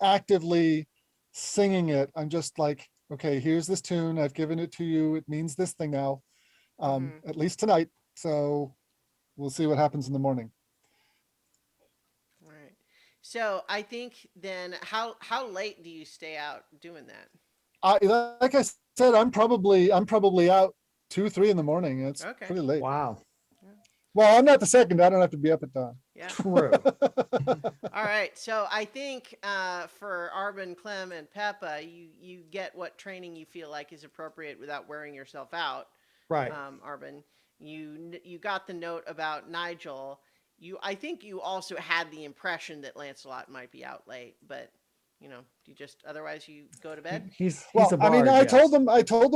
actively singing it. I'm just like, okay, here's this tune. I've given it to you. It means this thing now, at least tonight. So we'll see what happens in the morning. Right. So I think then how late do you stay out doing that? Like I said, I'm probably out 2, 3 in the morning. It's Okay. pretty late. Wow. Well, I'm not the second. I don't have to be up at dawn. Yeah. True. All right. So I think for Arbin, Clem, and Peppa, you get what training you feel like is appropriate without wearing yourself out. Right. Arbin, you got the note about Nigel. I think you also had the impression that Lancelot might be out late, but you just otherwise you go to bed. He's Well, a bard, I yes. told them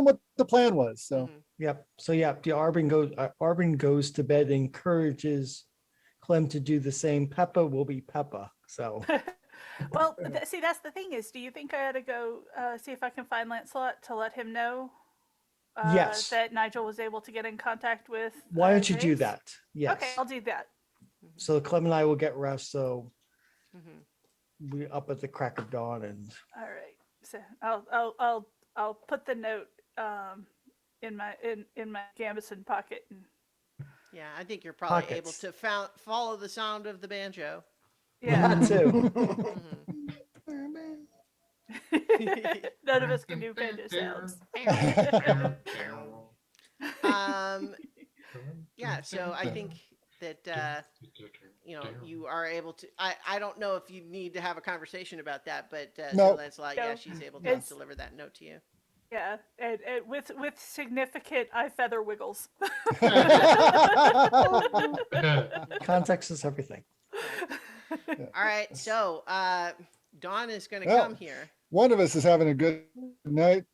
what the plan was. So Yep. So yeah, the Arbin goes to bed, encourages Clem to do the same. Peppa will be Peppa. So Well, see, that's the thing is, do you think I ought to go see if I can find Lancelot to let him know yes, that Nigel was able to get in contact with why don't you do James? that? Okay, Yes. I'll do that. So Clem and I will get rest. So Mhm. we up at the crack of dawn, and All right. So I'll put the note in my gambeson pocket. And, Yeah, I think you're probably able pockets. to follow the sound of the banjo. yeah. That too. Mhm. None of us can do banjo sounds. um, yeah, so I think that you are able to. I don't know if you need to have a conversation about that, but so No. Lancelot, No, yeah, she's able to it's deliver that note to you. yeah, and with significant eye feather wiggles. Context is everything. Right. All right, so Dawn is going to Well. come here. One of us is having a good night.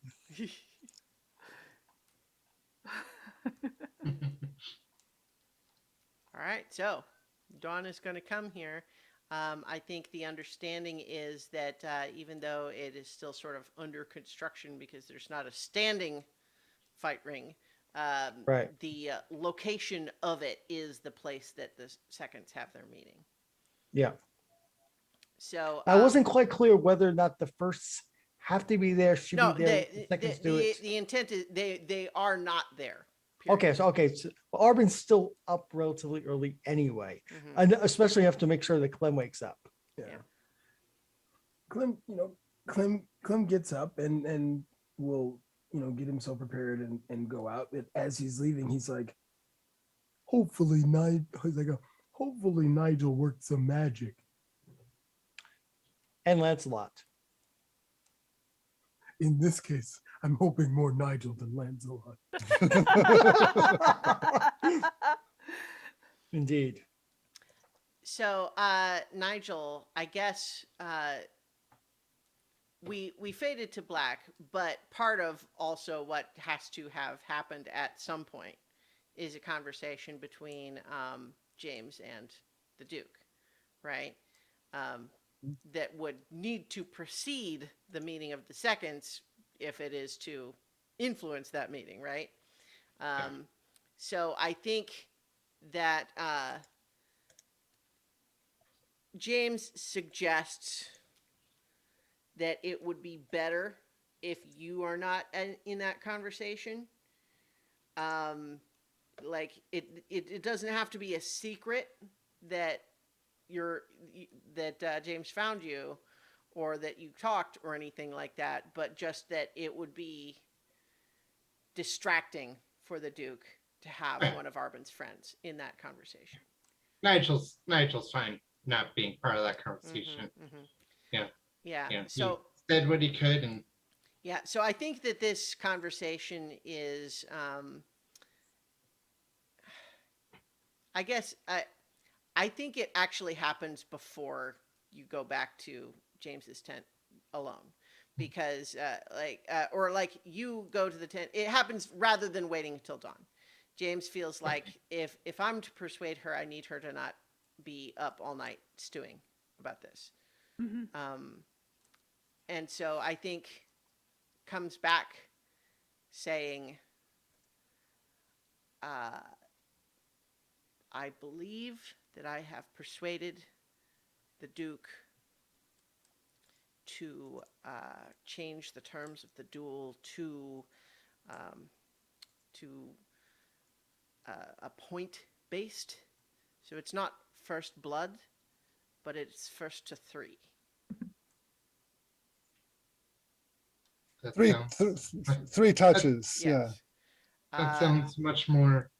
All right, so Dawn is going to come here. I think the understanding is that even though it is still sort of under construction because there's not a standing fight ring, Right. the location of it is the place that the seconds have their meeting. Yeah. So I wasn't quite clear whether or not the firsts have to be there, should no, be there, the seconds do it. the intent is they are not there. Okay, so Arbin's still up relatively early anyway, Mhm. and especially have to make sure that Clem wakes up. Yeah. Yeah. Clem gets up and will, get himself prepared and go out. But as he's leaving, he's like, hopefully Nigel worked some magic. And Lancelot. In this case, I'm hoping more Nigel than Lancelot. Indeed. So Nigel, I guess we faded to black, but part of also what has to have happened at some point is a conversation between James and the Duke, right? That would need to precede the meeting of the seconds if it is to influence that meeting, right? So I think that James suggests that it would be better if you are not in that conversation. Like it doesn't have to be a secret that James found you, or that you talked or anything like that, but just that it would be distracting for the Duke to have one of Arbin's friends in that conversation. Nigel's fine not being part of that conversation. Yeah. Yeah. Yeah. So he said what he could, and yeah, so I think that this conversation is, I guess, I think it actually happens before you go back to James's tent alone, because like you go to the tent, it happens rather than waiting until dawn. James feels like if I'm to persuade her, I need her to not be up all night stewing about this. And so I think comes back saying, I believe that I have persuaded the Duke to change the terms of the duel to a point based. So it's not first blood, but it's first to 3. that Three, sounds three touches. Yeah. Yes. that sounds much more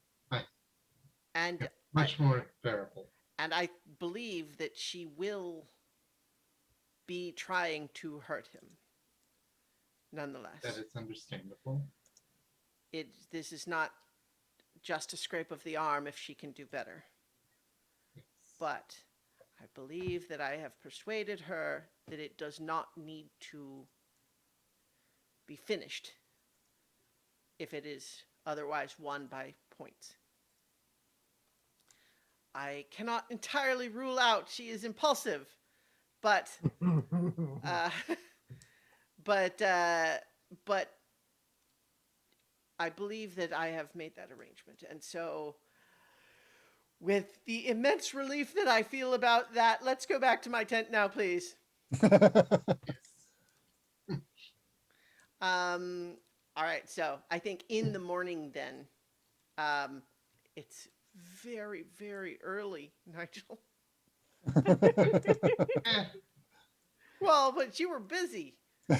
And much more bearable. and I believe that she will be trying to hurt him. Nonetheless, That is understandable. this is not just a scrape of the arm if she can do better. But I believe that I have persuaded her that it does not need to be finished if it is otherwise won by points. I cannot entirely rule out she is impulsive, but uh, but I believe that I have made that arrangement, and so with the immense relief that I feel about that, let's go back to my tent now, please. All right, so I think in the morning then, it's very, very early, Nigel. Eh, Well, but you were busy. I know.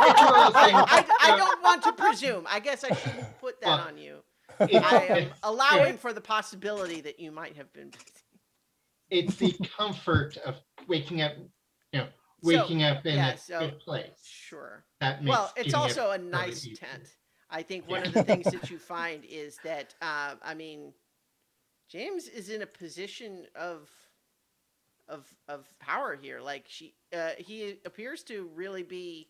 It's one of those things. I don't want to presume. I guess I shouldn't put that Well, on you. It's, I am it's, allowing for the possibility that you might have been busy. it's the comfort of waking up, So, waking up in yeah, a so good place. sure. That makes Well, it's getting up also a early nice easy. tent. I think one Yeah. of the things that you find is that, I mean, James is in a position of power here. Like he appears to really be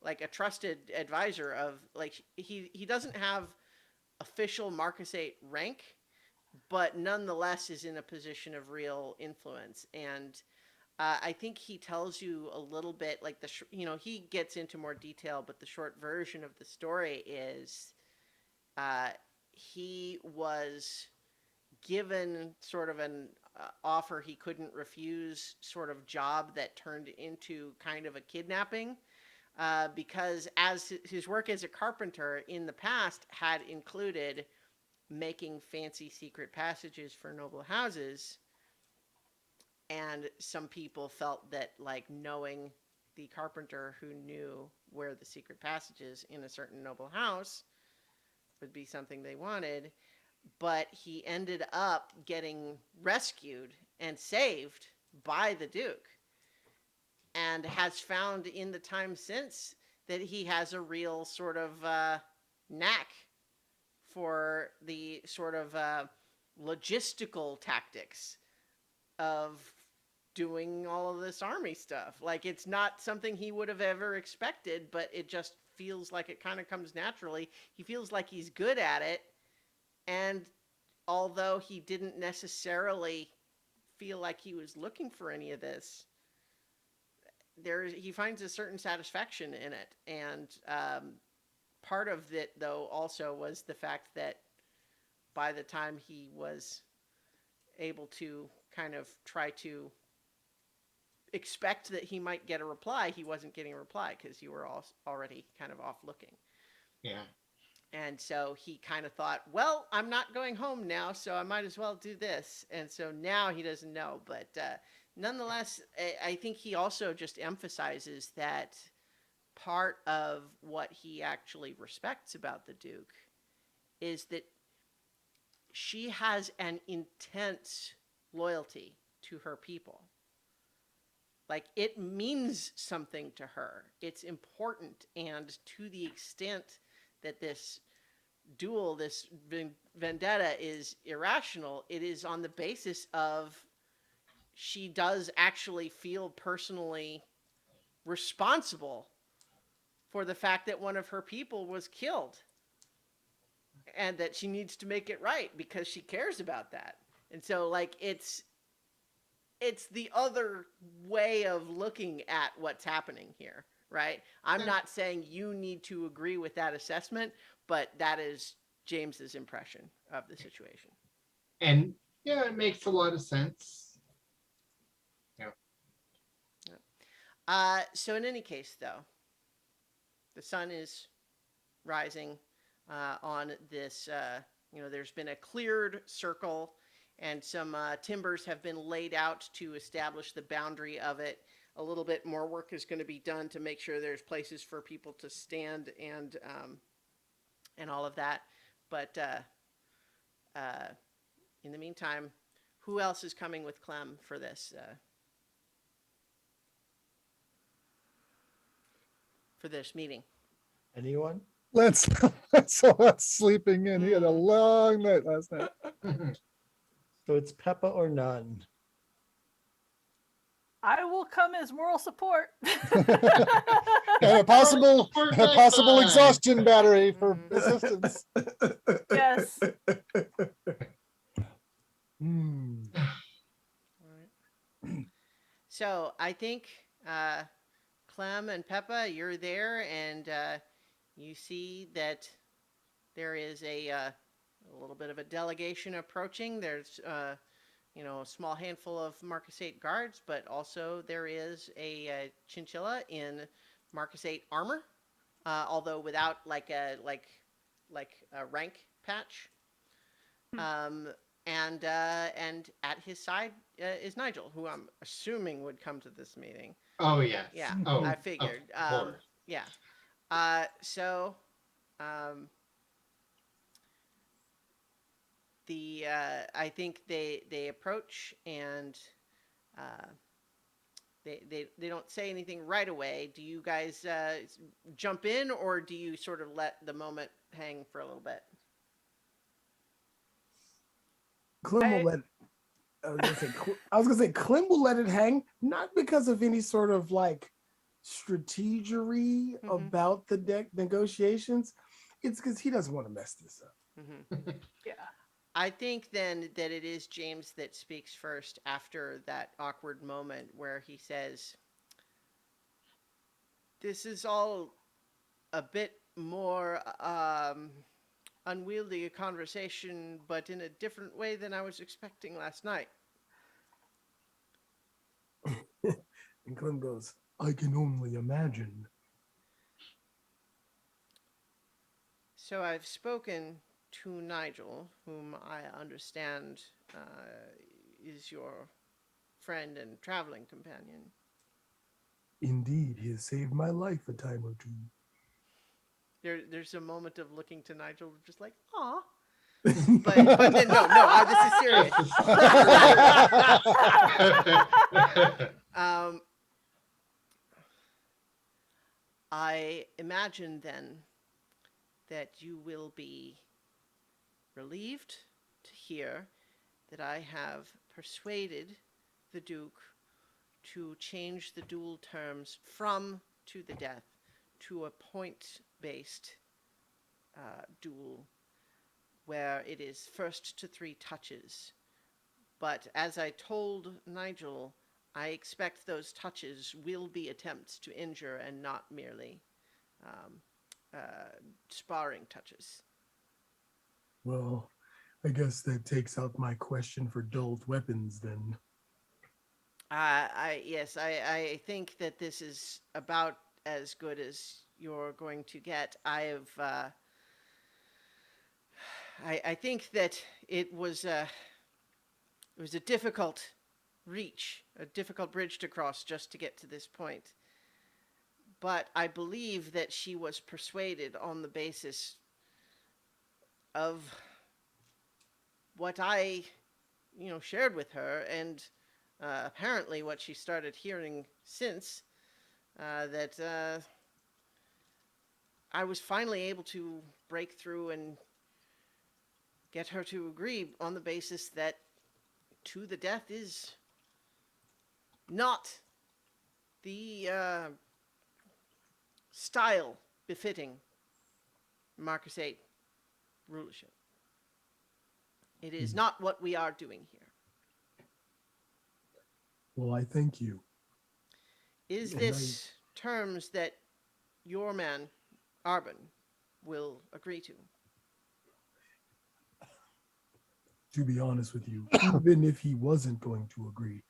like a trusted advisor of like he doesn't have official Marcus 8 rank, but nonetheless is in a position of real influence. And I think he tells you a little bit like he gets into more detail, but the short version of the story is he was given sort of an offer he couldn't refuse sort of job that turned into kind of a kidnapping because as his work as a carpenter in the past had included making fancy secret passages for noble houses, and some people felt that like knowing the carpenter who knew where the secret passages in a certain noble house would be something they wanted, but he ended up getting rescued and saved by the Duke and has found in the time since that he has a real sort of knack for the sort of logistical tactics of doing all of this army stuff. Like it's not something he would have ever expected, but it just feels like it kind of comes naturally. He feels like he's good at it. And although he didn't necessarily feel like he was looking for any of this, he finds a certain satisfaction in it. And part of it, though, also was the fact that by the time he was able to kind of try to expect that he might get a reply, he wasn't getting a reply because you were already kind of off looking. Yeah. And so he kind of thought, well, I'm not going home now, so I might as well do this. And so now he doesn't know. But nonetheless, I think he also just emphasizes that part of what he actually respects about the Duke is that she has an intense loyalty to her people. Like it means something to her. It's important. And to the extent that this duel, this vendetta is irrational, it is on the basis of she does actually feel personally responsible for the fact that one of her people was killed and that she needs to make it right because she cares about that. And so like it's the other way of looking at what's happening here, right? I'm not saying you need to agree with that assessment, but that is James's impression of the situation. And yeah, it makes a lot of sense. So in any case, though, the sun is rising on this. There's been a cleared circle, and some timbers have been laid out to establish the boundary of it. A little bit more work is going to be done to make sure there's places for people to stand and all of that. But in the meantime, who else is coming with Clem for this? For this meeting? Anyone? Let's sleeping in. He had a long night last night. So it's Peppa or none. I will come as moral support. And a possible Nighttime. exhaustion battery for assistance. Yes. Hmm. So I think Clem and Peppa, you're there, and you see that there is a little bit of a delegation approaching. There's a small handful of Marcus 8 guards, but also there is a chinchilla in Marcus 8 armor, although without like a rank patch. Hmm. And at his side is Nigel, who I'm assuming would come to this meeting. Oh yes. Yeah, Oh, I of figured. course. Yeah. So um, I think they approach and uh, they don't say anything right away. Do you guys jump in, or do you sort of let the moment hang for a little bit? Clem will I- let. I was gonna say Clem will let it hang, not because of any sort of like strategery Mhm. about the deck negotiations. It's because he doesn't want to mess this up. Hmm. yeah. I think then that it is James that speaks first after that awkward moment where he says, "This is all a bit more unwieldy a conversation, but in a different way than I was expecting last night." And Clem goes, "I can only imagine." So I've spoken to Nigel, whom I understand is your friend and traveling companion. Indeed, he has saved my life a time or two. There's a moment of looking to Nigel, just like, "Aw." But then no, this is serious. Um, I imagine then that you will be relieved to hear that I have persuaded the Duke to change the duel terms from to the death to a point-based duel where it is first to 3 touches. But as I told Nigel, I expect those touches will be attempts to injure and not merely um, sparring touches. Well, I guess that takes out my question for dulled weapons then. I think that this is about as good as you're going to get. I think that it was a difficult reach, a difficult bridge to cross just to get to this point. But I believe that she was persuaded on the basis of what I, shared with her, and apparently what she started hearing since, that I was finally able to break through and get her to agree on the basis that to the death is not the style befitting Marcus 8 rulership. It is not what we are doing here. Well, I thank you. Is And this terms that your man, Arbin, will agree to? To be honest with you, even if he wasn't going to agree,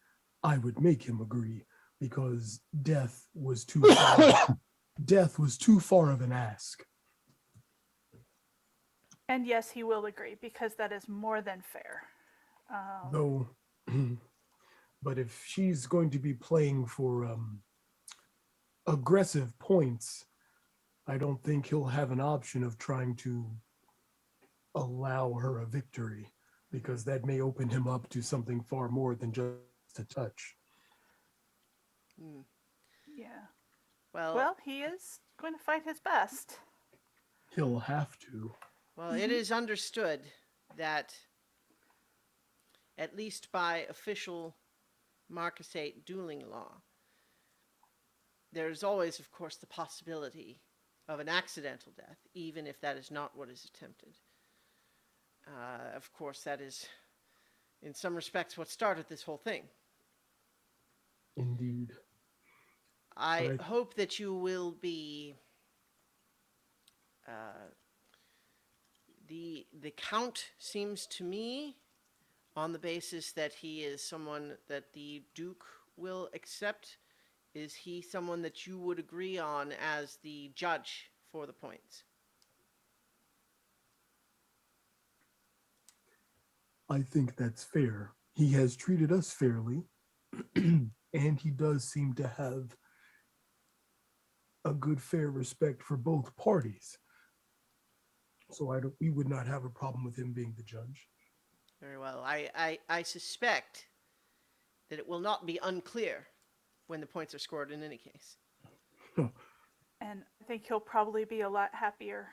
I would make him agree because death was too far, death was too far of an ask. And yes, he will agree because that is more than fair. Though, but if she's going to be playing for aggressive points, I don't think he'll have an option of trying to allow her a victory because that may open him up to something far more than just a touch. Hmm. Yeah. Well, Well, he is going to fight his best. He'll have to. it is understood that, at least by official Marcus 8 dueling law, there's always, of course, the possibility of an accidental death, even if that is not what is attempted. Of course, that is, in some respects, what started this whole thing. Indeed. I Right. hope that you will be. The count seems to me, on the basis that he is someone that the Duke will accept, is he someone that you would agree on as the judge for the points? I think that's fair. He has treated us fairly, and he does seem to have a good, fair respect for both parties. So we would not have a problem with him being the judge. Very well. I suspect that it will not be unclear when the points are scored in any case. And I think he'll probably be a lot happier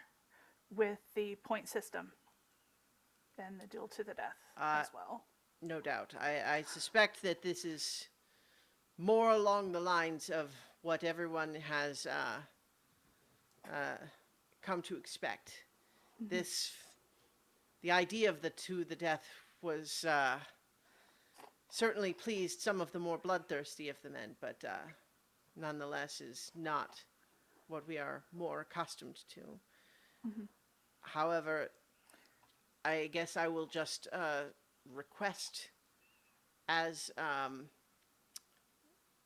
with the point system than the duel to the death as well. No doubt. I suspect that this is more along the lines of what everyone has come to expect. The idea of the to the death was certainly pleased some of the more bloodthirsty of the men, but nonetheless is not what we are more accustomed to. However, I guess I will just request, as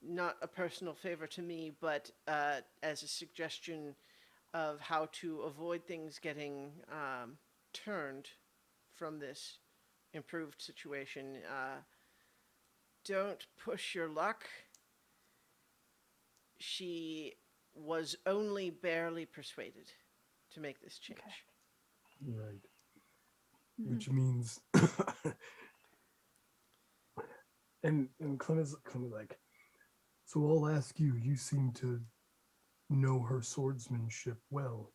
not a personal favor to me, but as a suggestion of how to avoid things getting turned from this improved situation. Don't push your luck. She was only barely persuaded to make this change. Okay. Right. Which means, and Clem is like, so I'll ask you. You seem to know her swordsmanship well.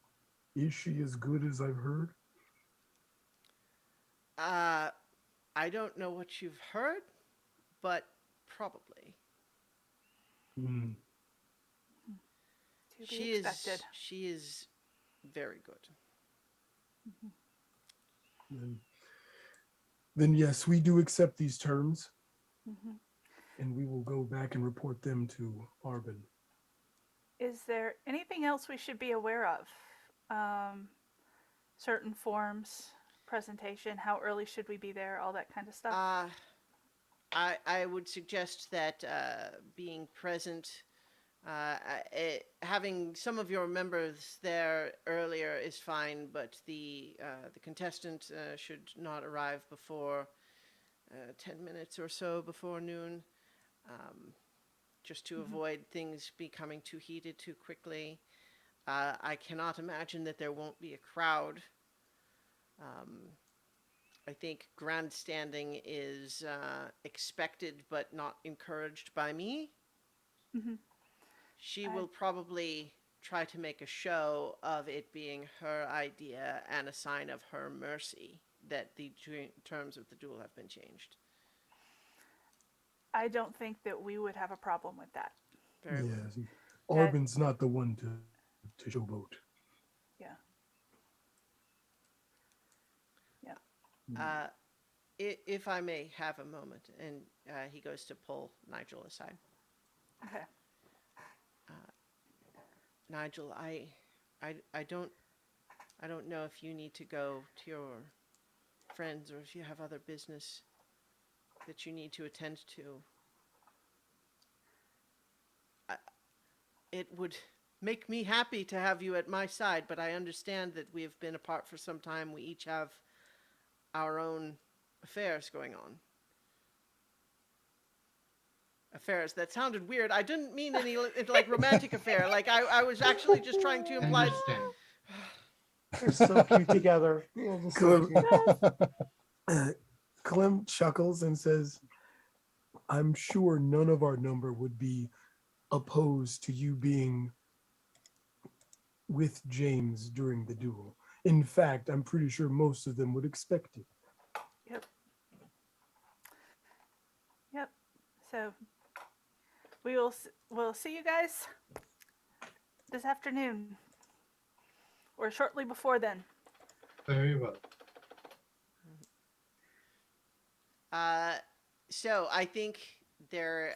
Is she as good as I've heard? I don't know what you've heard, but probably. To be expected. She is very good. Then yes, we do accept these terms, and we will go back and report them to Arbin. Is there anything else we should be aware of? Certain forms, presentation, how early should we be there, all that kind of stuff? I would suggest that being present, having some of your members there earlier is fine, but the contestant should not arrive before 10 minutes or so before noon, just to avoid things becoming too heated too quickly. I cannot imagine that there won't be a crowd. I think grandstanding is expected but not encouraged by me. She will probably try to make a show of it being her idea and a sign of her mercy that the terms of the duel have been changed. I don't think that we would have a problem with that. Very well. Yes, Arbin's not the one to showboat. Yeah. If I may have a moment, and he goes to pull Nigel aside. Okay. Nigel, I don't know if you need to go to your friends or if you have other business that you need to attend to. It would make me happy to have you at my side, but I understand that we have been apart for some time. We each have our own affairs going on. Affairs. That sounded weird. I didn't mean any like romantic affair. Like I was actually just trying to imply. Understand. They're so cute together. Yeah, just so cute. Clem chuckles and says, I'm sure none of our number would be opposed to you being with James during the duel. In fact, I'm pretty sure most of them would expect it. Yep. So we'll see you guys this afternoon or shortly before then. Very well. So I think there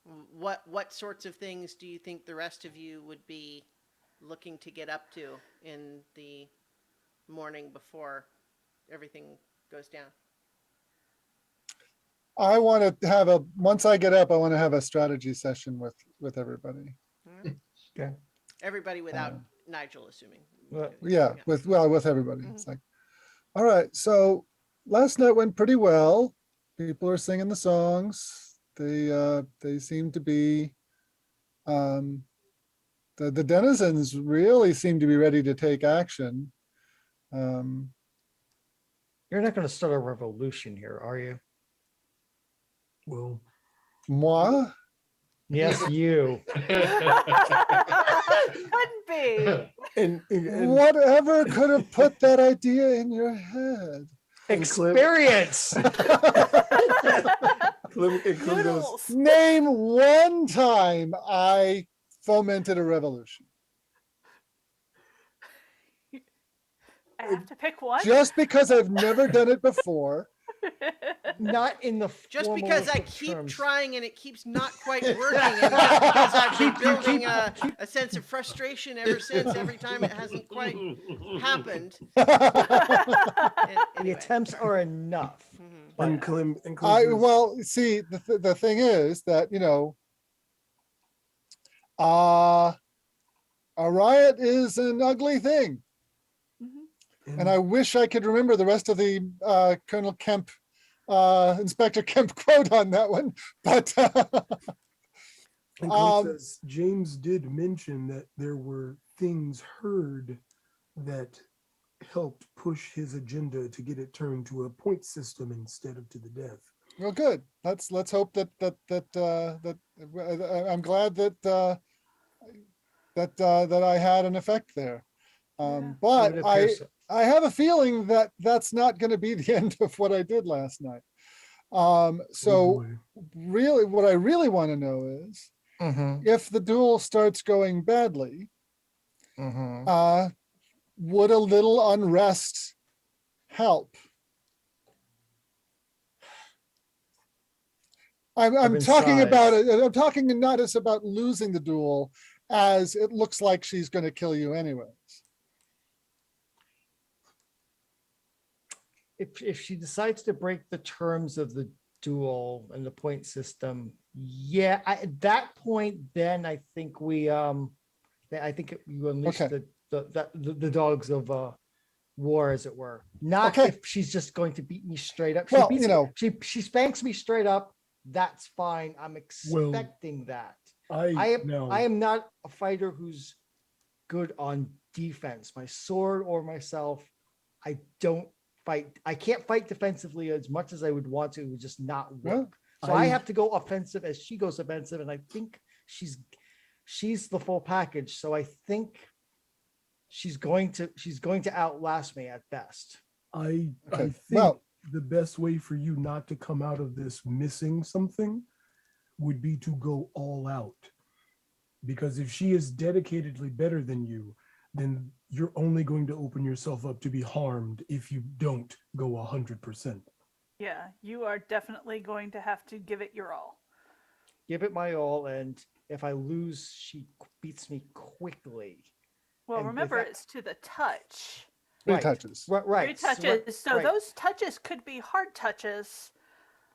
What sorts of things do you think the rest of you would be looking to get up to in the morning before everything goes down? I want to have once I get up, I want to have a strategy session with everybody. Everybody without Um, Nigel, assuming. Well, Yeah, with everybody. Mhm. It's like, all right, so last night went pretty well. People are singing the songs. They seem to be the denizens really seem to be ready to take action. Um, You're not going to start a revolution here, are you? Well, moi? Yes, you. Couldn't be. and Whatever could have put that idea in your head? Experience. Clem goes, Noodles. Name one time I fomented a revolution. I have to pick one. Just because I've never done it before. Not in the Just because I formalistic keep terms. trying and it keeps not quite working, and just because I've been building a sense of frustration ever since, every time it hasn't quite happened. The Anyway. attempts are enough. Mhm. and But Clem goes, Well, see, the thing is that, a riot is an ugly thing. Mhm. And I wish I could remember the rest of the Colonel Kemp, Inspector Kemp quote on that one. But and Clem um, says, James did mention that there were things heard that helped push his agenda to get it turned to a point system instead of to the death. well, good. Let's hope that I'm glad that that I had an effect there. Yeah. it But would appear so. I have a feeling that that's not going to be the end of what I did last night. Oh, So boy. really, what I really want to know is if the duel starts going badly, would a little unrest help? I'm Of talking about insides. it. I'm talking not as about losing the duel, as it looks like she's going to kill you anyways. If she decides to break the terms of the duel and the point system, yeah, at that point, then I think I think you unleash Okay. the dogs of war, as it were. Not Okay. if she's just going to beat me straight up. Well, Beats she spanks me straight up. That's fine. I'm expecting that. I am not a fighter who's good on defense. My sword or myself, I don't fight. I can't fight defensively as much as I would want to. It would just not work. So I have to go offensive as she goes offensive, and I think she's the full package. So I think she's going to outlast me at best. I Okay. think Well- the best way for you not to come out of this missing something would be to go all out. Because if she is dedicatedly better than you, then you're only going to open yourself up to be harmed if you don't go 100%. Yeah, you are definitely going to have to give it your all. Give it my all, and if I lose, she beats me quickly. Well, And with remember, that- it's to the touch. Three Right. touches. Right. Three touches. So right. those touches could be hard touches.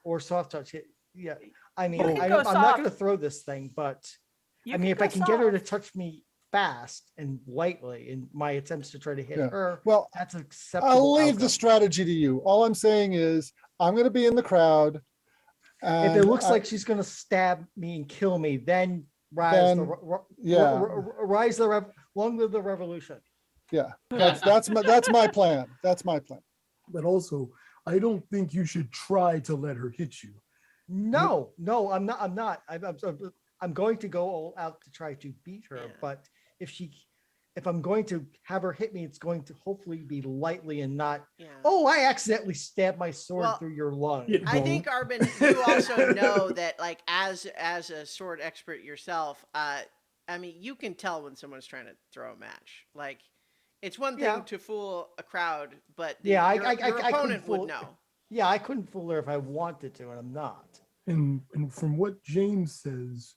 Or soft touch. Yeah. I mean, You can I'm go not soft. going to throw this thing, but You I mean, if go I can get her to soft. touch me fast and lightly in my attempts to try to hit Yeah. her, Well, that's acceptable. I'll leave outcome. the strategy to you. All I'm saying is I'm going to be in the crowd. If it and looks I- like she's going to stab me and kill me, then rise the Then, yeah, rise the long live the revolution. yeah, that's my plan. That's my plan. But also, I don't think you should try to let her hit you. No, I'm not. I'm going to go all out to try to beat her. Yeah. But if I'm going to have her hit me, it's going to hopefully be lightly and not, Yeah. oh, I accidentally stabbed my sword Well, through your lung. Yeah. I think Arbin, you also know that, like, as a sword expert yourself, I mean, you can tell when someone's trying to throw a match. Like, it's one thing Yeah. to fool a crowd, but Yeah, your I couldn't opponent fool- would know. Yeah, I couldn't fool her if I wanted to, and I'm not. And from what James says,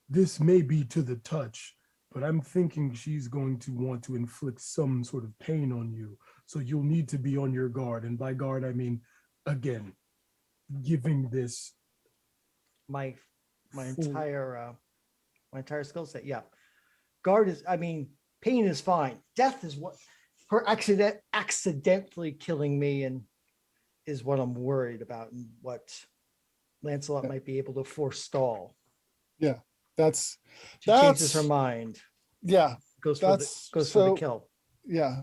this may be to the touch, but I'm thinking she's going to want to inflict some sort of pain on you. So you'll need to be on your guard. And by guard, I mean, again, giving this My my full. my entire skill set. Yeah. Guard is, I mean, pain is fine. Death is what her accidentally killing me and is what I'm worried about and what Lancelot Yeah. might be able to forestall. That's She changes her That's- mind, yeah. goes for the That's goes for the so kill. yeah.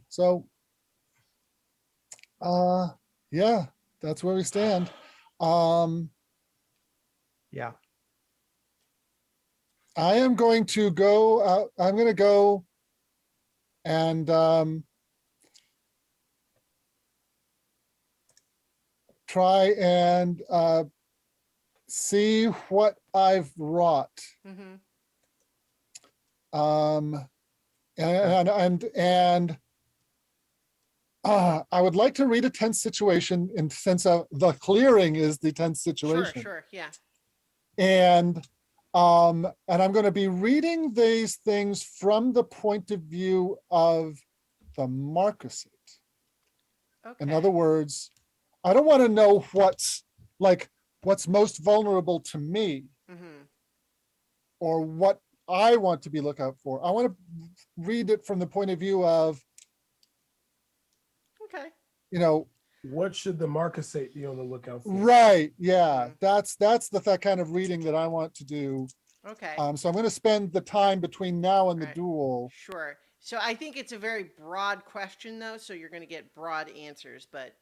So yeah, that's where we stand. Yeah. I am going to go out. I'm going to go and try and see what I've wrought. Mm-hmm. And I would like to read a tense situation in the sense of the clearing is the tense Sure, situation. sure, yeah. And I'm going to be reading these things from the point of view of the Marquisate. Okay. In other words, I don't want to know what's most vulnerable to me Mm-hmm. or what I want to be looked out for. I want to read it from the point of view of, Okay. What should the Marquisate be on the lookout for? right. Yeah. Mhm. That's that kind of reading that I want to do. Okay. So I'm going to spend the time between now and the Right. duel. Sure. So I think it's a very broad question, though, so you're going to get broad answers, but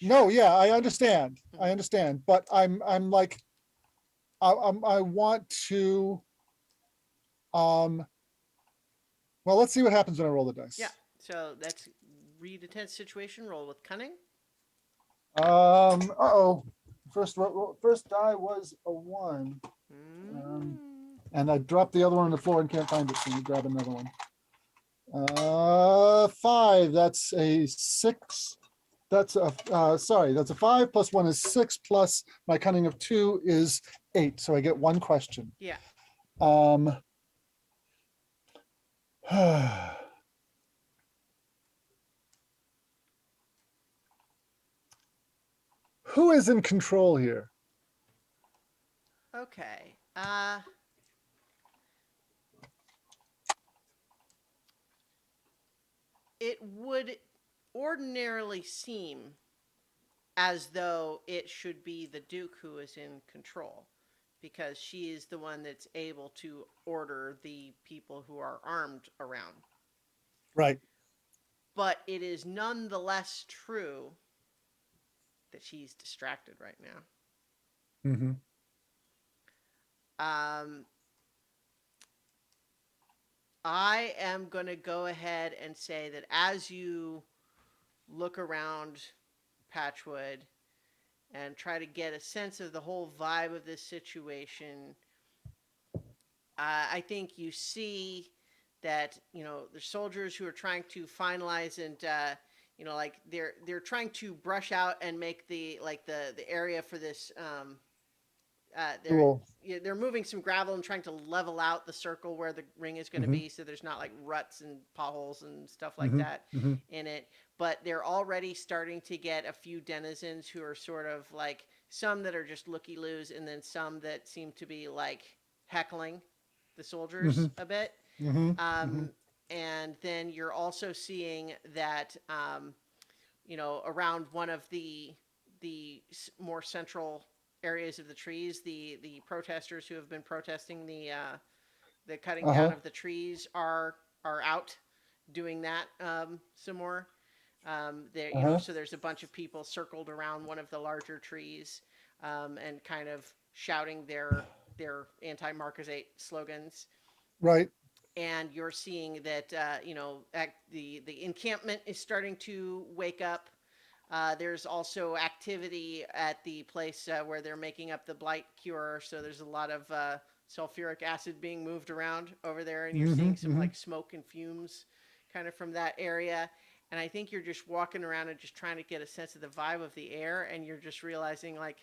No, sure. yeah, I understand. I Mhm. understand, but I'm like, I want to, well, let's see what happens when I roll the dice. Yeah. So let's read a tense situation. Roll with cunning. Uh-oh. First die was a 1. Mm. And I dropped the other one on the floor and can't find it, so let me grab another one. 5, that's a 6. That's a, that's a 5 plus 1 is 6 plus my cunning of 2 is 8. So I get 1 question. Yeah. Who is in control here? Okay. It would ordinarily seem as though it should be the Duke who is in control, because she is the one that's able to order the people who are armed around. Right. But it is nonetheless true that she's distracted right now. Mm-hmm. I am going to go ahead and say that as you look around Patchwood and try to get a sense of the whole vibe of this situation, I think you see that there's soldiers who are trying to finalize and like they're trying to brush out and make the area for this they're Cool. they're moving some gravel and trying to level out the circle where the ring is going to Mhm. be, so there's not like ruts and potholes and stuff like Mhm. that Mhm. in it. But they're already starting to get a few denizens who are sort of like some that are just looky-loos, and then some that seem to be like heckling the soldiers a bit. Mm-hmm. And then you're also seeing that around one of the more central areas of the trees, the protesters who have been protesting the cutting down of the trees are out doing that some more. So there's a bunch of people circled around one of the larger trees and kind of shouting their anti-Marquisate slogans. Right. And you're seeing that the encampment is starting to wake up. There's also activity at the place where they're making up the blight cure, so there's a lot of sulfuric acid being moved around over there, and you're seeing some like smoke and fumes kind of from that area. And I think you're just walking around and just trying to get a sense of the vibe of the air, and you're just realizing, like,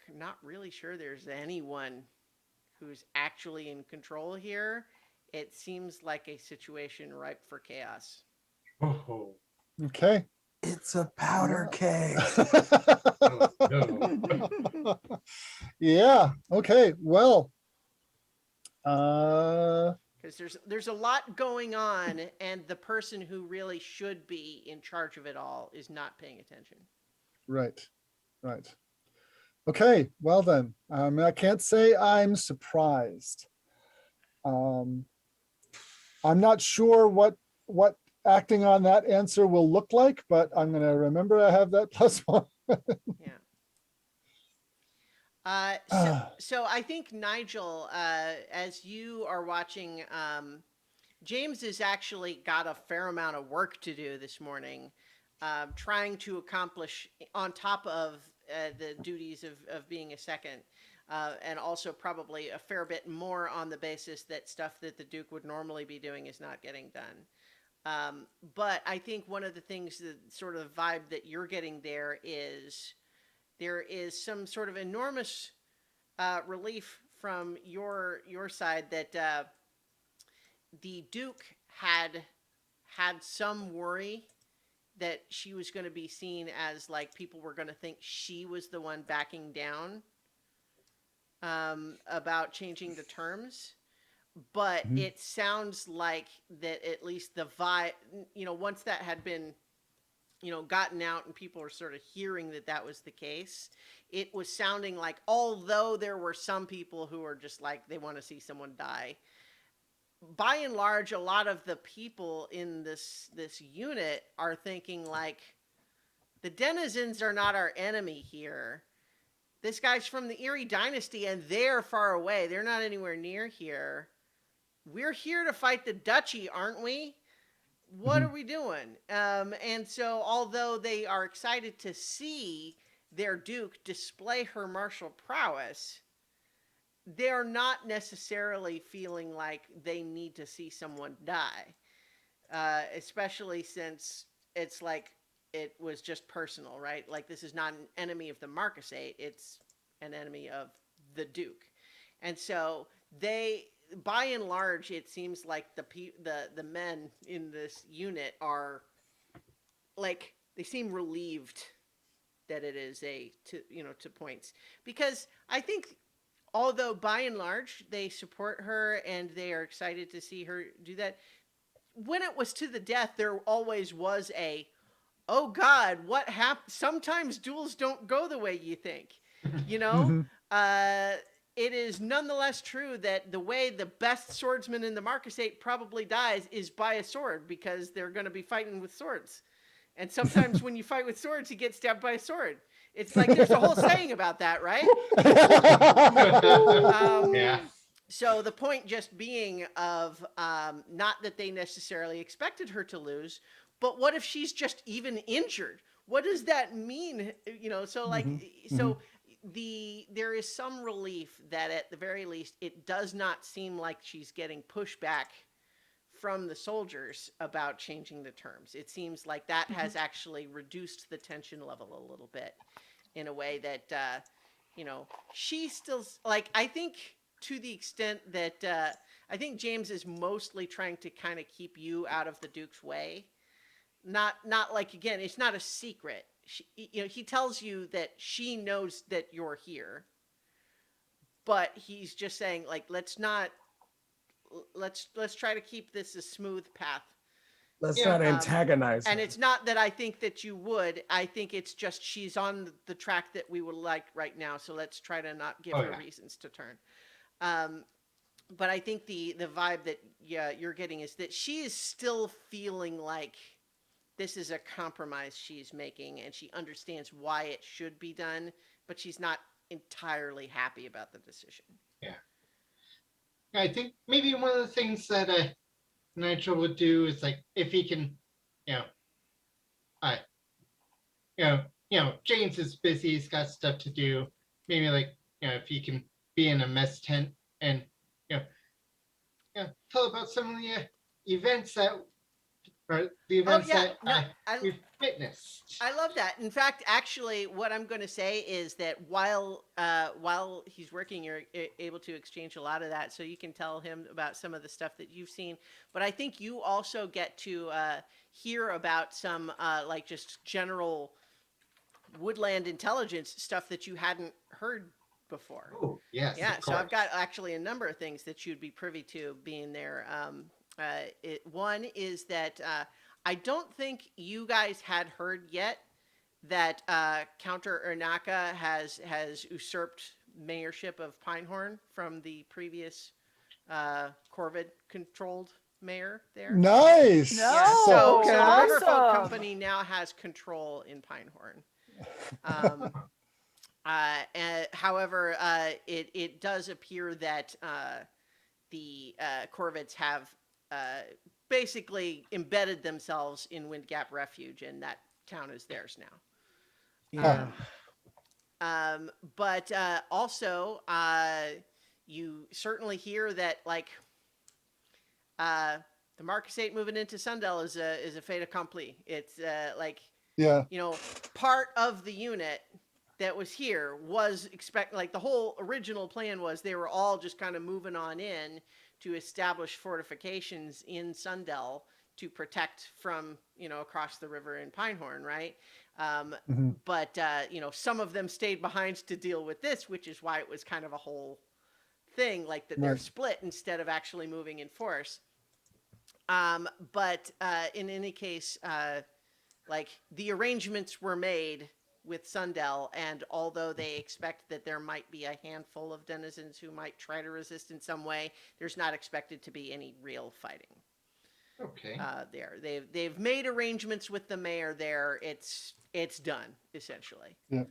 I'm not really sure there's anyone who's actually in control here. It seems like a situation ripe for chaos. Oh, Okay. It's a powder keg. no. Yeah. Okay. Well, uh, Because there's a lot going on, and the person who really should be in charge of it all is not paying attention. right. Right. Okay. Well then, I can't say I'm surprised. Um, I'm not sure what acting on that answer will look like, but I'm going to remember I have that +1. Yeah. So I think Nigel, as you are watching, James has actually got a fair amount of work to do this morning, trying to accomplish on top of the duties of being a second, and also probably a fair bit more on the basis that stuff that the Duke would normally be doing is not getting done. But I think one of the things, that sort of vibe that you're getting there is some sort of enormous relief from your side that the Duke had some worry that she was going to be seen as, like, people were going to think she was the one backing down about changing the terms. But Mhm. it sounds like that, at least the vibe, once that had been, gotten out and people were sort of hearing that that was the case, it was sounding like, although there were some people who were just like, they want to see someone die, by and large, a lot of the people in this unit are thinking, like, the denizens are not our enemy here. This guy's from the Erie Dynasty, and they're far away. They're not anywhere near here. We're here to fight the duchy, aren't we? What are we doing? And so, although they are excited to see their Duke display her martial prowess, they're not necessarily feeling like they need to see someone die, especially since it's like it was just personal, right? Like, this is not an enemy of the Marquisate, it's an enemy of the Duke. And so they, by and large, it seems like the men in this unit are, like, they seem relieved that it is to points, because I think, although by and large they support her and they are excited to see her do that, when it was to the death, there always was a, oh God, what happened? Sometimes duels don't go the way you think, you know? Mhm. It is nonetheless true that the way the best swordsman in the Marquisate probably dies is by a sword, because they're going to be fighting with swords. And sometimes when you fight with swords, you get stabbed by a sword. It's like, there's a whole saying about that, right? Yeah. So the point just being of, not that they necessarily expected her to lose, but what if she's just even injured? What does that mean? So, like, so there is some relief that at the very least it does not seem like she's getting pushback from the soldiers about changing the terms. It seems like that has actually reduced the tension level a little bit, in a way that she still, like, I think, to the extent that I think James is mostly trying to kind of keep you out of the Duke's way. Not like, again, it's not a secret. He tells you that she knows that you're here, but he's just saying, like, let's try to keep this a smooth path. Let's Yeah. not antagonize And her. it's not that I think that you would. I think it's just she's on the track that we would like right now. So let's try to not give her reasons to turn. But I think the vibe that you're getting is that she is still feeling like this is a compromise she's making, and she understands why it should be done, but she's not entirely happy about the decision. Yeah. I think maybe one of the things that Nigel would do is, like, if he can, you know, I, James is busy, he's got stuff to do. Maybe, like, if he can be in a mess tent and tell about some of the events that or the events yeah, that no, I we've witnessed. I love that. In fact, actually, what I'm going to say is that while he's working, you're able to exchange a lot of that, so you can tell him about some of the stuff that you've seen. But I think you also get to hear about some like just general woodland intelligence stuff that you hadn't heard before. Oh, yes, Yeah, of so I've got course. actually a number of things that you'd be privy to being there. One is that I don't think you guys had heard yet that Counter Ernaka has usurped mayorship of Pinehorn from the previous Corvid controlled mayor there. Nice. Yeah, No, so okay. so the Riverfolk awesome. Company now has control in Pinehorn. Um, however, it does appear that the Corvids have basically embedded themselves in Windgap Refuge, and that town is theirs now. Yeah. But also, you certainly hear that like the Marcus 8 moving into Sundell is a fait accompli. It's like Yeah. part of the unit that was here was like the whole original plan was they were all just kind of moving on in to establish fortifications in Sundell to protect from across the river in Pinehorn, right? Mhm. But some of them stayed behind to deal with this, which is why it was kind of a whole thing, like that they're Right. split instead of actually moving in force. But in any case, like the arrangements were made with Sundell, and although they expect that there might be a handful of denizens who might try to resist in some way, there's not expected to be any real fighting. Okay. There, they've made arrangements with the mayor there. It's done essentially. Yeah.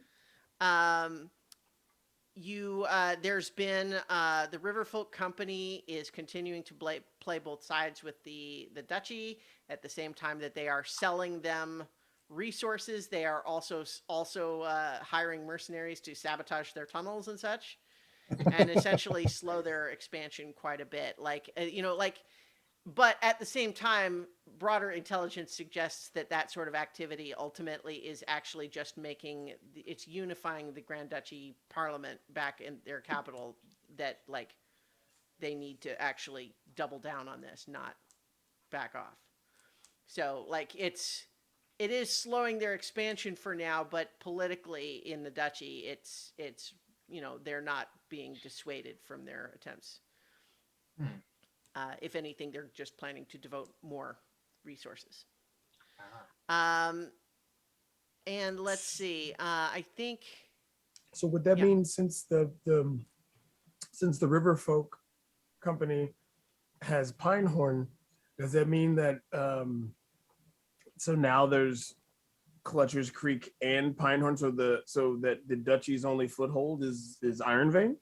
There's been the Riverfolk Company is continuing to play both sides with the duchy at the same time that they are selling them resources. They are also hiring mercenaries to sabotage their tunnels and such, and essentially slow their expansion quite a bit. But at the same time, broader intelligence suggests that sort of activity ultimately is actually just it's unifying the Grand Duchy Parliament back in their capital, that like they need to actually double down on this, not back off. So like it is slowing their expansion for now, but politically in the duchy, it's they're not being dissuaded from their attempts. If anything, they're just planning to devote more resources. And let's see. I think. So would that Yeah. mean since the Riverfolk Company has Pinehorn, does that mean that so now there's Clutcher's Creek and Pinehorn, so that the duchy's only foothold is Iron Vein?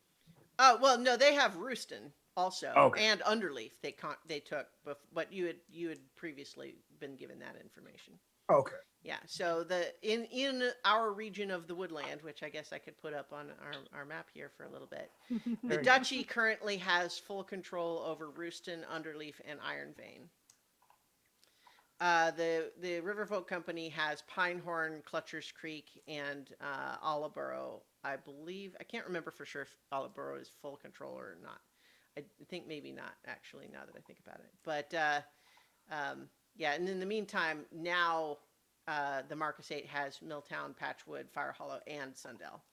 Oh well, no, they have Rooston also, Okay. and Underleaf. They took, but you had previously been given that information. Okay. Yeah. So in our region of the Woodland, which I guess I could put up on our map here for a little bit, the Very duchy currently has full control over Rooston, Underleaf, and Iron Vein. The Riverfolk Company has Pinehorn, Clutcher's Creek, and Olaboro. I believe, I can't remember for sure if Olaboro is full control or not. I think maybe not, actually, now that I think about it. But yeah, and in the meantime, now the Marcus 8 has Milltown, Patchwood, Fire Hollow, and Sundell.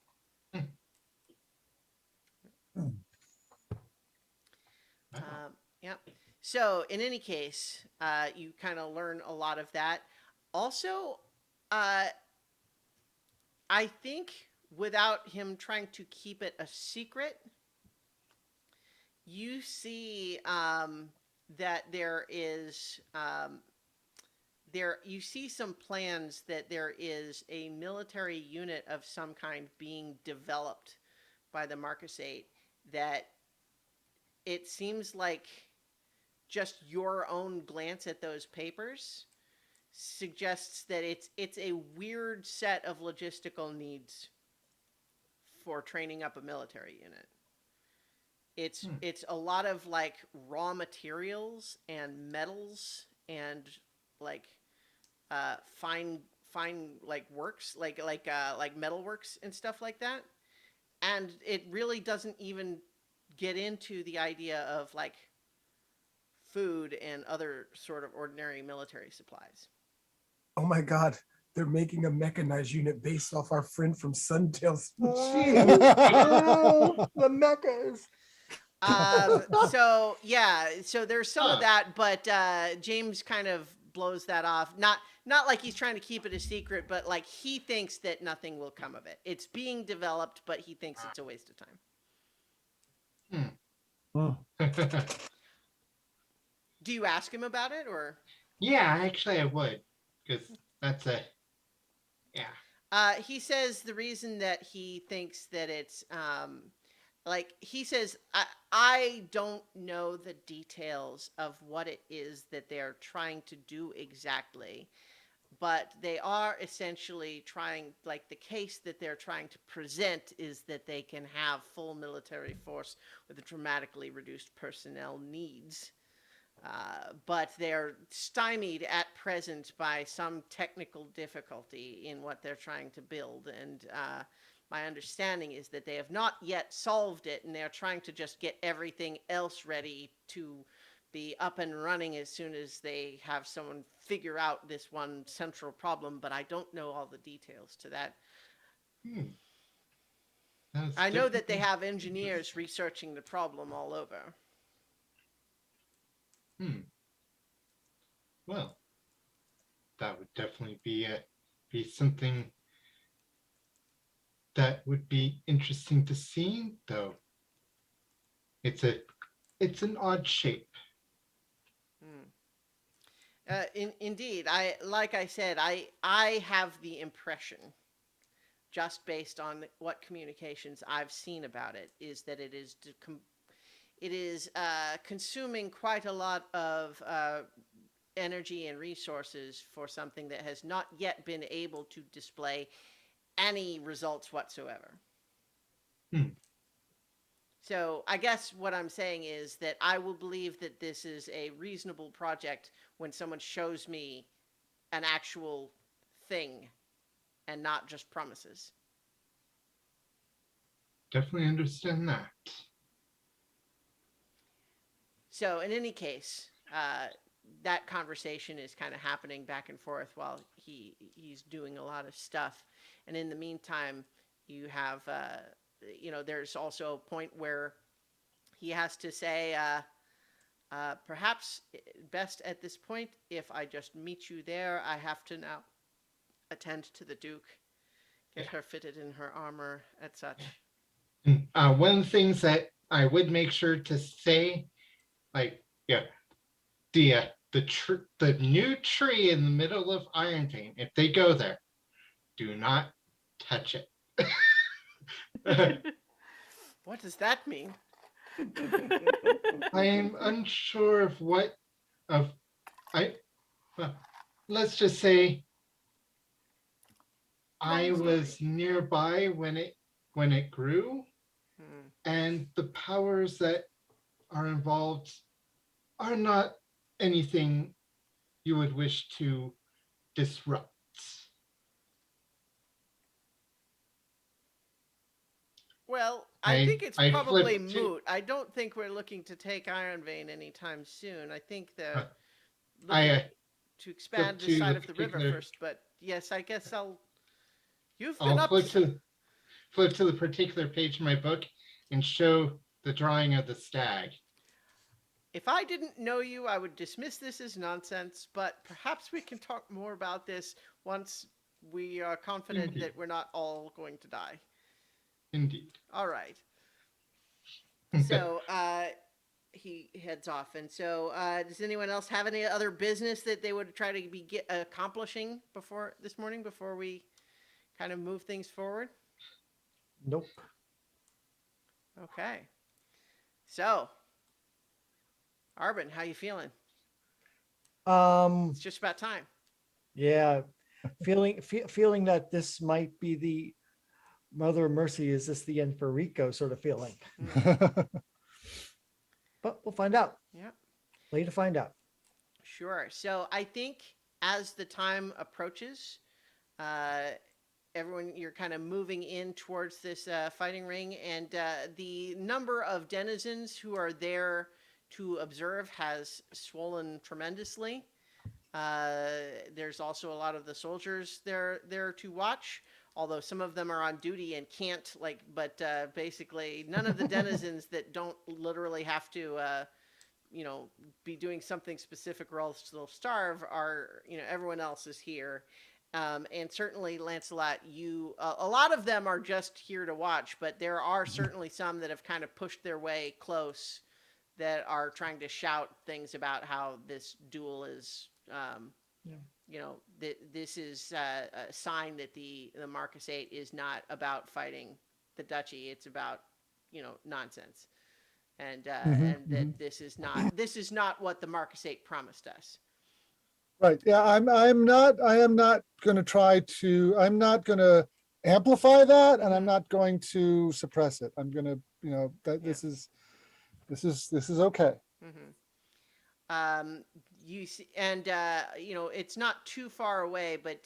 Yep. So in any case, you kind of learn a lot of that. Also, I think without him trying to keep it a secret, you see that there is you see some plans that there is a military unit of some kind being developed by the Marcus 8 that it seems like just your own glance at those papers suggests that it's a weird set of logistical needs for training up a military unit. It's a lot of like raw materials and metals and fine like works, like metal works and stuff like that. And it really doesn't even get into the idea of like food and other sort of ordinary military supplies. Oh my God. They're making a mechanized unit based off our friend from Suntail's machine. The mechas. So yeah, so there's some of that, but James kind of blows that off. Not like he's trying to keep it a secret, but like he thinks that nothing will come of it. It's being developed, but he thinks it's a waste of time. Do you ask him about it, or? Yeah, actually I would, because that's a, yeah. He says the reason that he thinks that it's like he says, I don't know the details of what it is that they're trying to do exactly, but they are essentially trying, like the case that they're trying to present is that they can have full military force with dramatically reduced personnel needs. But they're stymied at present by some technical difficulty in what they're trying to build. And my understanding is that they have not yet solved it, and they're trying to just get everything else ready to be up and running as soon as they have someone figure out this one central problem. But I don't know all the details to that. I know that they have engineers researching the problem all over. Well, that would definitely be something that would be interesting to see, though. It's an odd shape. Indeed, like I said, I have the impression, just based on what communications I've seen about it, is that it is consuming quite a lot of energy and resources for something that has not yet been able to display any results whatsoever. So I guess what I'm saying is that I will believe that this is a reasonable project when someone shows me an actual thing and not just promises. Definitely understand that. So in any case, that conversation is kind of happening back and forth while he's doing a lot of stuff. And in the meantime, you have, there's also a point where he has to say, perhaps best at this point, if I just meet you there, I have to now attend to the Duke, get her fitted in her armor, and such. One of the things that I would make sure to say, like, yeah, the new tree in the middle of Ironvein, if they go there, do not touch it. What does that mean? I am unsure of let's just say I was nearby when it grew, and the powers that are involved are not anything you would wish to disrupt. Well, I think it's probably flipped to- moot. I don't think we're looking to take Ironvein anytime soon. I think they're I looking to expand flipped this to side the of the river particular- first. But yes, I guess you've been up. Flip to the particular page in my book and show the drawing of the stag. If I didn't know you, I would dismiss this as nonsense, but perhaps we can talk more about this once we are confident Indeed. that we're not all going to die. Indeed. All right. So he heads off. And so does anyone else have any other business that they would try to be accomplishing this morning before we kind of move things forward? Nope. Okay. So, Arbin, how you feeling? It's just about time. Yeah, feeling that this might be the Mother of Mercy. Is this the end for Rico? Sort of feeling, but we'll find out. Yeah. Later to find out. Sure. So I think as the time approaches, uh, everyone, you're kind of moving in towards this fighting ring, and the number of denizens who are there to observe has swollen tremendously. There's also a lot of the soldiers there to watch, although some of them are on duty and can't like. But basically, none of the denizens that don't literally have to, be doing something specific or else they'll starve are, everyone else is here. And certainly, Lancelot, a lot of them are just here to watch, but there are certainly some that have kind of pushed their way close that are trying to shout things about how this duel is, that this is a sign that the Marcus 8 is not about fighting the duchy. It's about, nonsense. And and that this is not what the Marcus 8 promised us. Right. Yeah, I am not gonna try to, I'm not gonna amplify that, and I'm not going to suppress it. I'm gonna, that this is okay. You see, and it's not too far away, but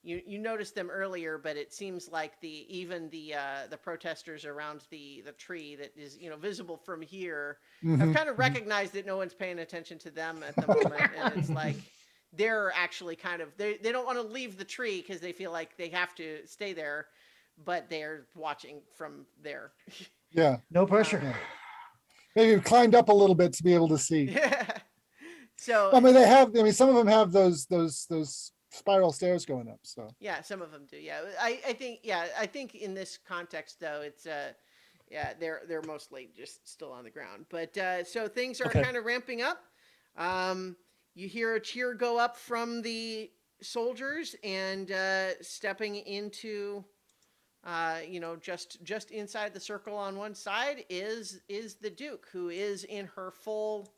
you noticed them earlier, but it seems like even the protesters around the tree that is visible from here have kind of recognized that no one's paying attention to them at the moment, and it's like they're actually kind of they don't want to leave the tree because they feel like they have to stay there, but they're watching from there. Yeah. No pressure. Maybe climbed up a little bit to be able to see. Yeah. So I mean, some of them have those spiral stairs going up. So yeah, some of them do. Yeah, I think in this context though, it's they're mostly just still on the ground. But so things are kind of ramping up. You hear a cheer go up from the soldiers, and stepping into, just inside the circle on one side is the Duke, who is in her full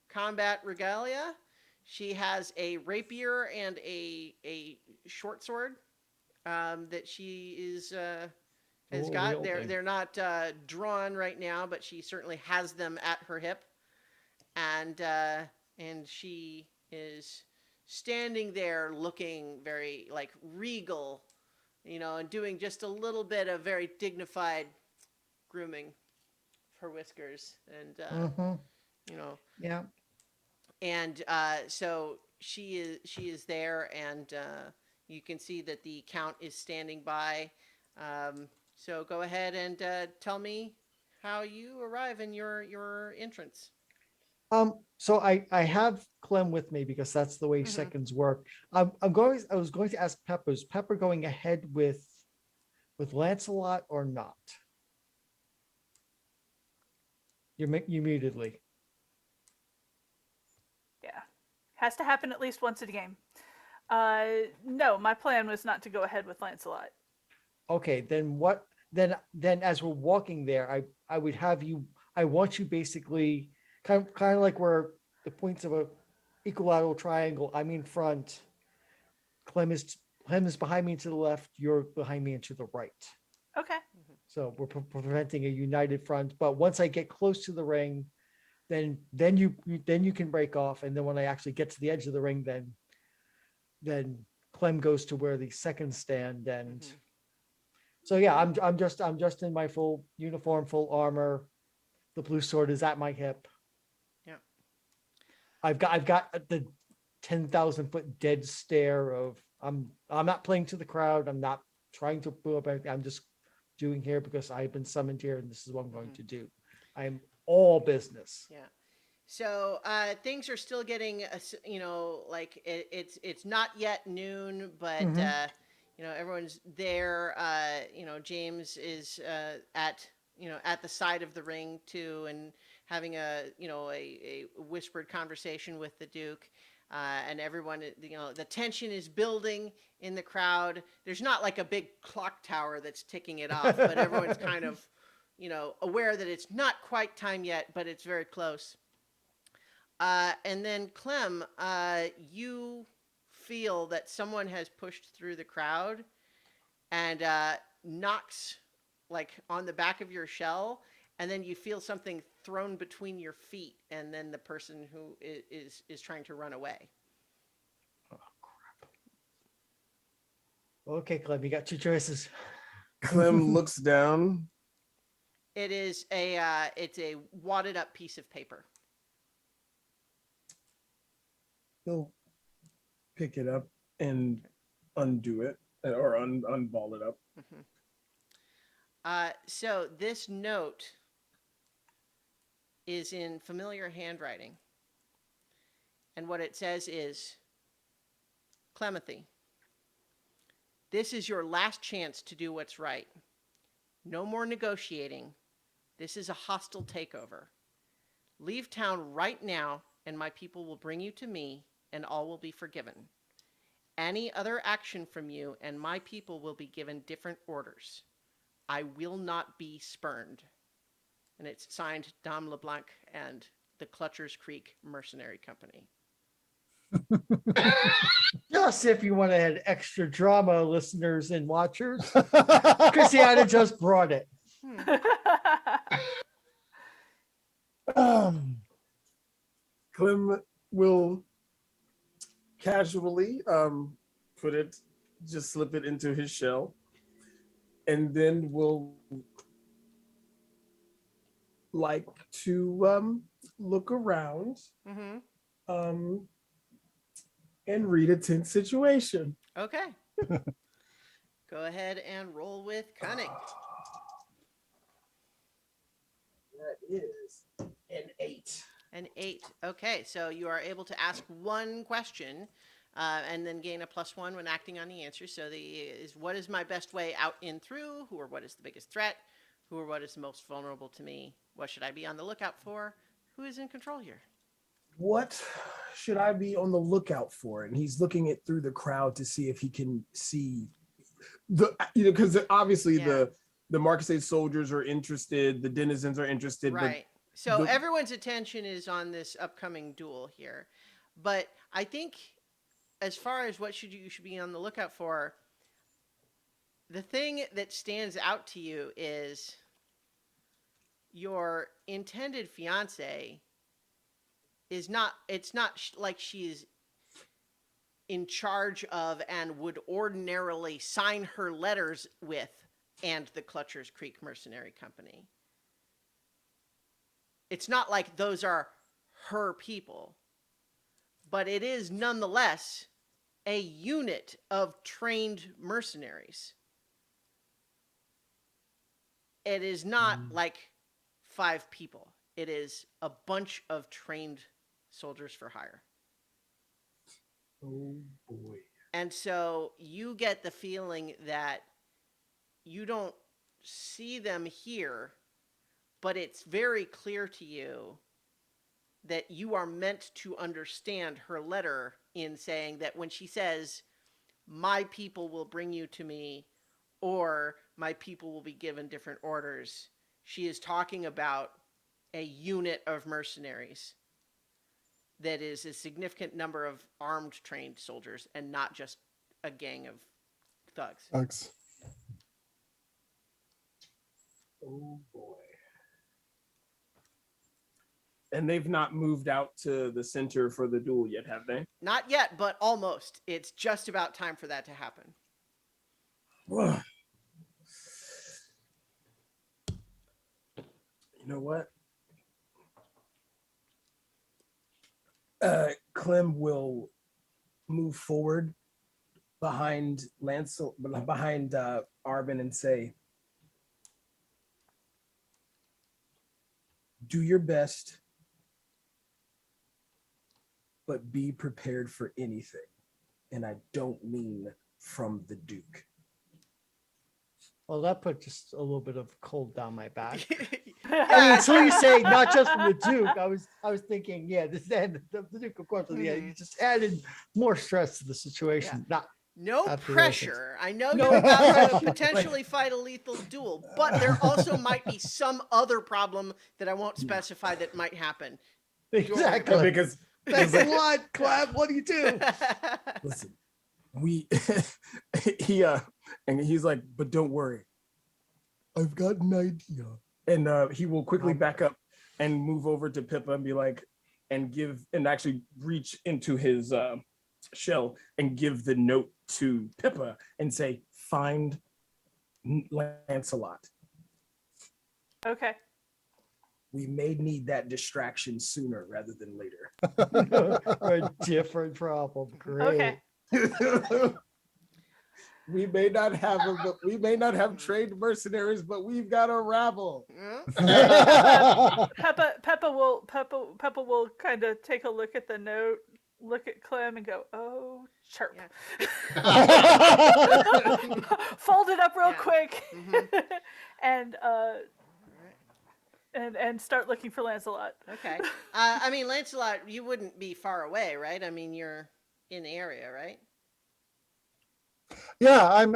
combat regalia. She has a rapier and a short sword that she has got. They're not drawn right now, but she certainly has them at her hip, and she is standing there looking very like regal, and doing just a little bit of very dignified grooming of her whiskers, and Yeah. and so she is there, and you can see that the Count is standing by. So go ahead and tell me how you arrive in your entrance. So I have Clem with me because that's the way seconds work. I was going to ask Pepper, is Pepper going ahead with Lancelot or not? You muted, Lee. Yeah. Has to happen at least once a game. No, my plan was not to go ahead with Lancelot. Okay, then as we're walking there, I would have you, I want you basically kind of like where the points of a equilateral triangle, I'm in front, Clem is behind me to the left, you're behind me and to the right. Okay. So we're preventing a united front, but once I get close to the ring, then you can break off, and then when I actually get to the edge of the ring, then Clem goes to where the seconds stand, and so yeah, I'm just in my full uniform, full armor. The blue sword is at my hip. Yeah. I've got the 10,000-foot dead stare of I'm not playing to the crowd. I'm not trying to boo up anything. I'm just doing here because I've been summoned here, and this is what I'm going to do. I'm all business. Yeah. So things are still getting, like it's not yet noon, but everyone's there. James is at the side of the ring too, and having a whispered conversation with the Duke. And everyone, the tension is building in the crowd. There's not like a big clock tower that's ticking it off, but everyone's kind of, aware that it's not quite time yet, but it's very close. And then Clem, you feel that someone has pushed through the crowd and knocks like on the back of your shell, and then you feel something thrown between your feet, and then the person who is trying to run away. Okay, Clem, you got two choices. Clem looks down. It is it's a wadded up piece of paper. He'll pick it up and undo it, or unball it up. So this note is in familiar handwriting. And what it says is, Clementhy, this is your last chance to do what's right. No more negotiating. This is a hostile takeover. Leave town right now, and my people will bring you to me, and all will be forgiven. Any other action from you, and my people will be given different orders. I will not be spurned. And it's signed Dom LeBlanc and the Clutchers Creek Mercenary Company. Just if you want to add extra drama, listeners and watchers, Christiana just brought it. Clem will casually put it, just slip it into his shell, and then will like to look around Mm-hmm. and read a tense situation. Okay. Go ahead and roll with cunning. That is an 8. An 8. Okay, so you are able to ask one question and then gain a +1 when acting on the answer. So what is my best way out in through? Who or what is the biggest threat? Who or what is the most vulnerable to me? What should I be on the lookout for? Who is in control here? What should I be on the lookout for? And he's looking it through the crowd to see if he can see because obviously Yeah. the Marcus Age soldiers are interested, the denizens are interested, Right. So the- everyone's attention is on this upcoming duel here. But I think as far as what you should be on the lookout for, the thing that stands out to you is your intended fiance is not, it's not like she's in charge of and would ordinarily sign her letters with and the Clutchers Creek Mercenary Company. It's not like those are her people, but it is nonetheless a unit of trained mercenaries. It is not like 5 people. It is a bunch of trained soldiers for hire. oh boy. And so you get the feeling that you don't see them here, but it's very clear to you that you are meant to understand her letter in saying that when she says, my people will bring you to me, or my people will be given different orders, she is talking about a unit of mercenaries that is a significant number of armed trained soldiers and not just a gang of thugs. Thanks. Oh boy. And they've not moved out to the center for the duel yet, have they? Not yet, but almost. It's just about time for that to happen. You know what? Clem will move forward behind behind Arben and say, do your best, but be prepared for anything. And I don't mean from the Duke. Well, that put just a little bit of cold down my back. I Yeah, mean, so you say not just from the Duke. I was thinking, yeah, this and the Duke, of course. Yeah, you just added more stress to the situation. Not no Absolutely. pressure. I know No you're about to pressure. potentially fight a lethal duel, but there also might be some other problem that I won't specify that might happen. exactly. Because Thanks a lot, Clap. What do you do? listen, we and he's like, but don't worry, I've got an idea. And he will quickly back up and move over to Pippa and be like, and actually reach into his shell and give the note to Pippa and say, find Lancelot. Okay. We may need that distraction sooner rather than later. A different problem. Great. Okay. We may not have trained mercenaries, but we've got a rabble. Yeah. Peppa will kind of take a look at the note, look at Clem, and go, "Oh, chirp." Fold it up real Yeah. quick, Mhm. and and start looking for Lancelot. Okay. I mean, Lancelot, you wouldn't be far away, right? I mean, you're in the area, right? Yeah, I'm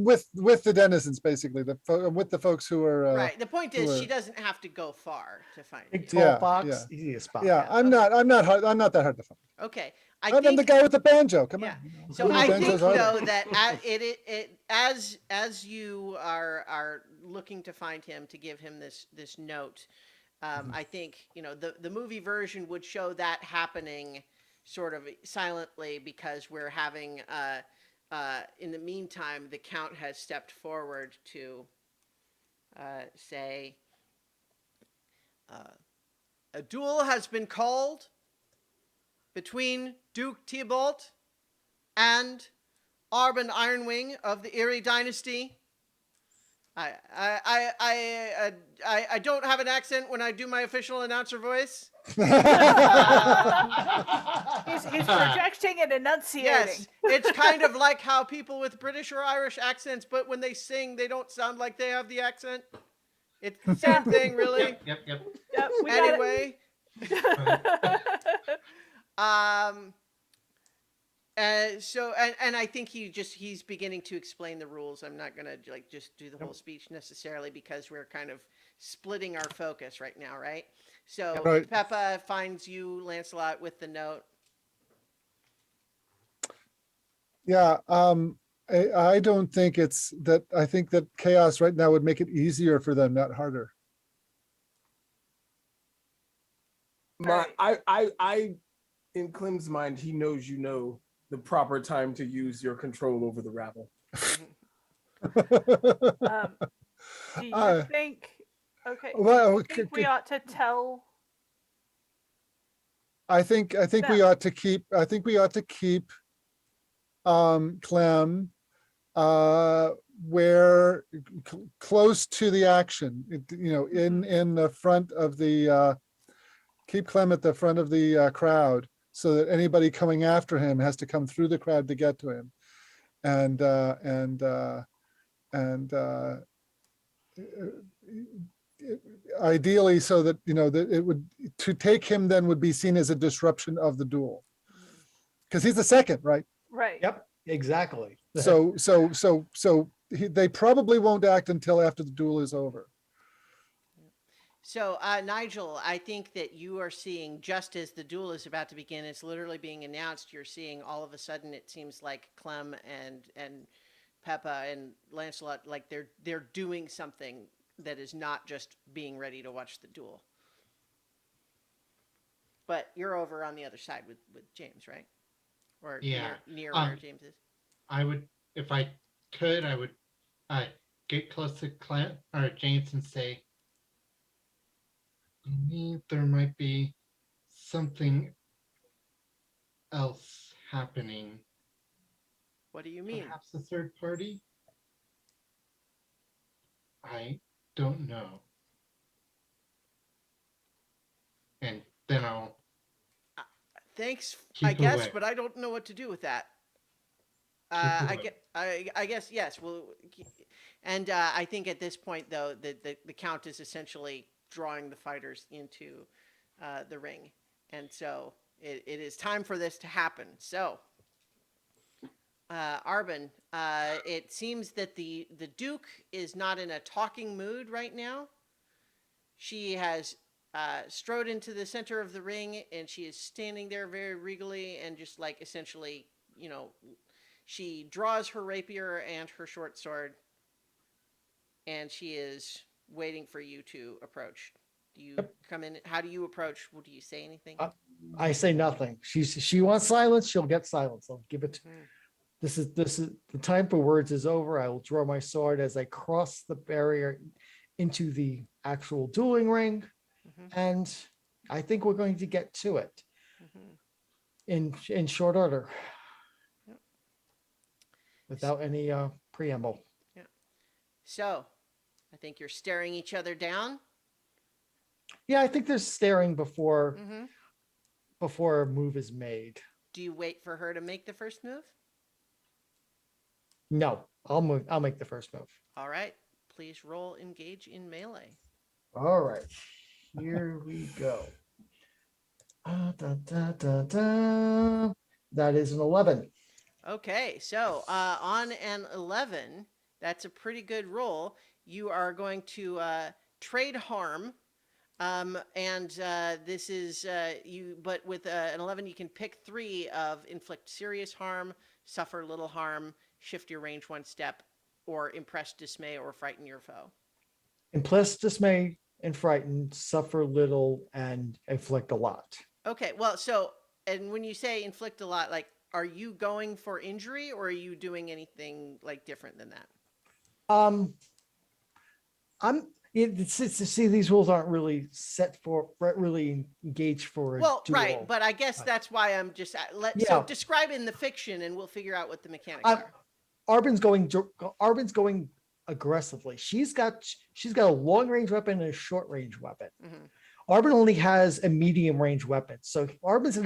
with the denizens basically, with the folks who are Right. The point is, she sure. doesn't have to go far to find Big you. tall Yeah, fox, yeah. easy to spot. Yeah, I'm not that hard to find. Okay. I'm the guy with the banjo. Come Yeah. on. So Who I banjos think are though there? that as you are looking to find him to give him this note, I think the movie version would show that happening sort of silently because we're having in the meantime the Count has stepped forward to say a duel has been called between Duke Tybalt and Arben Ironwing of the Erie Dynasty. I don't have an accent when I do my official announcer voice. He's projecting and enunciating. Yes, it's kind of like how people with British or Irish accents, but when they sing, they don't sound like they have the accent. It's the same thing, really. Yep. Yep, we got Anyway, so I think he's beginning to explain the rules. I'm not gonna just do the whole speech necessarily because we're kind of splitting our focus right now, right? So Right. Peppa finds you, Lancelot, with the note. Yeah, I don't think it's that. I think that chaos right now would make it easier for them, not harder. I in Clem's mind, he knows the proper time to use your control over the rabble. Do you Uh, think? Okay. well, do you think we ought to tell? I think we No. ought to keep. I think we ought to keep Clem where close to the action. In the front of the keep Clem at the front of the crowd, so that anybody coming after him has to come through the crowd to get to him, and ideally so that that it would, to take him then would be seen as a disruption of the duel, because he's the second, right? Right. Yep, exactly. So they probably won't act until after the duel is over. So, Nigel, I think that you are seeing, just as the duel is about to begin, it's literally being announced, you're seeing all of a sudden, it seems like Clem and Peppa and Lancelot, like they're doing something that is not just being ready to watch the duel. But you're over on the other side with James, right? Or Yeah. near where James is. I would, if I could, I would get close to Clint or James and say, I believe there might be something else happening. What do you mean? Perhaps a third party? I don't know. And then I'll Thanks, keep I guess, away. but I don't know what to do with that. Keep I guess yes. Well, and I think at this point though, the Count is essentially drawing the fighters into the ring, and so it is time for this to happen. So, Arben, it seems that the Duke is not in a talking mood right now. She has strode into the center of the ring, and she is standing there very regally and just like essentially, she draws her rapier and her short sword, and she is waiting for you to approach. Do you Yep. come in? How do you approach? Well, do you say anything? I say nothing. She wants silence, she'll get silence. I'll give it. Mhm. This is the time for words is over. I will draw my sword as I cross the barrier into the actual dueling ring. Mhm. And I think we're going to get to it Mhm. in short order. Yep. Without any preamble. So, I think you're staring each other down. Yeah, I think there's staring before Mm-hmm. before a move is made. Do you wait for her to make the first move? No, I'll make the first move. All right. Please roll engage in melee. All right, here we go. Da, da, da, da. That is an 11. Okay, so on an 11, that's a pretty good roll. You are going to trade harm. And this is but with an 11, you can pick 3 of inflict serious harm, suffer little harm, shift your range 1 step, or impress, dismay, or frighten your foe. Impress, dismay, and frighten, suffer little, and inflict a lot. Okay, well, so, and when you say inflict a lot, like, are you going for injury or are you doing anything like different than that? See, these rules aren't really set for really engaged for a Well, duel. right, but I guess that's why I'm just so Yeah. describe in the fiction and we'll figure out what the mechanics I'm- are. Arbin's going aggressively. She's got a long range weapon and a short range weapon. Mhm. Arbin only has a medium range weapon, so Arbin's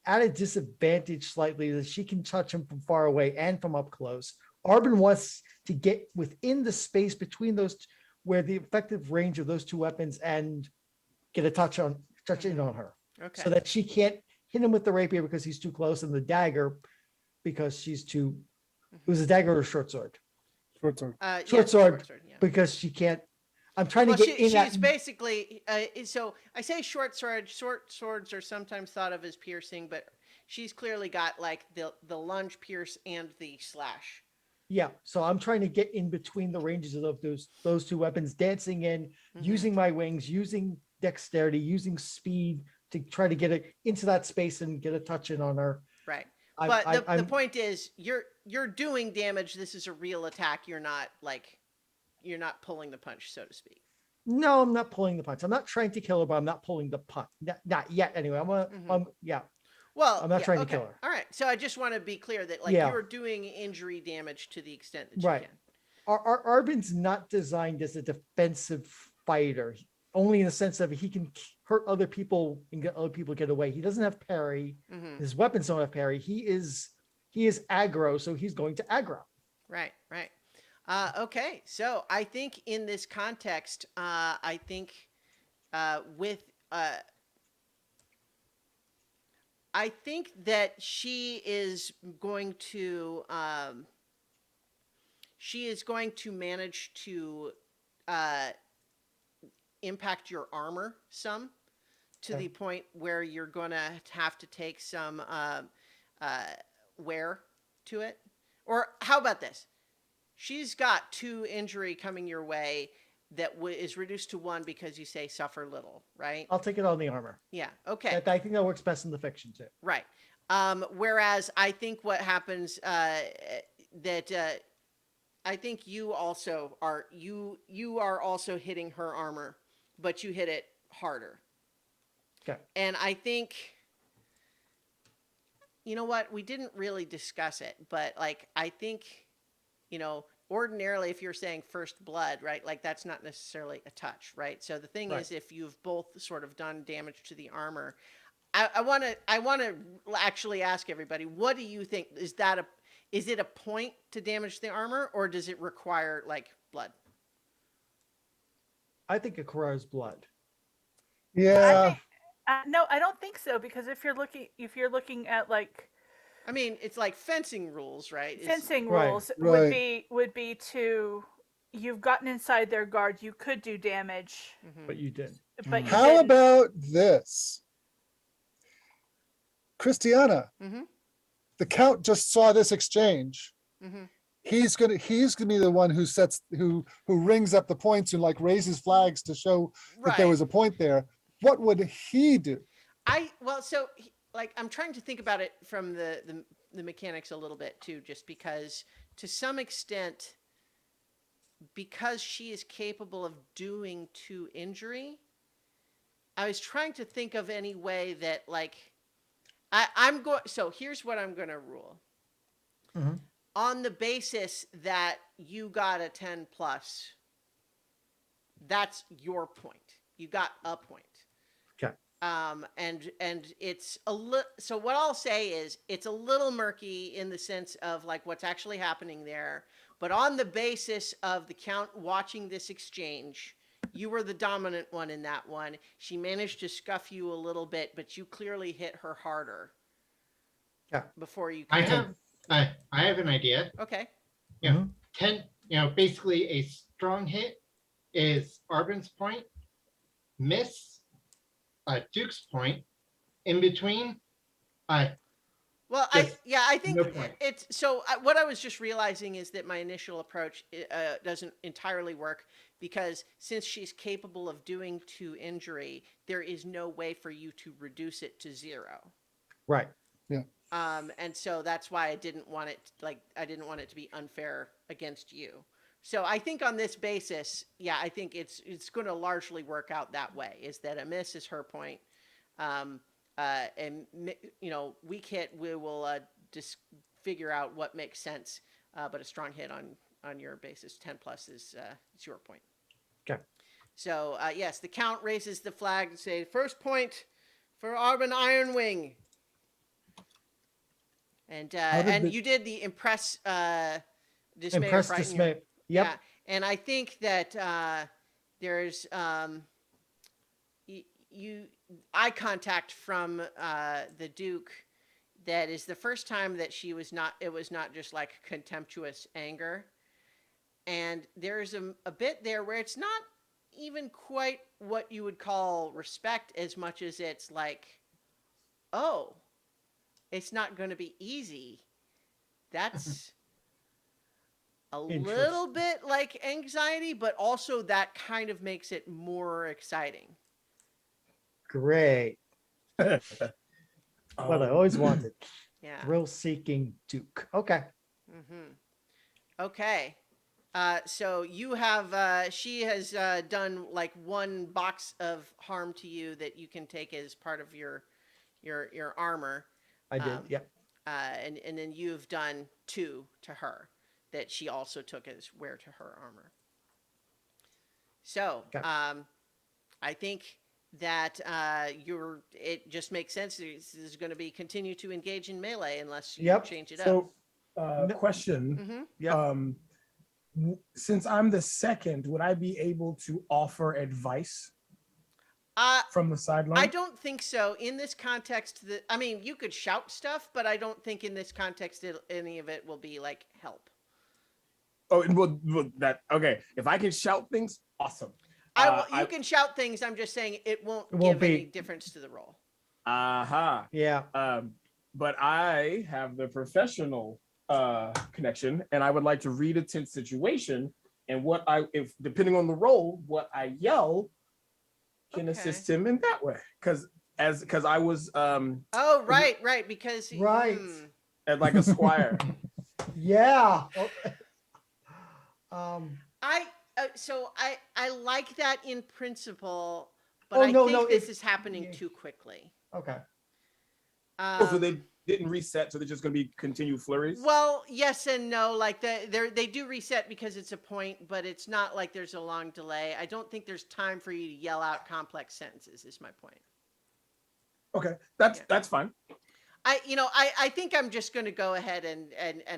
at a disadvantage slightly that she can touch him from far away and from up close. Arbin wants to get within the space between those where the effective range of those two weapons and get a touch in on her, Okay. so that she can't hit him with the rapier because he's too close, and the dagger because she's too. It was a dagger or a short sword Short sword. Short sword. Yeah. because she can't. I'm trying Well, to get in she's that. basically so I say short sword. Short swords are sometimes thought of as piercing, but she's clearly got like the lunge, pierce, and the slash. Yeah, so I'm trying to get in between the ranges of those two weapons, dancing in, Mhm. using my wings, using dexterity, using speed to try to get it into that space and get a touch in on her. Right. I- But I- the I'm- point is you're doing damage. This is a real attack. You're not pulling the punch, so to speak. No, I'm not pulling the punch. I'm not trying to kill her, but I'm not pulling the punch. Not yet, anyway. Mhm. Yeah. Well, I'm not yeah, trying to okay. kill her. All right. So I just want to be clear that like Yeah. you're doing injury damage to the extent that Right. you can. Arbin's not designed as a defensive fighter, only in the sense of he can hurt other people and get other people get away. He doesn't have parry. Hmm. His weapons don't have parry. He is aggro, so he's going to aggro. Right. Right. Okay. So I think in this context, I think with I think that she is going to manage to impact your armor some to Okay. the point where you're going to have to take some wear to it. Or how about this? She's got 2 injury coming your way that is reduced to 1 because you say suffer little, right? I'll take it on the armor. Yeah. Okay. I think that works best in the fiction too. Right. Whereas I think what happens that I think you also are you are also hitting her armor, but you hit it harder. Okay. And I think you know what, we didn't really discuss it, but like I think ordinarily if you're saying first blood, right, like that's not necessarily a touch, right? So the thing Right. is, if you've both sort of done damage to the armor, I want to actually ask everybody, what do you think? Is it a point to damage the armor, or does it require like blood? I think it requires blood. Yeah, No, I don't think so, because if you're looking at like I mean, it's like fencing rules, right? fencing Right, rules right. would be to you've gotten inside their guard, you could do damage, Mhm. But you did. but you How didn't. about this? Christiana, Mhm. the Count just saw this exchange. Mhm. he's gonna be the one who rings up the points and like raises flags to show that there Right. was a point there. What would he do? Like I'm trying to think about it from the mechanics a little bit too, just because to some extent, because she is capable of doing to injury, I was trying to think of any way that like I'm going. So here's what I'm going to rule. Mhm. On the basis that you got a 10 plus, that's your point. You got a point. Okay. And it's a little. So what I'll say is it's a little murky in the sense of like what's actually happening there. But on the basis of the count watching this exchange, you were the dominant one in that one. She managed to scuff you a little bit, but you clearly hit her harder. Yeah. Before you. I could- have I have an idea. Okay. Yeah. Mhm. 10, basically a strong hit is Arben's point, miss Duke's point, in between. Well, Just I think no point. it's so. What I was just realizing is that my initial approach doesn't entirely work because since she's capable of doing to injury, there is no way for you to reduce it to 0. Right. And so that's why I didn't want it to be unfair against you. So I think on this basis, yeah, I think it's going to largely work out that way. Is that a miss is her point, and weak hit we will just figure out what makes sense. But a strong hit on your basis 10 plus is your point. Okay. So yes, the count raises the flag to say first point for Arben Ironwing. And you did the impress dismay. Impressed right? dismay. Yep. Yeah, and I think that there's eye contact from the Duke. That is the first time that she was not. It was not just like contemptuous anger, and there's a bit there where it's not even quite what you would call respect as much as it's like, oh. It's not going to be easy. That's a little bit like anxiety, but also that kind of makes it more exciting. Great. What I always wanted. Yeah. Thrill-seeking Duke. Okay. Mm-hmm. Okay. So you have, she has done like 1 box of harm to you that you can take as part of your armor. I did. Yep. And then you've done 2 to her that she also took as wear to her armor. So, Okay. I think that it just makes sense. This is going to be continue to engage in melee unless you Yep. change it up. So, No- question. Mm-hmm. Yep. Since I'm the second, would I be able to offer advice from the sideline? I don't think so. In this context, you could shout stuff, but I don't think in this context any of it will be like help. Oh, well, that okay. If I can shout things, awesome. You can shout things. I'm just saying it won't won't give any be- difference to the roll. Aha. Yeah. But I have the professional connection, and I would like to read a tense situation, and if depending on the role, what I yell can Okay. assist him in that way. Because I was Oh, right, because Right. at like a squire. Yeah. I like that in principle, but Oh, I no, think no, this is happening yeah. too quickly. Okay. So they didn't reset, so they're just gonna be continued flurries. Well, yes and no. Like they do reset because it's a point, but it's not like there's a long delay. I don't think there's time for you to yell out complex sentences. Is my point. Okay, that's fine. I think I'm just going to go ahead and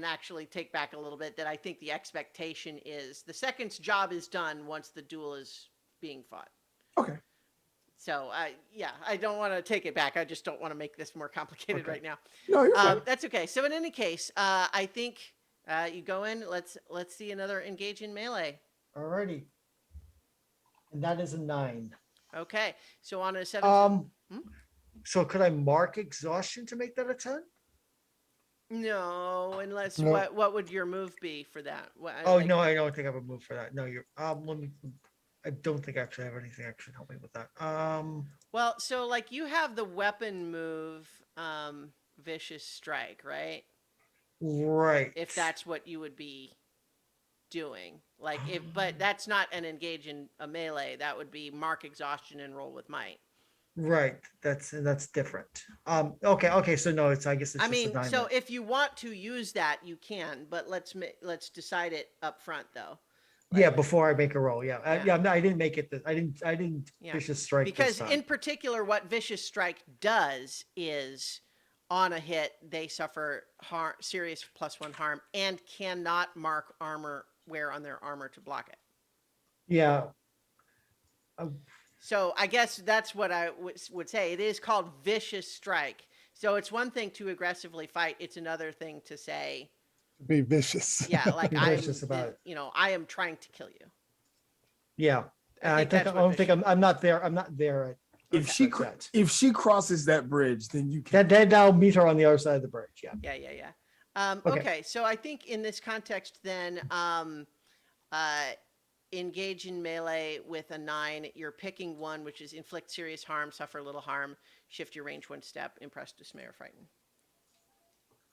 actually take back a little bit that I think the expectation is the second's job is done once the duel is being fought. Okay. So I don't want to take it back. I just don't want to make this more complicated Okay. right now. No, you're fine. That's okay. So in any case, I think you go in. Let's see another engage in melee. Alrighty. And that is a 9. Okay. So on a 17. So could I mark exhaustion to make that a 10? No, unless No. what would your move be for that? What, Oh like- no, I don't think I would move for that. No, you're let me I don't think I actually have anything that should help me with that. Well, so like you have the weapon move, vicious strike, right? Right. If that's what you would be doing, like if, but that's not an engage in a melee. That would be mark exhaustion and roll with might. Right. That's different. Okay, so no, I guess it's I just mean, a 9 so then. if you want to use that, you can, but let's decide it up front though. Yeah, Like- before I make a roll. Yeah. Yeah. Yeah, I didn't make it I didn't Yeah, vicious strike because this in time. particular what vicious strike does is on a hit they suffer serious +1 harm and cannot mark armor wear on their armor to block it. Yeah. So I guess that's what I would say. It is called vicious strike. So it's one thing to aggressively fight, it's another thing to say, Be vicious. yeah, like Be I'm vicious about it. you know, I am trying to kill you. Yeah. And I think think that's I what don't think vicious- I'm not there. I'm not there at If Okay. she That's it. if she crosses that bridge, then you can. then I'll meet her on the other side of the bridge. Yeah. Yeah. Okay. Okay, so I think in this context, then, engage in melee with a 9. You're picking one, which is inflict serious harm, suffer little harm, shift your range 1 step, impress, dismay, or frighten.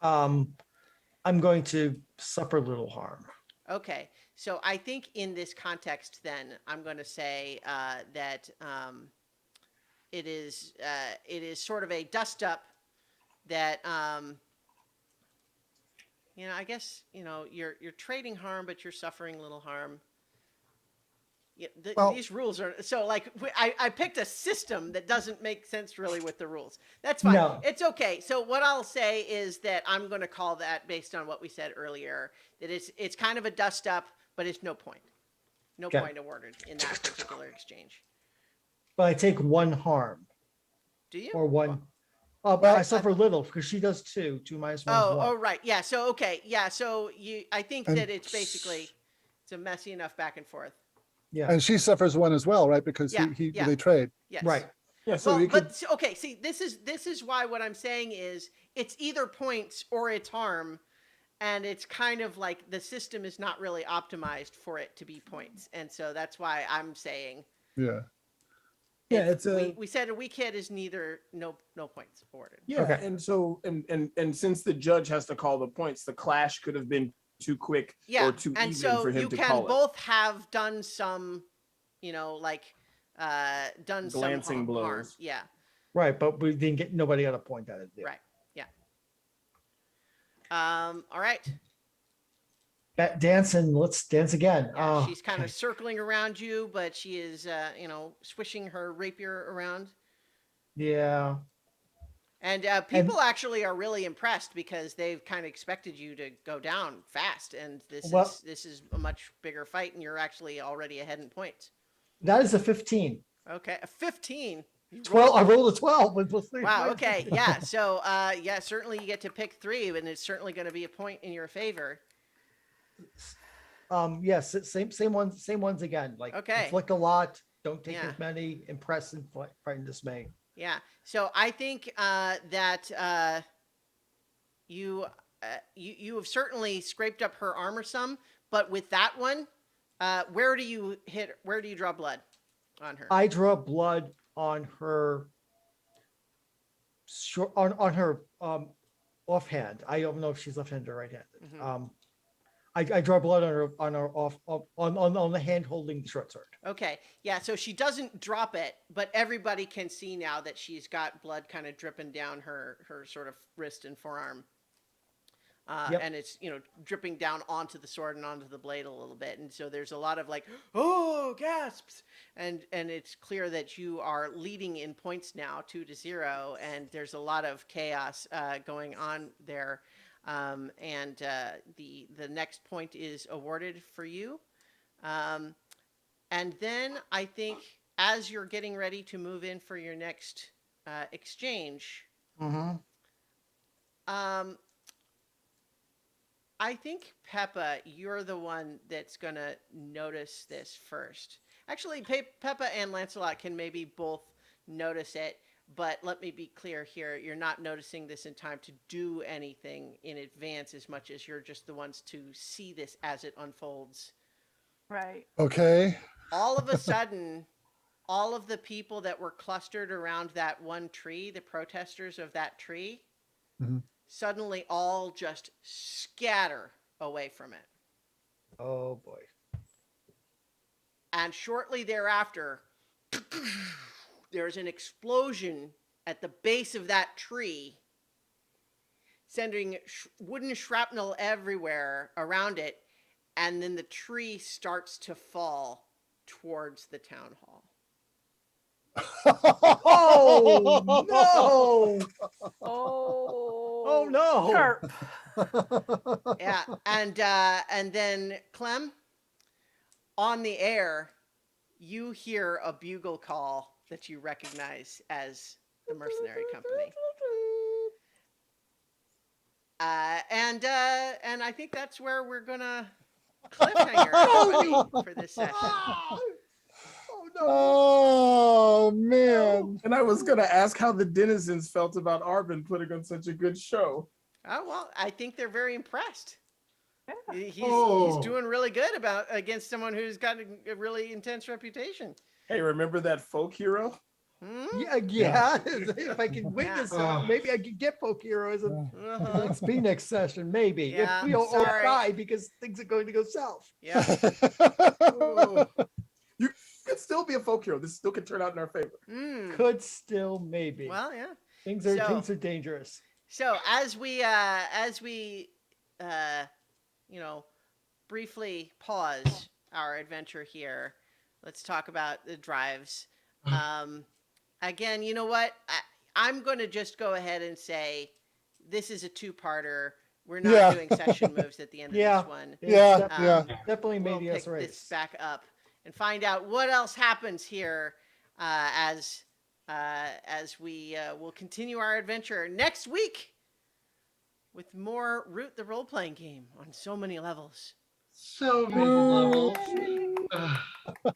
I'm going to suffer little harm. Okay, so I think in this context, then I'm going to say that it is sort of a dust up that you know, I guess you know you're trading harm, but you're suffering little harm. Yeah, Well- these rules are so like I picked a system that doesn't make sense really with the rules. That's fine. No. It's okay. So what I'll say is that I'm going to call that based on what we said earlier that it's kind of a dust up, but it's no point. No Okay. point awarded in that particular exchange. But I take 1 harm Do you? or 1. But Well, I suffer little because she does 2. 2 minus 1 is Oh, 1. oh, right. Yeah. So okay. Yeah. So I think And- that it's basically it's a messy enough back and forth. Yeah. And she suffers 1 as well, right? Because Yeah, he yeah. they trade. Yes. Right. Yeah, so Well, you could. but okay. See, this is why what I'm saying is it's either points or it's harm, and it's kind of like the system is not really optimized for it to be points, and so that's why I'm saying. Yeah. Yeah, it's a. we said a weak hit is neither no points awarded. Yeah, Okay. and so and since the judge has to call the points, the clash could have been too quick Yeah, or too and even so for him you to can call it. both have done some, you know, like done Glancing some harm. blows. Yeah, Right. But we didn't get nobody got a point out of it. right. Yeah. All right. Dancing. Let's dance again. Yeah, Oh, she's kind okay. of circling around you, but she is, you know, swishing her rapier around. Yeah. And people actually are really impressed because they've kind of expected you to go down fast, and Well- this is a much bigger fight, and you're actually already ahead in points. That is a 15. Okay, a 15. You 12. I rolled- rolled a 12 with plus 3. Wow. Okay. Yeah. So, yeah, certainly you get to pick 3, and it's certainly going to be a point in your favor. Yes. Same ones again. Like Okay. inflict a lot. Don't take Yeah. as many. Impress and frighten, dismay. Yeah. So I think that you have certainly scraped up her armor some, but with that one, where do you hit? Where do you draw blood on her? I draw blood on her on her offhand. I don't know if she's left-handed or right-handed. Mhm. I draw blood on her on the hand holding the short sword. Okay. Yeah. So she doesn't drop it, but everybody can see now that she's got blood kind of dripping down her sort of wrist and forearm. Yep. And it's, you know, dripping down onto the sword and onto the blade a little bit. And so there's a lot of like, oh, gasps. And it's clear that you are leading in points now 2-0. And there's a lot of chaos going on there. And the next point is awarded for you. And then I think as you're getting ready to move in for your next exchange, Mm-hmm. I think Peppa, you're the one that's gonna notice this first. Actually, Peppa and Lancelot can maybe both notice it. But let me be clear here. You're not noticing this in time to do anything in advance as much as you're just the ones to see this as it unfolds. Right. Okay. All of a sudden, all of the people that were clustered around that one tree, the protesters of that tree, Mhm. suddenly all just scatter away from it. Oh boy. And shortly thereafter, there's an explosion at the base of that tree, sending wooden shrapnel everywhere around it. And then the tree starts to fall towards the town hall. Oh no! Oh. Oh no! Sharp. Yeah, and then Clem, on the air, you hear a bugle call that you recognize as the mercenary company. And I think that's where we're gonna cliffhanger everybody for this session. Oh no! Oh man. And I was gonna ask how the denizens felt about Arvin putting on such a good show. Oh well, I think they're very impressed. Yeah. He's Oh. doing really good against someone who's got a really intense reputation. Hey, remember that folk hero? Hmm? Yeah. If I can witness Yeah. that, maybe I could get folk heroes and Uh-huh. let's be next session. Maybe Yeah, if we all sorry. die because things are going to go south. Yeah. You could still be a folk hero. This still could turn out in our favor. Mm. Could still maybe. Well, yeah. things so- are dangerous. So as we briefly pause our adventure here, let's talk about the drives. Again, you know what? I'm going to just go ahead and say this is a two-parter. We're not Yeah. doing session moves at the end of Yeah. this one. Yeah, Def- yeah. Definitely We'll made us pick race. this back up and find out what else happens here as we will continue our adventure next week with more Root the role-playing game on so many levels. So many levels. Ugh.